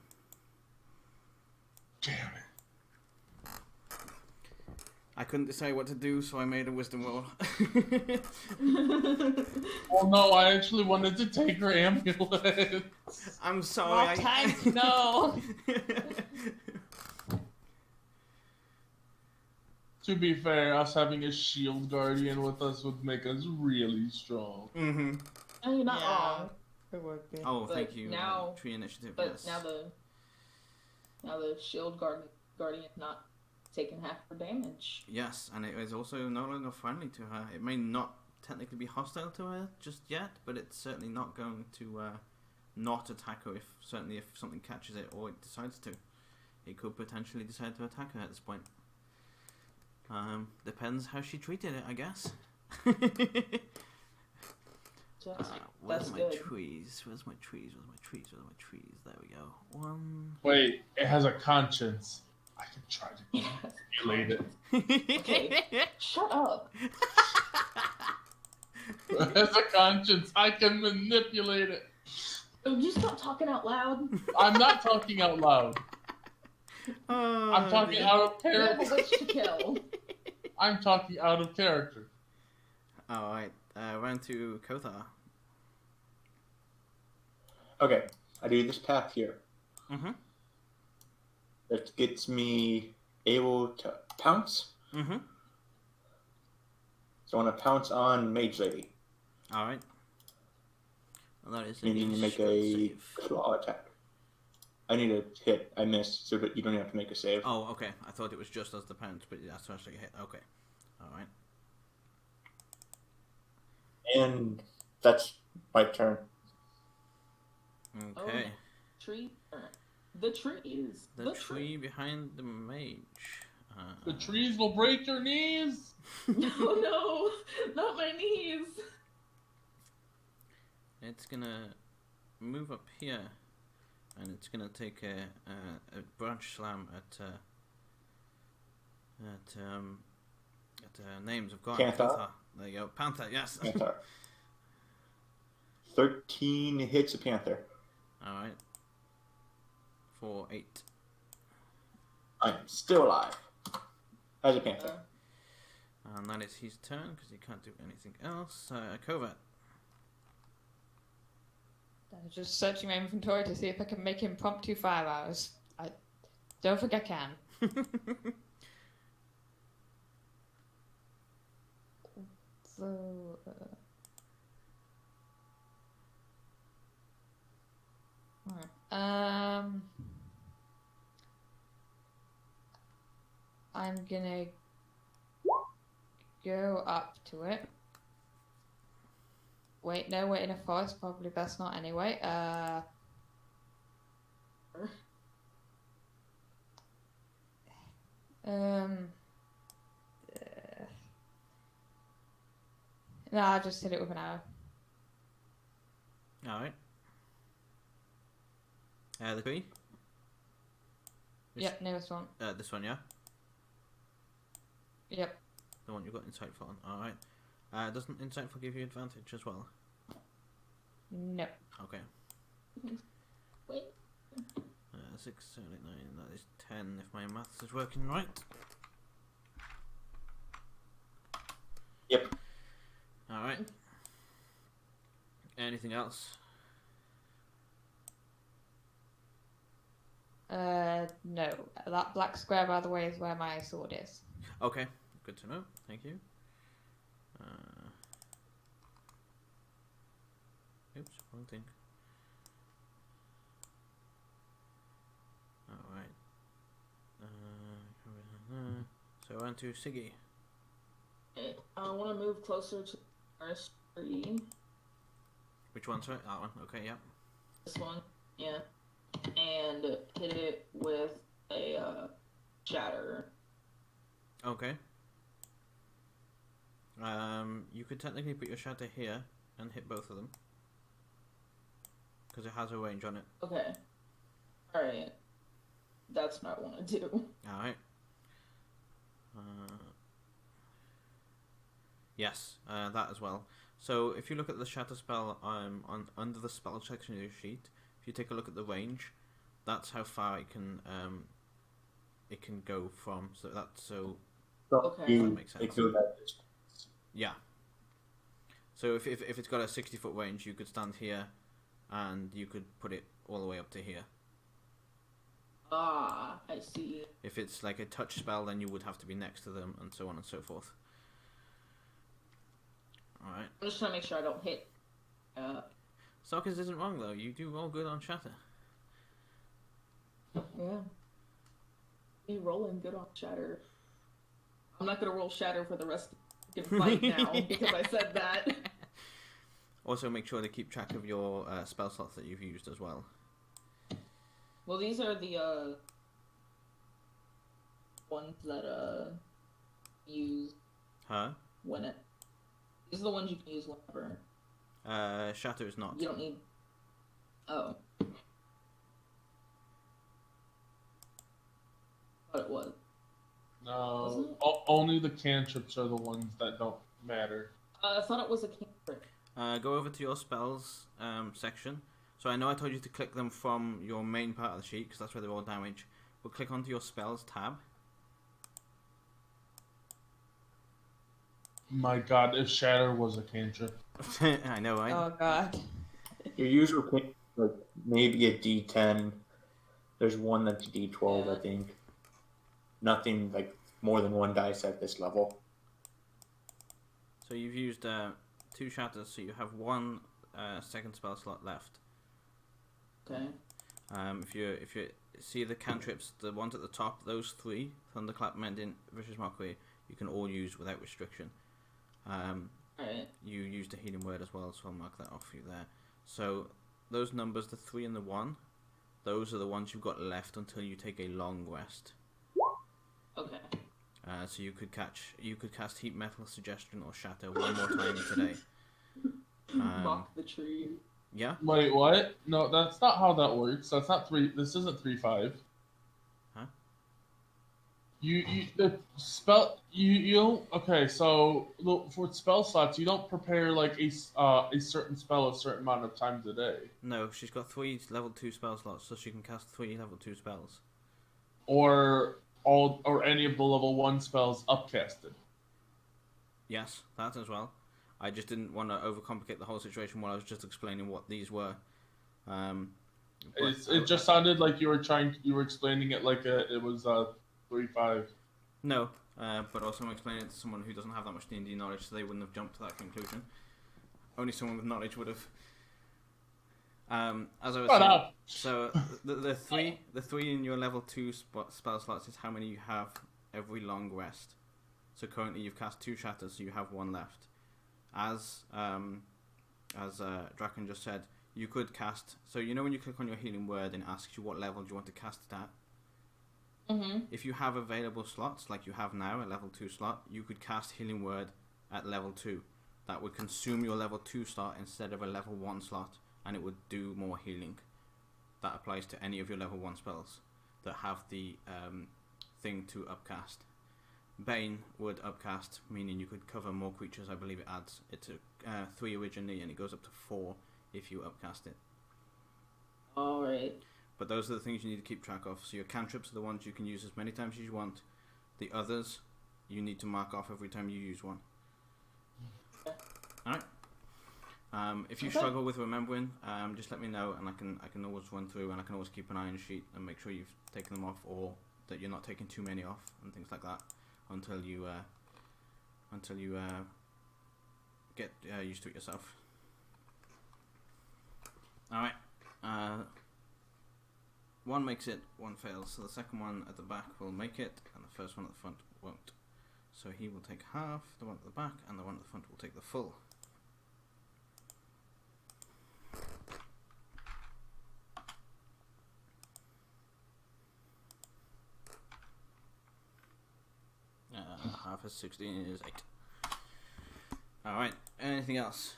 Damn it. I couldn't decide what to do, so I made a wisdom roll. Oh no, I actually wanted to take her amulet. I'm sorry. More times, no. To be fair, us having a shield guardian with us would make us really strong. Mm-hmm. No, you're not Yeah. wrong. It would be. Oh, But thank you. now- Tree initiative. But Yes. now the shield guardian not taking half her damage. Yes, and it is also no longer friendly to her. It may not technically be hostile to her just yet, but it's certainly not going to not attack her if something catches it or it decides to. It could potentially decide to attack her at this point. Depends how she treated it, I guess. Where's That's my good. trees? Where's my trees? There we go. One. Wait, it has a conscience. I can try to Yes. manipulate it. Okay. Shut up. It has a conscience. I can manipulate it. Oh, you stop talking out loud. I'm not talking out loud. Oh, I'm talking dear. out of You have a character. witch to kill. I'm talking out of character. Alright, round to Kothar. Okay, I do this path here. Mm-hmm. That gets me able to pounce. Mm-hmm. So I want to pounce on Mage Lady. Alright. Well, that is You need to make strength a save. claw attack. I need a hit. I missed, so that you don't have to make a save. Oh, okay. I thought it was just as the pounce, but that's actually a hit. Okay. Alright. And that's my turn. Okay. Tree. The trees. The tree behind the mage. The trees will break your knees. No, not my knees. It's gonna move up here, and it's gonna take a branch slam at names of God. Panther. There you go, Panther. Yes. Panther. 13 hits a panther. All right. For 8. I'm still alive. As a panther. And that is his turn because he can't do anything else. Covert. I'm just searching my inventory to see if I can make impromptu 5 hours. I don't think I can. So, I'm gonna go up to it. Wait, no, we're in a forest. Probably best not anyway. No, I'll just hit it with an arrow. Alright. The tree? Yep, nearest one. This one, yeah? Yep. The one you got insightful on. Alright. Doesn't insightful give you advantage as well? No. Okay. Wait. 6, 7, 8, 9, that is 10 if my maths is working right. Yep. Alright. Anything else? No. That black square, by the way, is where my sword is. Okay, good to know. Thank you. Oops, wrong thing. Alright. So on to Siggy. Okay, I want to move closer to the first tree. Which one, sorry? That one. Okay, yeah. This one, yeah. And hit it with a shatter. Okay. You could technically put your shatter here and hit both of them. Because it has a range on it. Okay. Alright. That's what I want to do. Alright. Yes, that as well. So if you look at the shatter spell on under the spell section of your sheet, if you take a look at the range, that's how far it can go from. So that's so. Okay. That makes sense. Yeah. So if it's got a 60-foot range, you could stand here, and you could put it all the way up to here. Ah, I see. If it's like a touch spell, then you would have to be next to them, and so on and so forth. Alright. I'm just trying to make sure I don't hit. Sockers isn't wrong, though. You do roll good on shatter. Yeah. Me rolling good on shatter. I'm not gonna roll shatter for the rest of the fight now because I said that. Also, make sure to keep track of your spell slots that you've used as well. Well, these are the ones that use when it. These are the ones you can use whenever. Shatter is not. You don't need. Oh. Thought it was. No, only the cantrips are the ones that don't matter. I thought it was a cantrip. Go over to your spells section. So I know I told you to click them from your main part of the sheet because that's where they're all damage. But click onto your spells tab. My God, if shatter was a cantrip. I know, right? Oh God. Your usual pick, like maybe a D10. There's one that's a D12, Yeah. I think. Nothing like more than one dice at this level. So you've used 2 shatters, so you have 1 second spell slot left. Okay. If you see the cantrips, the ones at the top, those 3, Thunderclap, Mending, Vicious Mockery, you can all use without restriction. Alright. You used a healing word as well, so I'll mark that off for you there. So those numbers, the 3 and the 1, those are the ones you've got left until you take a long rest. Okay. So you could cast Heat Metal, Suggestion, or Shatter one more time today. Mock the tree. Yeah. Wait, what? No, that's not how that works. That's not 3. This isn't 3/5. Huh? You the spell you don't. Okay, so for spell slots, you don't prepare like a certain spell a certain amount of times a day. No, she's got 3 level 2 spell slots, so she can cast 3 level 2 spells. Or any of the level 1 spells upcasted. Yes, that as well. I just didn't want to overcomplicate the whole situation while I was just explaining what these were. It just sounded like you were explaining it like it was 3/5. No, but also I'm explaining it to someone who doesn't have that much D&D knowledge, so they wouldn't have jumped to that conclusion. Only someone with knowledge would have. As I was saying, so the three in your level 2 spell slots is how many you have every long rest. So currently you've cast 2 shatters, so you have 1 left. As Draken just said, you could cast. So you know when you click on your healing word and it asks you what level do you want to cast it at. If you have available slots, like you have now, a level 2 slot, you could cast healing word at level 2. That would consume your level 2 slot instead of a level 1 slot, and it would do more healing. That applies to any of your level 1 spells that have the thing to upcast. Bane would upcast, meaning you could cover more creatures. I believe it adds it to 3 originally, and it goes up to 4 if you upcast it. Alright. But those are the things you need to keep track of. So your cantrips are the ones you can use as many times as you want. The others, you need to mark off every time you use one. Alright. If you struggle with remembering, just let me know, and I can always run through, and I can always keep an eye on the sheet and make sure you've taken them off, or that you're not taking too many off, and things like that, until you get used to it yourself. Alright. One makes it, one fails, so the second one at the back will make it, and the first one at the front won't. So he will take half, the one at the back, and the one at the front will take the full. Half is 16 is 8. Alright, anything else?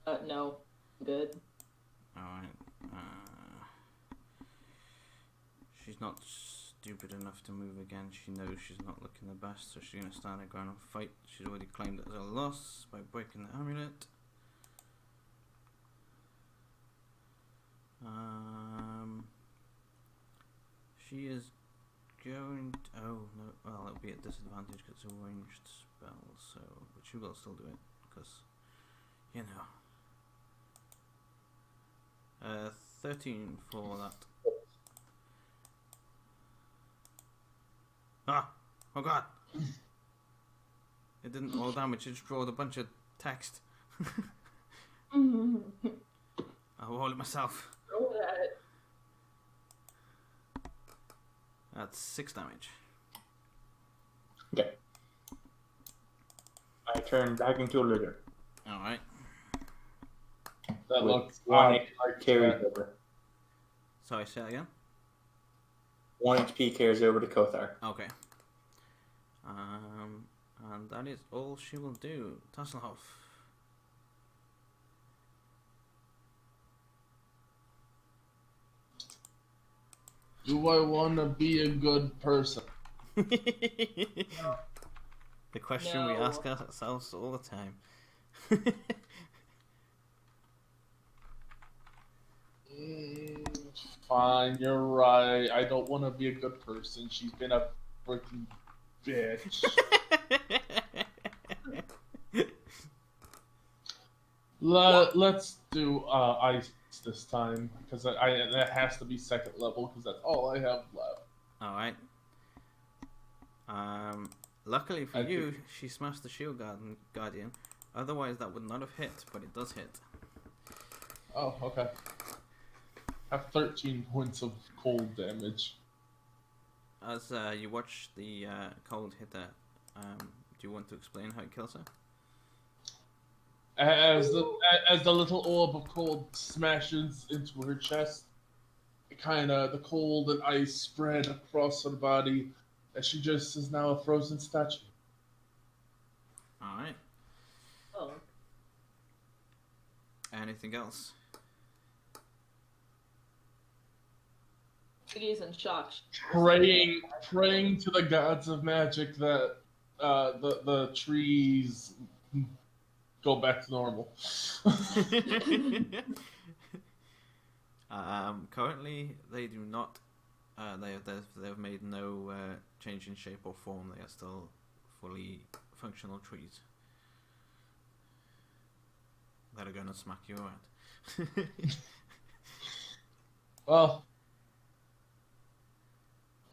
No. Good. Alright. She's not stupid enough to move again. She knows she's not looking the best, so she's going to stand her ground and fight. She's already claimed it as a loss by breaking the amulet. She is going to, oh no, well it'll be at disadvantage because it's a ranged spell, so, but she will still do it, because, you know. 13 for that. Ah! Oh god! It didn't roll damage, it just rolled a bunch of text. I'll roll it myself. Roll that. That's 6 damage. Okay. I turn back into a lizard. Alright. That looks one like carries over. Sorry, say that again? 1 HP carries over to Kothar. Okay. And that is all she will do. Tasselhoff. Do I want to be a good person? The question we No. ask ourselves all the time. Fine, you're right. I don't want to be a good person. She's been a freaking bitch. Let's do ice this time, because that has to be 2nd level, because that's all I have left. Alright. Luckily for you, she smashed the shield guardian. Otherwise that would not have hit, but it does hit. Oh, okay. Have 13 points of cold damage. As you watch the cold hit her, do you want to explain how it kills her? As the little orb of cold smashes into her chest, the cold and ice spread across her body, And she just is now a frozen statue. Alright. Oh. Anything else? He's in shock. Praying to the gods of magic that the trees go back to normal. Currently, they do not. They've made no change in shape or form. They are still fully functional trees that are going to smack you around. Well.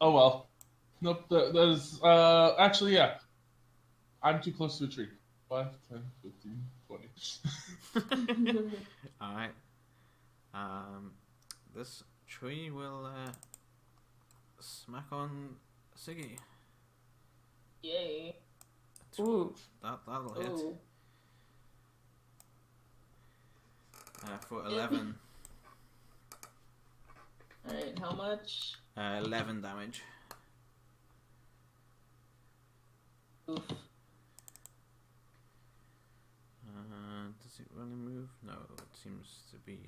Oh well. Nope, there's actually yeah. I'm too close to a tree. 5, 10, 15, 20. Alright. This tree will smack on Siggy. Yay. Ooh. That'll hit. Ooh. For 11. Alright, how much? 11 damage. Oof. Does it really move? No, it seems to be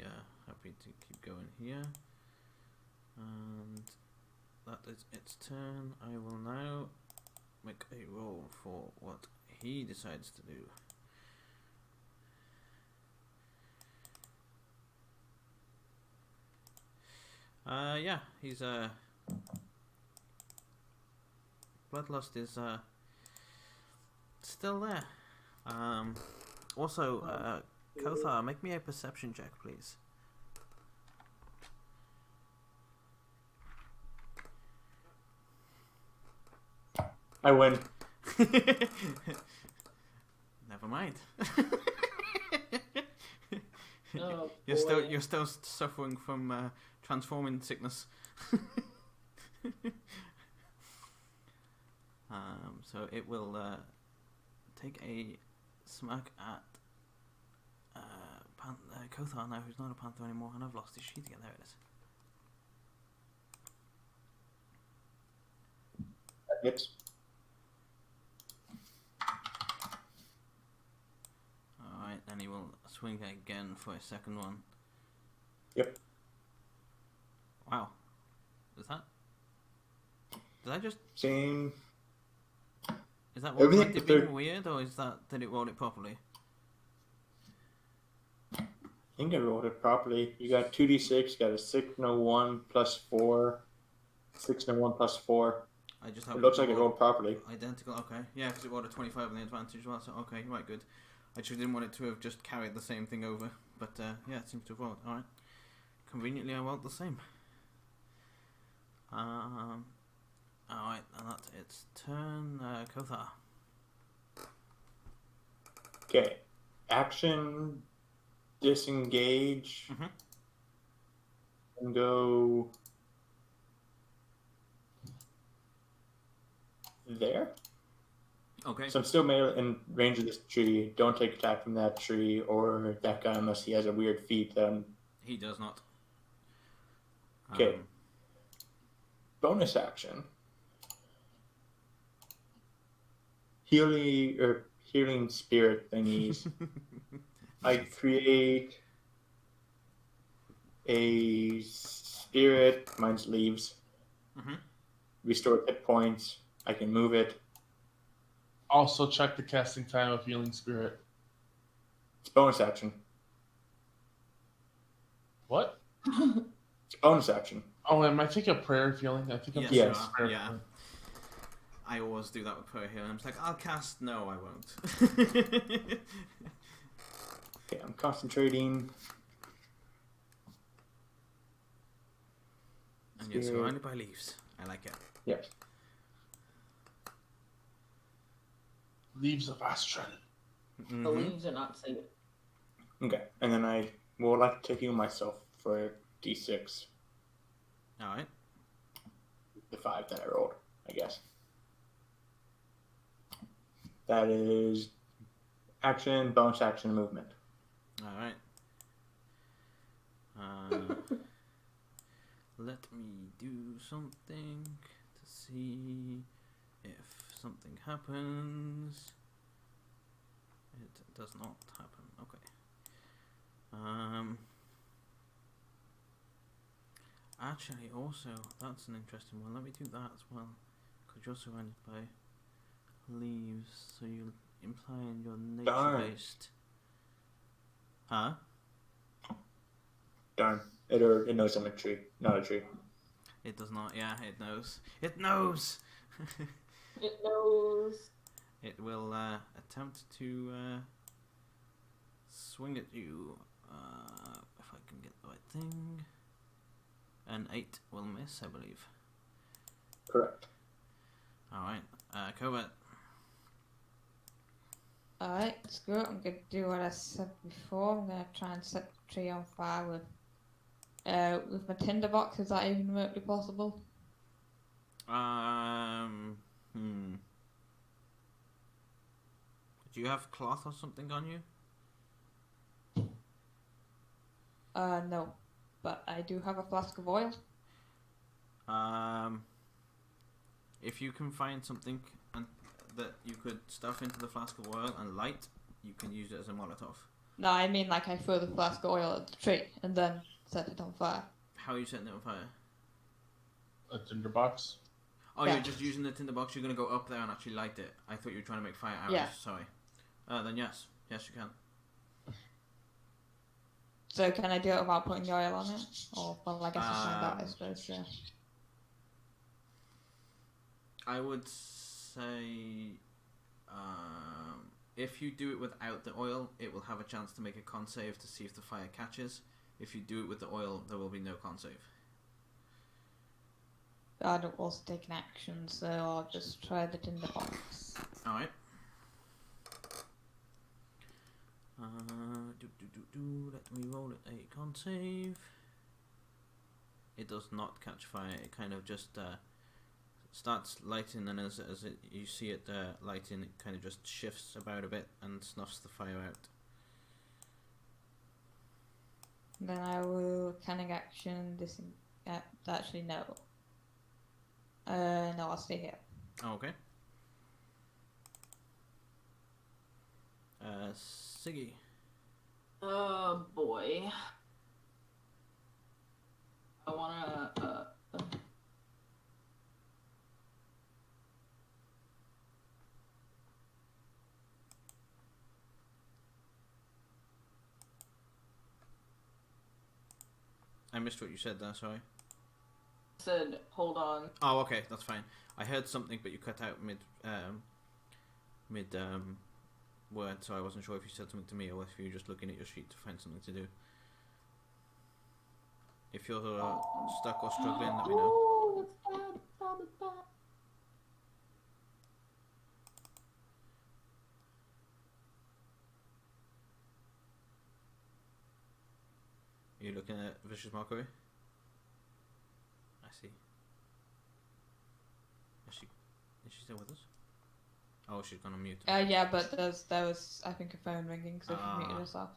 happy to keep going here. And that is its turn. I will now make a roll for what he decides to do. Yeah, he's bloodlust is still there. Also, Kothar, make me a perception check, please. I win. Never mind. Oh, You're still suffering from transforming sickness. So it will take a smack at Kothar now, who's not a panther anymore, and I've lost his sheet again. There it is. That hits. Alright, then he will swing again for a second one. Yep. Wow. Did I just... Same. Is that what Everything it being weird, or is that... Did it roll it properly? I think I rolled it properly. You got 2d6, got a 6 and a 1 plus 4. 6 and a 1 plus 4. I just It looks like it rolled properly. Identical, okay. Yeah, because it rolled a 25 on the advantage as well, so okay, right, good. I just didn't want it to have just carried the same thing over, but yeah, it seems to have rolled. Alright. Conveniently, I rolled the same. Alright, and that's its turn. Kothar. Okay. Action, disengage, and go there. Okay. So I'm still in range of this tree. Don't take attack from that tree or that guy unless he has a weird feat. He does not. Okay. Bonus action. Healing spirit thingies. I create a spirit. Mine's leaves. Restore hit points. I can move it. Also check the casting time of Healing Spirit. It's bonus action. What? It's bonus action. Oh, am I thinking of prayer healing? I think I'm thinking Yes. of prayer Yeah. healing. I always do that with prayer healing. I'm just like, I'll cast. No, I won't. Okay, I'm concentrating. And you're surrounded by leaves. I like it. Yes. Leaves of Astron. The leaves are not safe. Okay, and then I will like to heal myself for d6. Alright. The 5 that I rolled, I guess. That is action, bonus action, movement. Alright. Let me do something to see. if something happens, it does not happen. Okay. Actually, also, that's an interesting one. Let me do that as well. Because you're surrounded by leaves, so you're implying you're nature-based. Huh? Darn. It knows I'm a tree, not a tree. It does not, yeah, it knows. It knows! It knows. It will attempt to swing at you. If I can get the right thing. An 8 will miss, I believe. Correct. Alright, Covert. Alright, screw it. I'm going to do what I said before. I'm going to try and set the tree on fire with my tinderbox. Is that even remotely possible? Do you have cloth or something on you? No. But I do have a flask of oil. If you can find something that you could stuff into the flask of oil and light, you can use it as a Molotov. No, I mean like I throw the flask of oil at the tree and then set it on fire. How are you setting it on fire? A tinderbox. Oh, Yeah. you're just using the tinderbox. You're gonna go up there and actually light it. I thought you were trying to make fire arrows. Yeah. Sorry. Then yes, you can. So can I do it without putting the oil on it? Or, well, I guess it's find out, I suppose, yeah. I would say, if you do it without the oil, it will have a chance to make a con save to see if the fire catches. If you do it with the oil, there will be no con save. I'd also take an action, so I'll just try the tinderbox. Alright. Let me roll it a con save. It does not catch fire. It kind of just starts lighting, and as you see it lighting, it kind of just shifts about a bit and snuffs the fire out. Then I will cunning action actually no. No, I'll stay here. Okay. Siggy. Oh boy. I wanna I missed what you said there, sorry. said hold on. Oh, okay, that's fine. I heard something, but you cut out mid word, so I wasn't sure if you said something to me or if you were just looking at your sheet to find something to do. If you're stuck or struggling, let me know. Oh, it's bad, it's bad, it's bad. Are you looking at Vicious Mockery? I see. Is she still with us? Oh, she's gonna mute. Yeah, but there was, I think, a phone ringing, so she muted herself.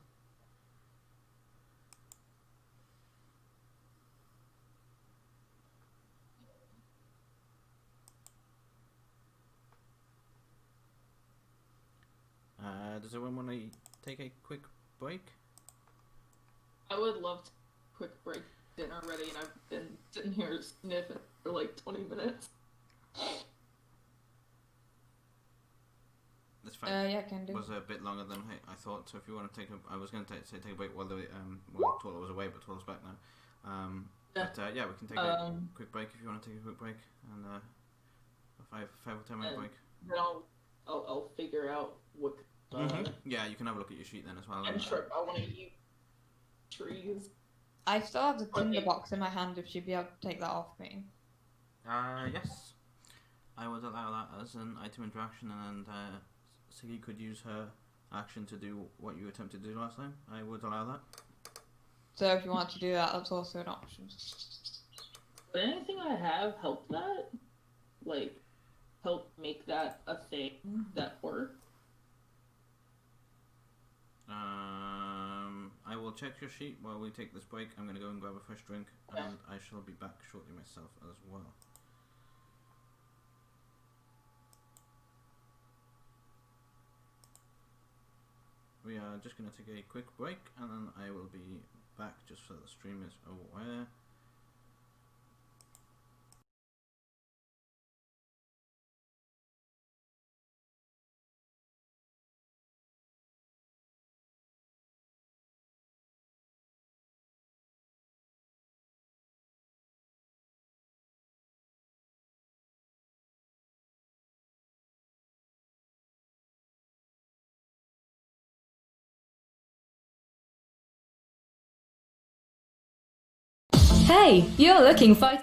Does everyone want to take a quick break? I would love to quick break dinner ready, and I've been sitting here sniffing for like 20 minutes. That's fine. Yeah, can do. It was a bit longer than I thought, so if you want to take a... I was going to say take a break while Toilet was away, but Toilet's back now. Yeah, we can take a quick break if you want to take a quick break, and a 5 or 10 minute break. Then I'll figure out what... Yeah, you can have a look at your sheet then as well. I'm sure I want to eat trees. I still have the tinderbox in my hand if she'd be able to take that off me. Yes. I would allow that as an item interaction, and Siggy could use her action to do what you attempted to do last time. I would allow that. So if you want to do that, that's also an option. Would anything I have help that? Like, help make that a thing that works? I will check your sheet while we take this break. I'm going to go and grab a fresh drink, and I shall be back shortly myself as well. we are just going to take a quick break, and then I will be back just so the stream is aware. Hey, you're looking for...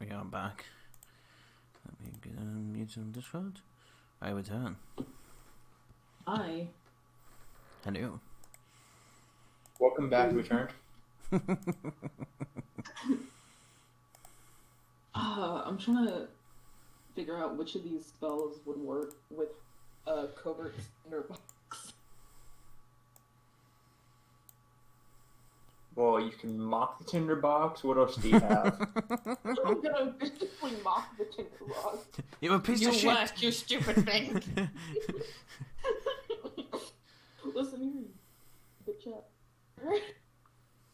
Alright, we are back. Let me get mute on Discord. I return. Hi. Hello. Welcome back, returned. I'm trying to figure out which of these spells would work with covert tinderbox. Well, you can mock the tinderbox. What else do you have? I'm gonna basically mock the tinderbox. You're a piece You of shit! work, you stupid thing! Listen here, good chat.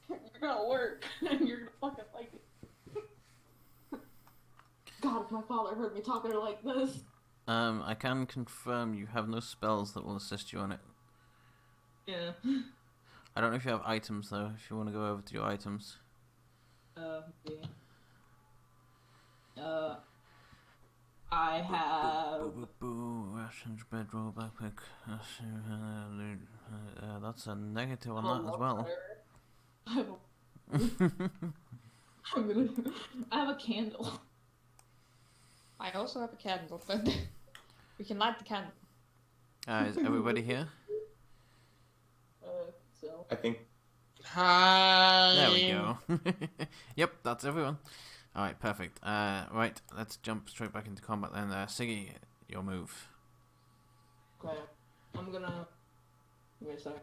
You're gonna work, and you're gonna fucking like it. God, if my father heard me talking to her like this. I can confirm you have no spells that will assist you on it. Yeah. I don't know if you have items though, if you want to go over to your items. Yeah. I have. Rations, bedroll, backpack. That's a negative on that as well. I have I have a candle. I also have a candle, but we can light the candle. Is everybody here? So. I think. Hi. There we go. Yep, that's everyone. Alright, perfect. Right, let's jump straight back into combat then. Siggy, your move. Okay. I'm gonna. Wait a sec.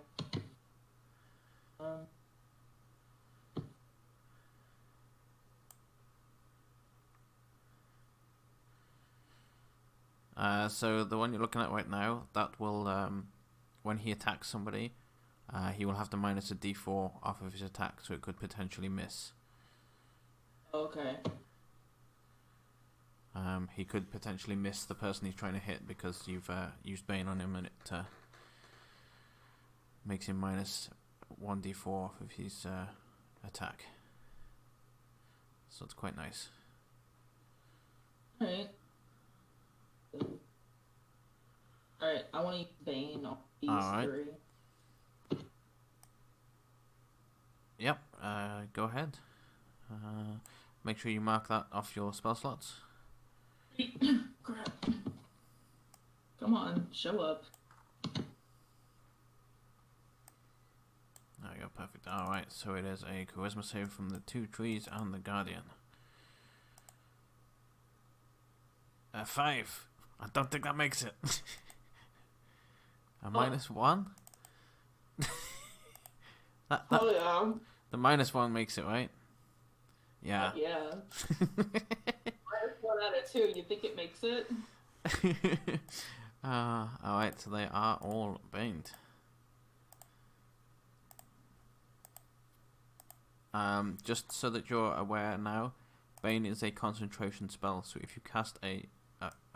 So the one you're looking at right now, that will, when he attacks somebody, he will have to minus a d4 off of his attack, so it could potentially miss. Okay. He could potentially miss the person he's trying to hit because you've used Bane on him, and it makes him minus 1d4 off of his attack. So it's quite nice. Alright. Alright, I want to use Bane on these three. Yep, go ahead. Make sure you mark that off your spell slots. Crap. Come on, show up. There you go, perfect. Alright, so it is a charisma save from the 2 trees and the guardian. 5. I don't think that makes it. A -1? Oh yeah. The -1 makes it, right? Yeah. Yeah. -1 out of 2. You think it makes it? Alright, so they are all baned. Just so that you're aware now, Bane is a concentration spell, so if you cast a...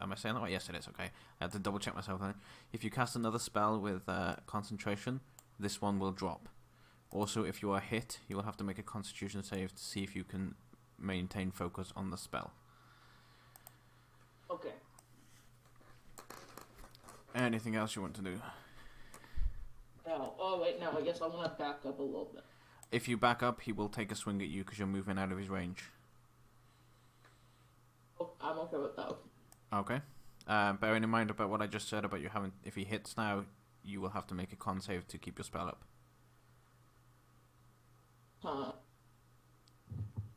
am I saying that right? Yes, it is, okay. I had to double check myself then. If you cast another spell with concentration, this one will drop. Also, if you are hit, you will have to make a constitution save to see if you can maintain focus on the spell. Okay. Anything else you want to do? No. Oh, wait, no. I guess I want to back up a little bit. If you back up, he will take a swing at you because you're moving out of his range. Oh, I'm okay with that. Okay. Bearing in mind about what I just said about you having... If he hits now, you will have to make a con save to keep your spell up.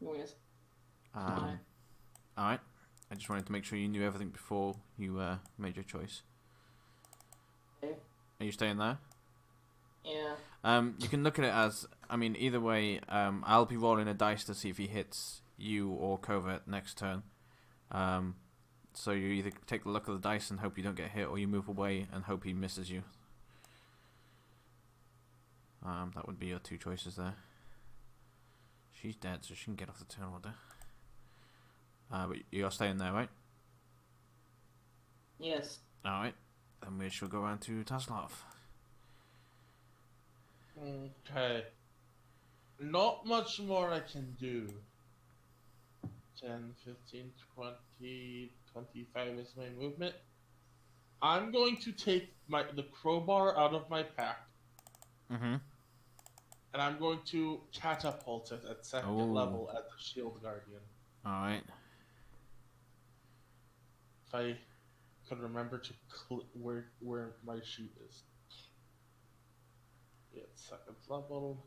Yes. Alright. I just wanted to make sure you knew everything before you made your choice. Okay. Are you staying there? Yeah. You can look at it as... I mean, either way, I'll be rolling a dice to see if he hits you or Covert next turn. So you either take a look at the dice and hope you don't get hit, or you move away and hope he misses you. That would be your 2 choices there. She's dead, so she can get off the turn order. But you're staying there, right? Yes. Alright. Then we shall go around to Taslov. Okay. Not much more I can do. 10, 15, 20, 25 is my movement. I'm going to take the crowbar out of my pack. Mm-hmm. And I'm going to catapult it at second level at the Shield Guardian. Alright. if I could remember to where my sheet is. Yeah, it's 2nd level.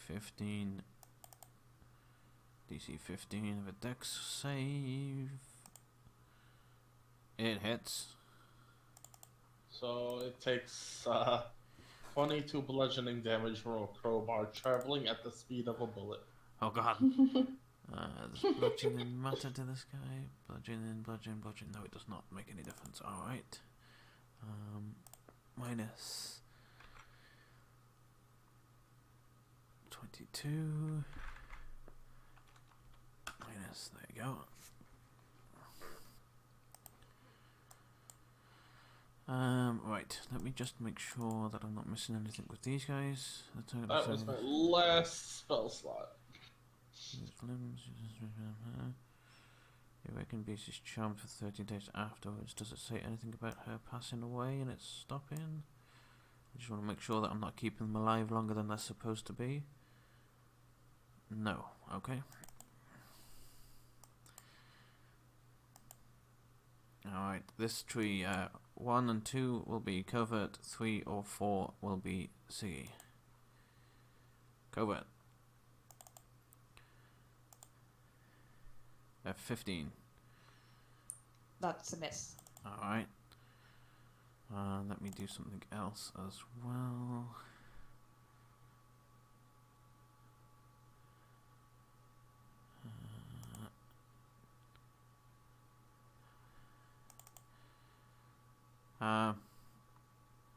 15. DC 15 of a dex save. It hits. So it takes 22 bludgeoning damage from a crowbar traveling at the speed of a bullet. Oh god. Does bludgeoning matter to this guy? Bludgeoning. No, it does not make any difference. Alright. Minus 22. Minus, there you go. Right, let me just make sure that I'm not missing anything with these guys. That was my last spell slot. The awakened beast is charmed for 13 days afterwards. Does it say anything about her passing away and it's stopping? I just want to make sure that I'm not keeping them alive longer than they're supposed to be. No, okay. Alright, this tree, 1 and 2 will be covert, 3 or 4 will be Siggy. Covert. 15. That's a miss. Alright. Let me do something else as well.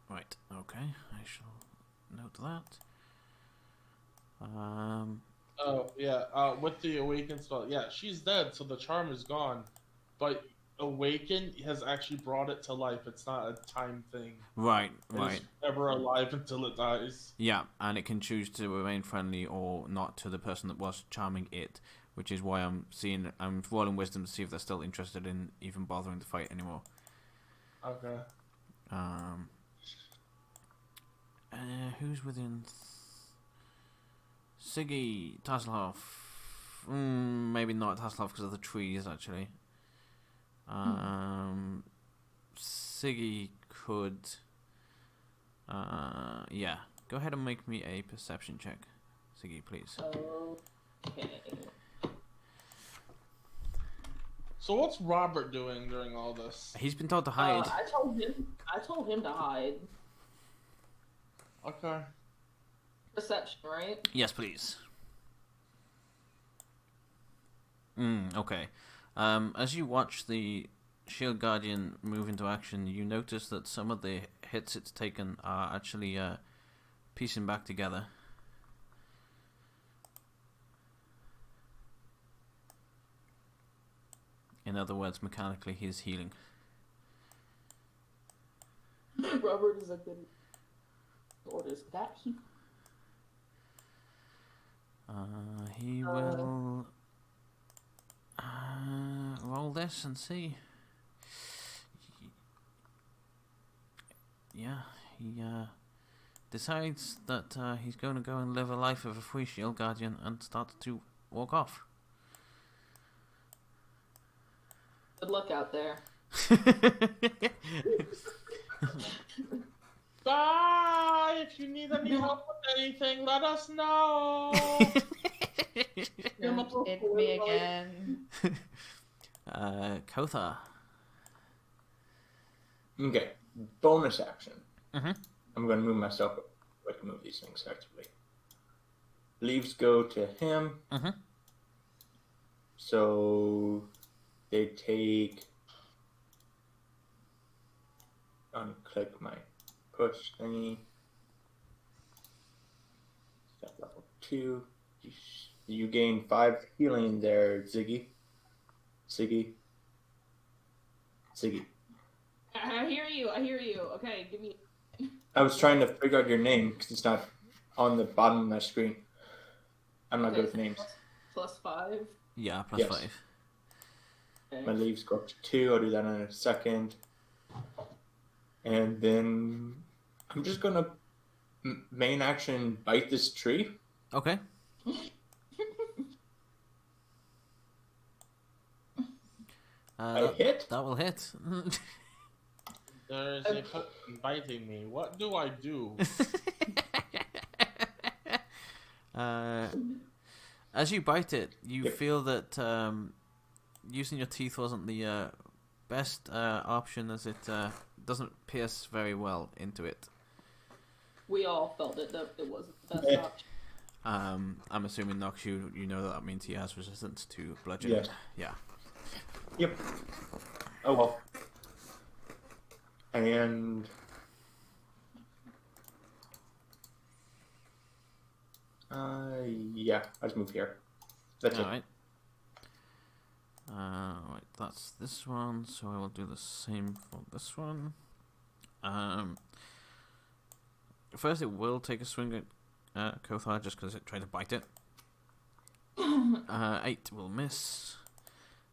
Right, okay, I shall note that. Oh, yeah, with the Awaken spell, yeah, she's dead, so the charm is gone. But Awaken has actually brought it to life. It's not a time thing. Right, It's ever alive until it dies. Yeah, and it can choose to remain friendly or not to the person that was charming it, which is why I'm rolling wisdom to see if they're still interested in even bothering to fight anymore. Okay. Who's within? Siggy, Tasselhoff. Maybe not Tasselhoff because of the trees, actually. Siggy could. Yeah. Go ahead and make me a perception check, Siggy, please. Okay. So what's Robert doing during all this? He's been told to hide. I told him to hide. Okay. Perception, right? Yes, please. Okay. As you watch the Shield Guardian move into action, you notice that some of the hits it's taken are actually piecing back together. In other words, mechanically, he's healing. Robert is a good orders that He will roll this and see. Yeah, he decides that he's going to go and live a life of a free Shield Guardian and starts to walk off. Good luck out there. Bye! If you need any help with anything, let us know! Don't hit me again. Kothar. Okay, bonus action. Mm-hmm. I'm going to move myself. I can move these things actively. Leaves go to him. Mm-hmm. So they take. Unclick my push thingy. Step level 2. You gain 5 healing there, Ziggy. Siggy. I hear you. Okay, give me. I was trying to figure out your name because it's not on the bottom of my screen. I'm not good with names. +5. Yeah, plus 5. Okay. My leaves go up to 2. I'll do that in a second. And then I'm just going to main action bite this tree. Okay. hit? That will hit. There's a person biting me. What do I do? As you bite it, you feel that using your teeth wasn't the best option, as it doesn't pierce very well into it. We all felt that it wasn't the best option. I'm assuming Nox, you know that means he has resistance to bludgeoning. Yes. Yeah. Yep. Oh well. And yeah, I just move here. That's it. Alright. Right, that's this one, so I will do the same for this one. First, it will take a swing at Kothar just because it tried to bite it. 8 will miss.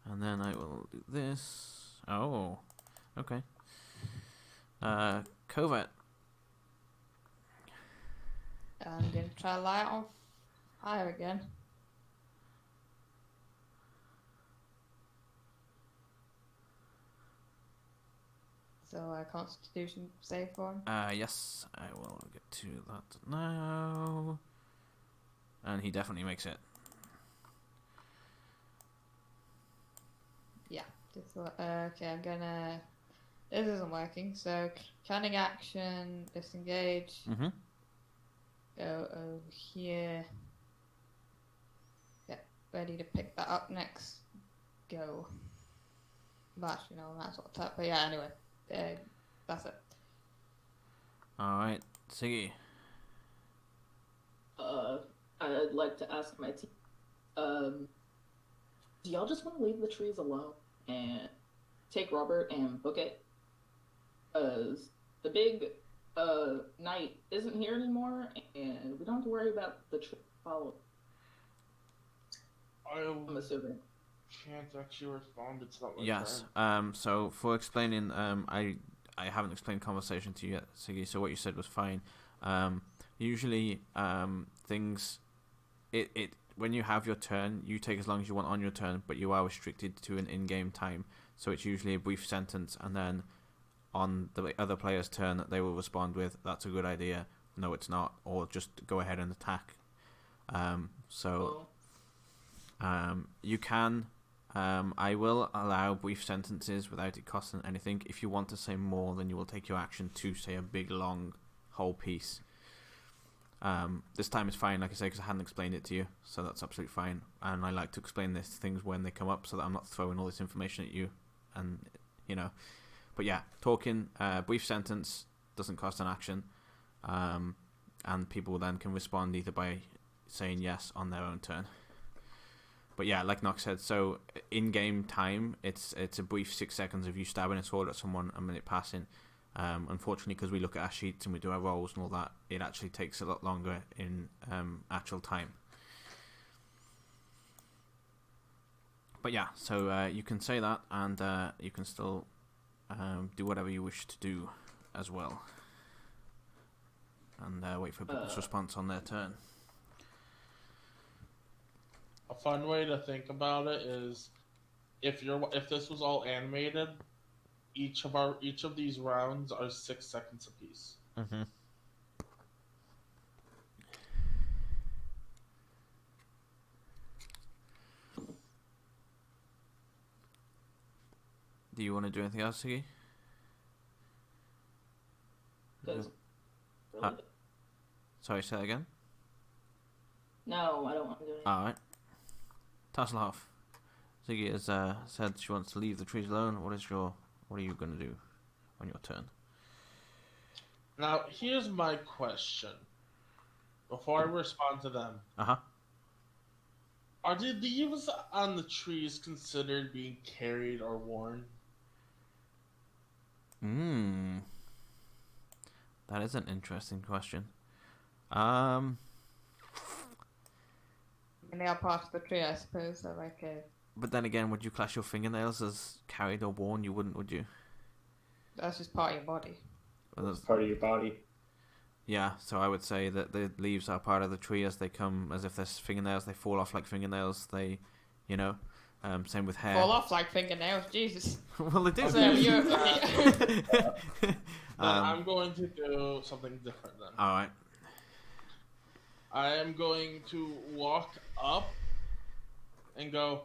And then I will do this. Oh, okay. Covert. I'm going to try light on fire again. So Constitution save for him. Yes, I will get to that now. And he definitely makes it. Yeah. Okay, I'm gonna. This isn't working. So cunning action, disengage. Mm-hmm. Go over here. Get ready to pick that up next. Go. But actually, no, that's what tap. But yeah, anyway, that's it. All right, Siggy. I'd like to ask my team. Do y'all just want to leave the trees alone and take Robert and book it? The big knight isn't here anymore, and we don't have to worry about the tree follow. I'm assuming. Can't actually respond. It's not my Yes. turn. So for explaining, I haven't explained conversation to you yet, Siggy. So what you said was fine. Usually, things, it when you have your turn, you take as long as you want on your turn, but you are restricted to an in-game time. So it's usually a brief sentence, and then on the other player's turn, they will respond with, "That's a good idea." "No, it's not," or just go ahead and attack. You can. I will allow brief sentences without it costing anything. If you want to say more, then you will take your action to say a big, long, whole piece. This time it's fine, like I say, because I hadn't explained it to you, so that's absolutely fine. And I like to explain these things when they come up, so that I'm not throwing all this information at you, and But yeah, talking, brief sentence doesn't cost an action, and people then can respond either by saying yes on their own turn. But yeah, like Nox said, so in-game time, it's a brief 6 seconds of you stabbing a sword at someone, a minute passing. Unfortunately, because we look at our sheets and we do our rolls and all that, it actually takes a lot longer in actual time. But yeah, so you can say that, and you can still do whatever you wish to do as well. And wait for people's response on their turn. A fun way to think about it is, if this was all animated, each of these rounds are 6 seconds apiece. Mm-hmm. Do you want to do anything else, Siggy? Sorry, say that again? No, I don't want to do anything. Alright. Tasselhoff. Siggy has said she wants to leave the trees alone. What are you going to do on your turn? Now, here's my question. Before I respond to them. Uh-huh. Are the leaves on the trees considered being carried or worn? That is an interesting question. And they are part of the tree, I suppose. So like a. But then again, would you class your fingernails as carried or worn? You wouldn't, would you? That's just part of your body. Well, It's part of your body. yeah, so I would say that the leaves are part of the tree as they come, as if there's fingernails, they fall off like fingernails. They, Same with hair. Fall off like fingernails, Jesus. Well, they do. So you're... I'm going to do something different then. All right. I am going to walk up and go,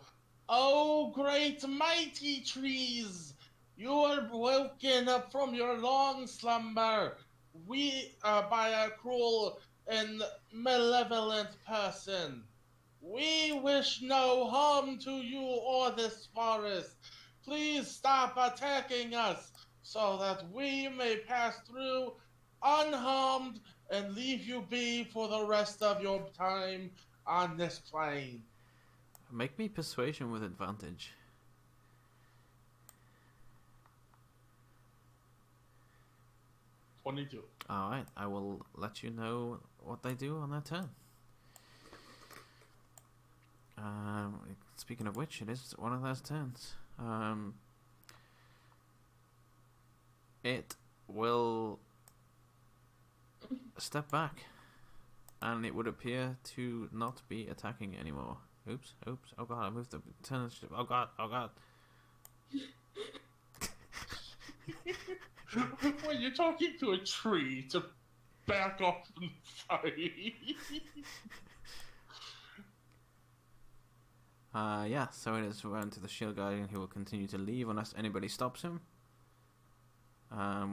"Oh, great mighty trees! You are woken up from your long slumber. We by a cruel and malevolent person. We wish no harm to you or this forest. Please stop attacking us so that we may pass through unharmed and leave you be for the rest of your time on this plane." Make me persuasion with advantage. "22. Alright, I will let you know what they do on their turn. Speaking of which, it is one of those turns. It will step back, and it would appear to not be attacking anymore. Oops. Oh god, I moved the turn. Oh god. Well, you're talking to a tree to back off and fight. Yeah, so it is around to the Shield Guardian, who will continue to leave unless anybody stops him.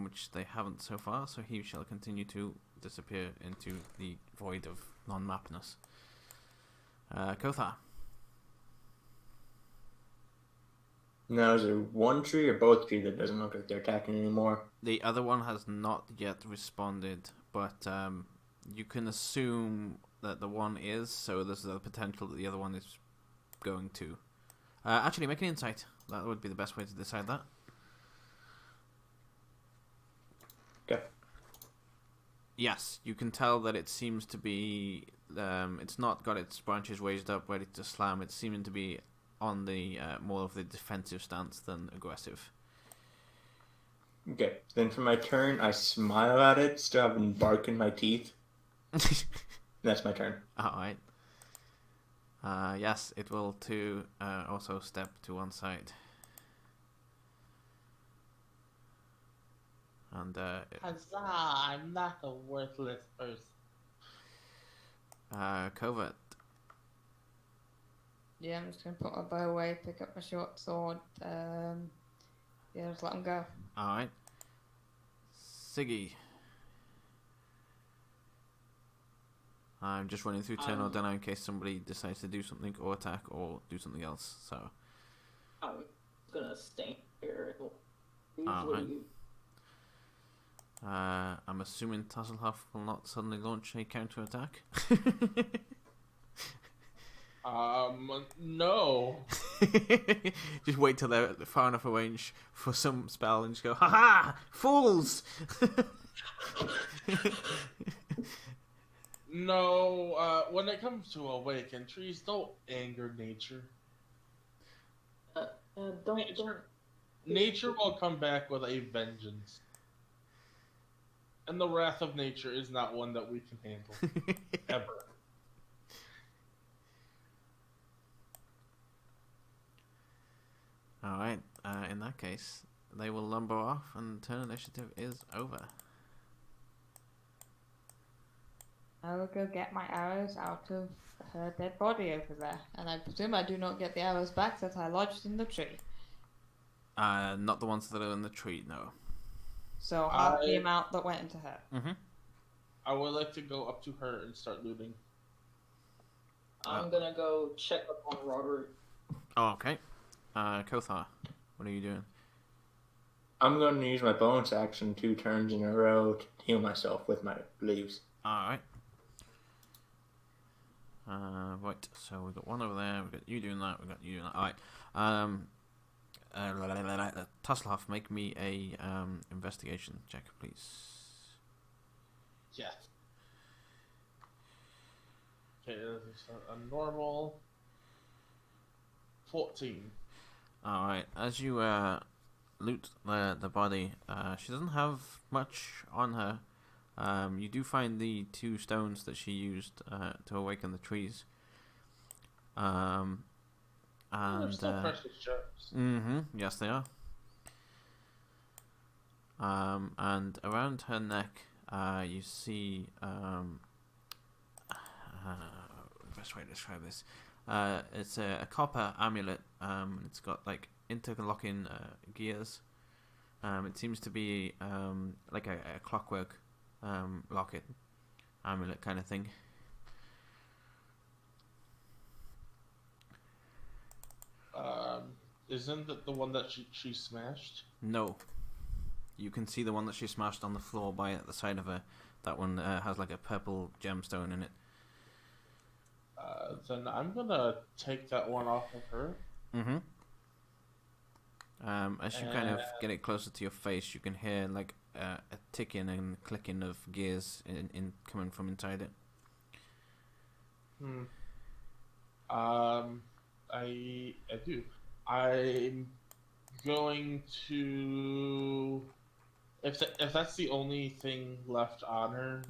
Which they haven't so far, so he shall continue to disappear into the void of non-mapness. Kothar. Now, is there one tree or both trees that doesn't look like they're attacking anymore? The other one has not yet responded, but you can assume that the one is, so there's the potential that the other one is going to. Actually, make an insight. That would be the best way to decide that. Okay. Yes, you can tell that it seems to be... it's not got its branches raised up, ready to slam. It's seeming to be on the more of the defensive stance than aggressive. Okay, then for my turn, I smile at it, still having bark in my teeth. That's my turn. Alright. Yes, it will to also step to one side. And Huzzah, I'm not a worthless person. Covert. Yeah, I'm just going to put my bow away, pick up my short sword. Yeah, just let him go. Alright. Siggy. I'm just running through turn order now in case somebody decides to do something or attack or do something else, so... I'm gonna stay here. Alright. I'm assuming Tasselhoff will not suddenly launch a counter-attack. No. Just wait till they're far enough away for some spell and just go, "Ha-ha! Fools!" No, when it comes to awaken, trees don't anger nature. Don't. Nature will come back with a vengeance. And the wrath of nature is not one that we can handle. Ever. Alright, in that case, they will lumber off and turn initiative is over. I will go get my arrows out of her dead body over there, and I presume I do not get the arrows back that I lodged in the tree. Not the ones that are in the tree, no. So half the amount that went into her. Mm-hmm. I would like to go up to her and start looting. I'm gonna go check up on Robert. Oh, okay. Kothar, what are you doing? I'm going to use my bonus action 2 turns in a row to heal myself with my leaves. Alright. Right, so we've got one over there, we've got you doing that, we've got you doing that. Alright. Tasselhoff, make me a investigation check, please. Yes. Okay, this is a normal 14. Alright, as you loot the body, she doesn't have much on her. You do find the 2 stones that she used to awaken the trees. And they're still precious gems. yes, they are. And around her neck, you see best way to describe this. It's a copper amulet. It's got like interlocking gears. It seems to be like a clockwork locket amulet kind of thing. Isn't it the one that she smashed? No. You can see the one that she smashed on the floor by at the side of her. That one has like a purple gemstone in it. Then I'm gonna take that one off of her. As you kind of get it closer to your face, you can hear like a ticking and clicking of gears in coming from inside it. I do. I'm going to, if that's the only thing left on her,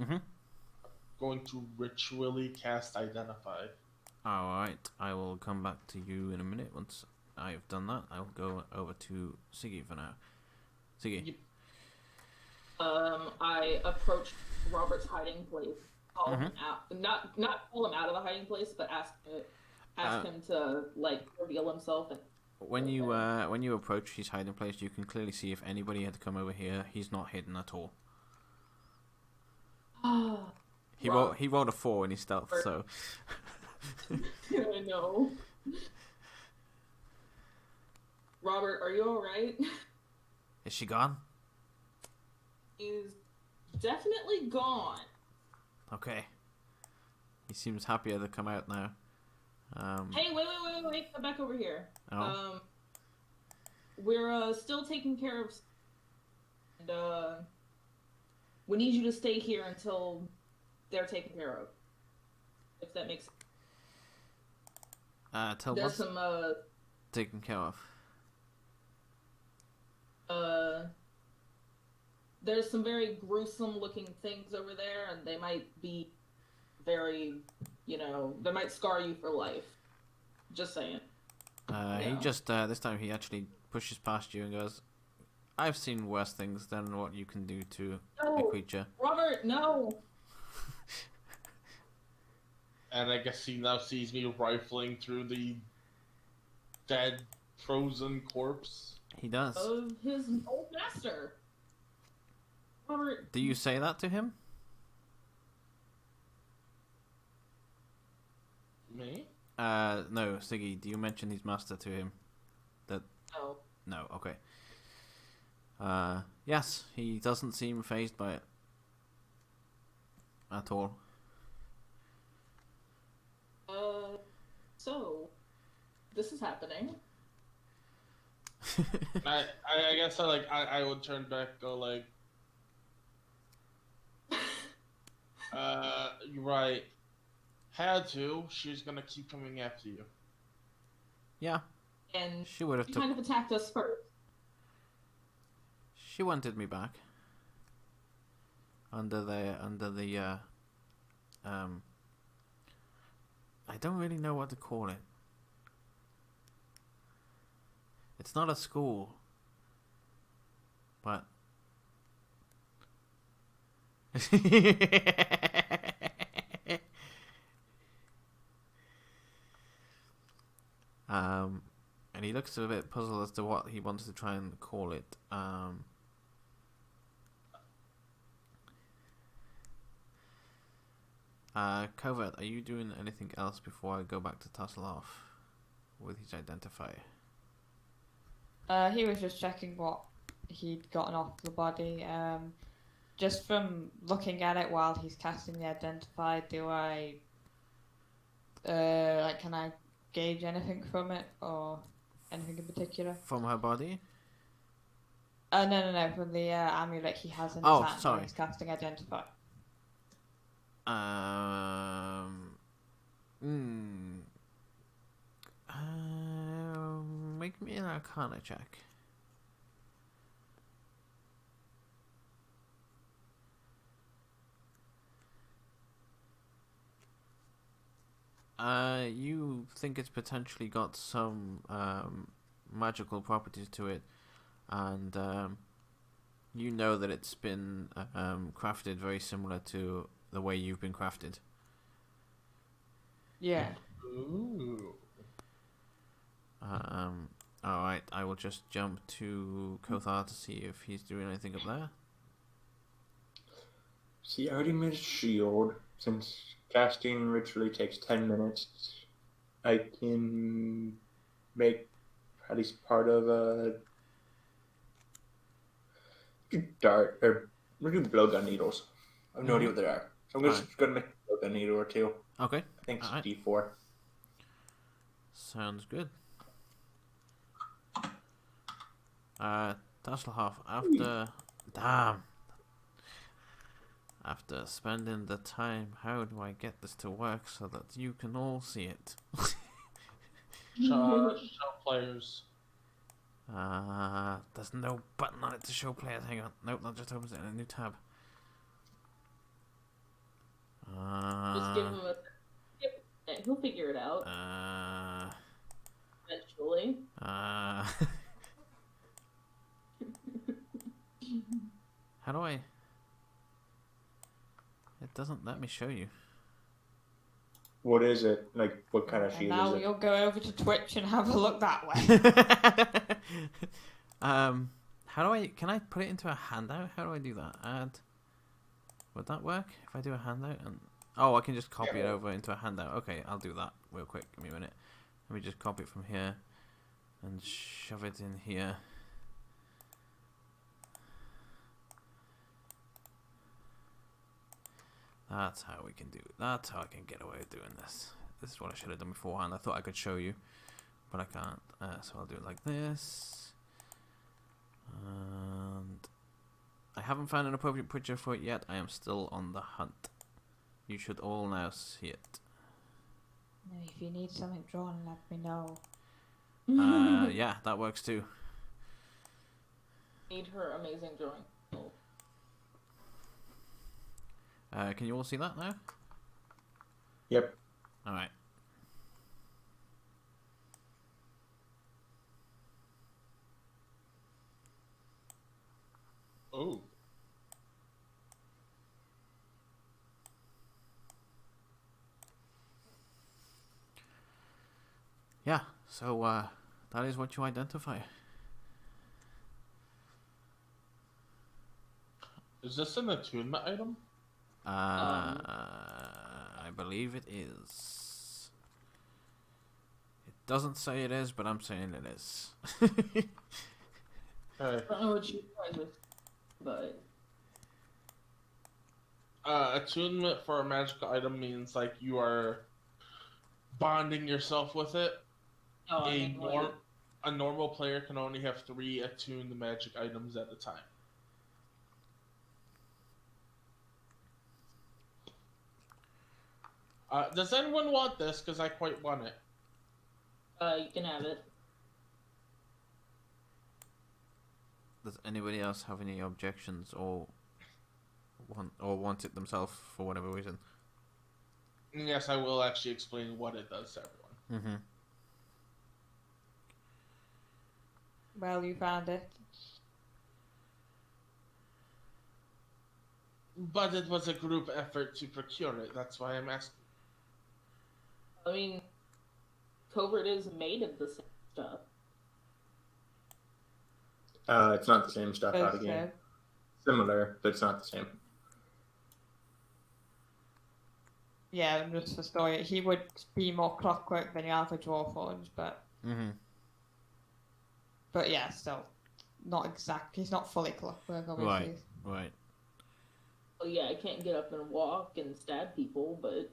going to ritually cast Identify. Alright, I will come back to you in a minute. Once I've done that, I'll go over to Siggy for now. Siggy. I approached Robert's hiding place. Call him out. Not pull him out of the hiding place, but ask him to like reveal himself. And when you approach his hiding place, you can clearly see if anybody had to come over here, he's not hidden at all. He rolled a 4 in his stealth, so. I know. Robert, are you alright? Is she gone? She's definitely gone. Okay. He seems happier to come out now. Hey, wait! Come back over here. Oh. We're still taking care of, and we need you to stay here until they're taken care of. If that makes sense. Tell There's what's some taken care of. There's some very gruesome looking things over there, and they might be very, they might scar you for life. Just saying. He just, this time he pushes past you and goes, I've seen worse things than what you can do to a creature. Robert, no! And I guess he now sees me rifling through the dead, frozen corpse. He does. Of his old master. Robert. Do you say that to him? Me? No, Siggy, do you mention his master to him? No. No, okay. Yes, he doesn't seem fazed by it. At all. So, this is happening. I guess I would turn back, go like, you're right. Had to. She's gonna keep coming after you. Yeah. And she would have kind of attacked us first. She wanted me back. Under the I don't really know what to call it. It's not a school. But and he looks a bit puzzled as to what he wants to try and call it. Covert, are you doing anything else before I go back to Tasselhoff with his identifier? He was just checking what he'd gotten off the body. Just from looking at it while he's casting the identify, do I can I gauge anything from it or anything in particular? From her body? No, from the amulet he has in his hand sorry. while he's casting identify. Make me an Arcana check. You think it's potentially got some magical properties to it, and you know that it's been crafted very similar to the way you've been crafted. Yeah. Ooh. Alright, I will just jump to Kothar to see if he's doing anything up there. See, I already made a shield. Since casting ritually takes 10 minutes, I can make at least part of a dart, or we're doing blowgun needles. I have no idea what they are. So I'm just going to make a blowgun needle or two. Okay. I think it's Alright. D4. Sounds good. Tasselhoff, after spending the time, how do I get this to work so that you can all see it? Show players. There's no button on it to show players. Hang on. Nope, that just opens it in a new tab. Just give him a. He'll figure it out eventually. How do I? It doesn't let me show you. What is it? Like, what kind of And shield now is it? you'll go over to Twitch and have a look that way. How do I? Can I put it into a handout? How do I do that? Add. Would that work if I do a handout? And I can just copy it over into a handout. Okay, I'll do that real quick. Give me a minute. Let me just copy it from here and shove it in here. That's how we can do it. That's how I can get away with doing this. This is what I should have done beforehand. I thought I could show you, but I can't. So I'll do it like this. And I haven't found an appropriate picture for it yet. I am still on the hunt. You should all now see it. If you need something drawn, let me know. Yeah, that works too. Need her amazing drawing. Can you all see that now? Yep. Alright. Oh. Yeah, so that is what you identify. Is this an attunement item? I believe it is. It doesn't say it is, but I'm saying it is. Okay. I don't know what you guys with, but Attunement for a magical item means like you are bonding yourself with it. A normal player can only have 3 attuned magic items at a time. Does anyone want this? Because I quite want it. you can have it. Does anybody else have any objections or want it themselves for whatever reason? Yes, I will actually explain what it does to everyone. Mm-hmm. Well, you found it. But it was a group effort to procure it. That's why I'm asking. I mean, Covert is made of the same stuff. It's not the same stuff out of game. Okay. Similar, but it's not the same. Yeah, and just for story, he would be more clockwork than your average Warforged, but Mm-hmm. yeah, still not exact. He's not fully clockwork, obviously. Right. Right. Well, yeah, I can't get up and walk and stab people, but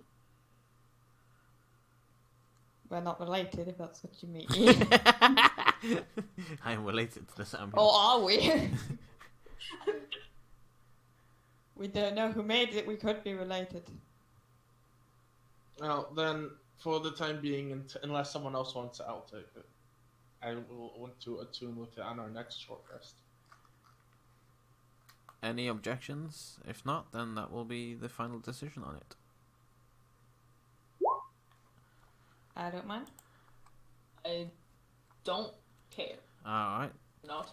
We're not related, if that's what you mean. I am related to the Zambians. Or are we? We don't know who made it. We could be related. Well, then, for the time being, unless someone else wants it, I'll take it. I will want to attune with it on our next short rest. Any objections? If not, then that will be the final decision on it. I don't mind. I don't care. Alright. Not.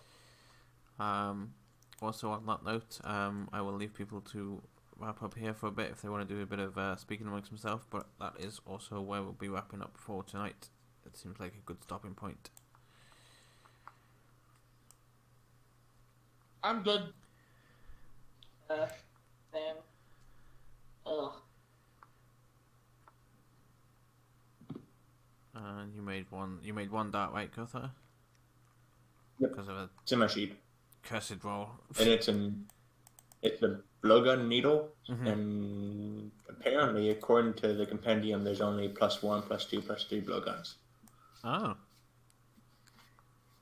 Also on that note, I will leave people to wrap up here for a bit if they want to do a bit of speaking amongst themselves, but that is also where we'll be wrapping up for tonight. It seems like a good stopping point. I'm good. Sam. Ugh. And you made one dart, right, Gotha? Yep. Because of a It's in my sheet. cursed roll. And it's a blowgun needle, Mhm. and apparently, according to the compendium, there's only +1, +2, +3 blowguns. Oh.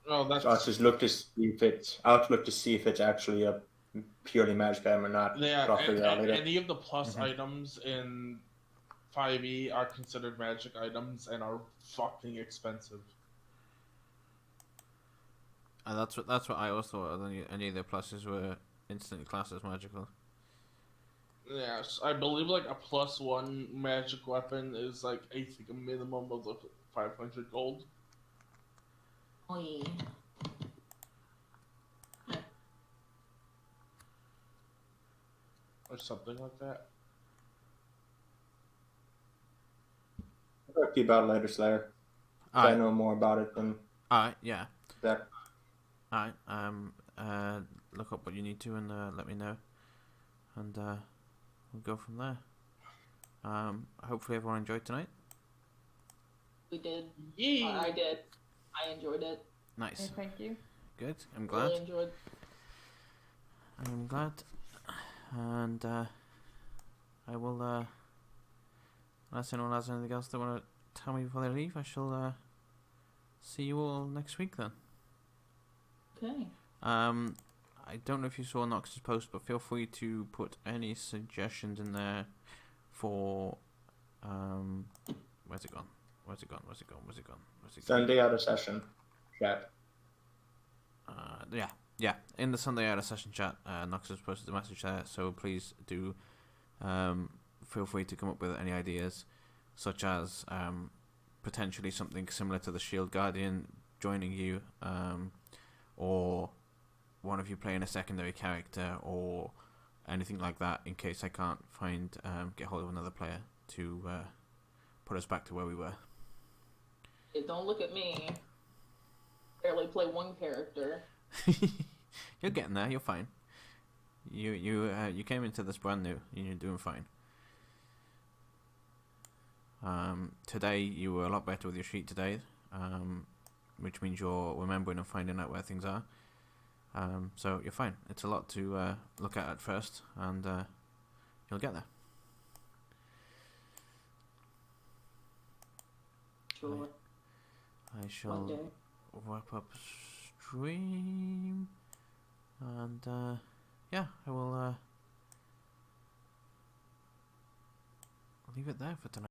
Oh, that's So I'll just look to see if it's actually a purely magic item or not. yeah. But I'll figure it out later. Any of the plus Mhm. items in 5e are considered magic items and are fucking expensive. And that's what I also thought. Any of the pluses were instantly classed as magical. Yes, I believe like a +1 magic weapon is like I think a minimum of 500 gold. Oi. Or something like that. I'll talk to you about it later, Slayer. I Alright. know more about it than Alright, yeah. that. Alright. Look up what you need to and let me know. And we'll go from there. Hopefully everyone enjoyed tonight. We did. Yeah. I did. I enjoyed it. Nice. Okay, thank you. Good. I'm glad. Really enjoyed. I'm glad. And I will unless anyone has anything else they want to tell me before they leave, I shall see you all next week then. Okay. I don't know if you saw Nox's post, but feel free to put any suggestions in there for where's it gone? Sunday out of session. Chat. Yeah. In the Sunday out of session chat, Nox has posted a message there, so please do feel free to come up with any ideas, such as potentially something similar to the Shield Guardian joining you, or one of you playing a secondary character, or anything like that, in case I can't get hold of another player to put us back to where we were. Hey, don't look at me. Barely play one character. You're getting there. You're fine. You came into this brand new. And you're doing fine. Today you were a lot better with your sheet today, which means you're remembering and finding out where things are. So you're fine. It's a lot to look at first, and you'll get there. Sure. I One shall day. wrap up stream, and yeah, I will leave it there for tonight.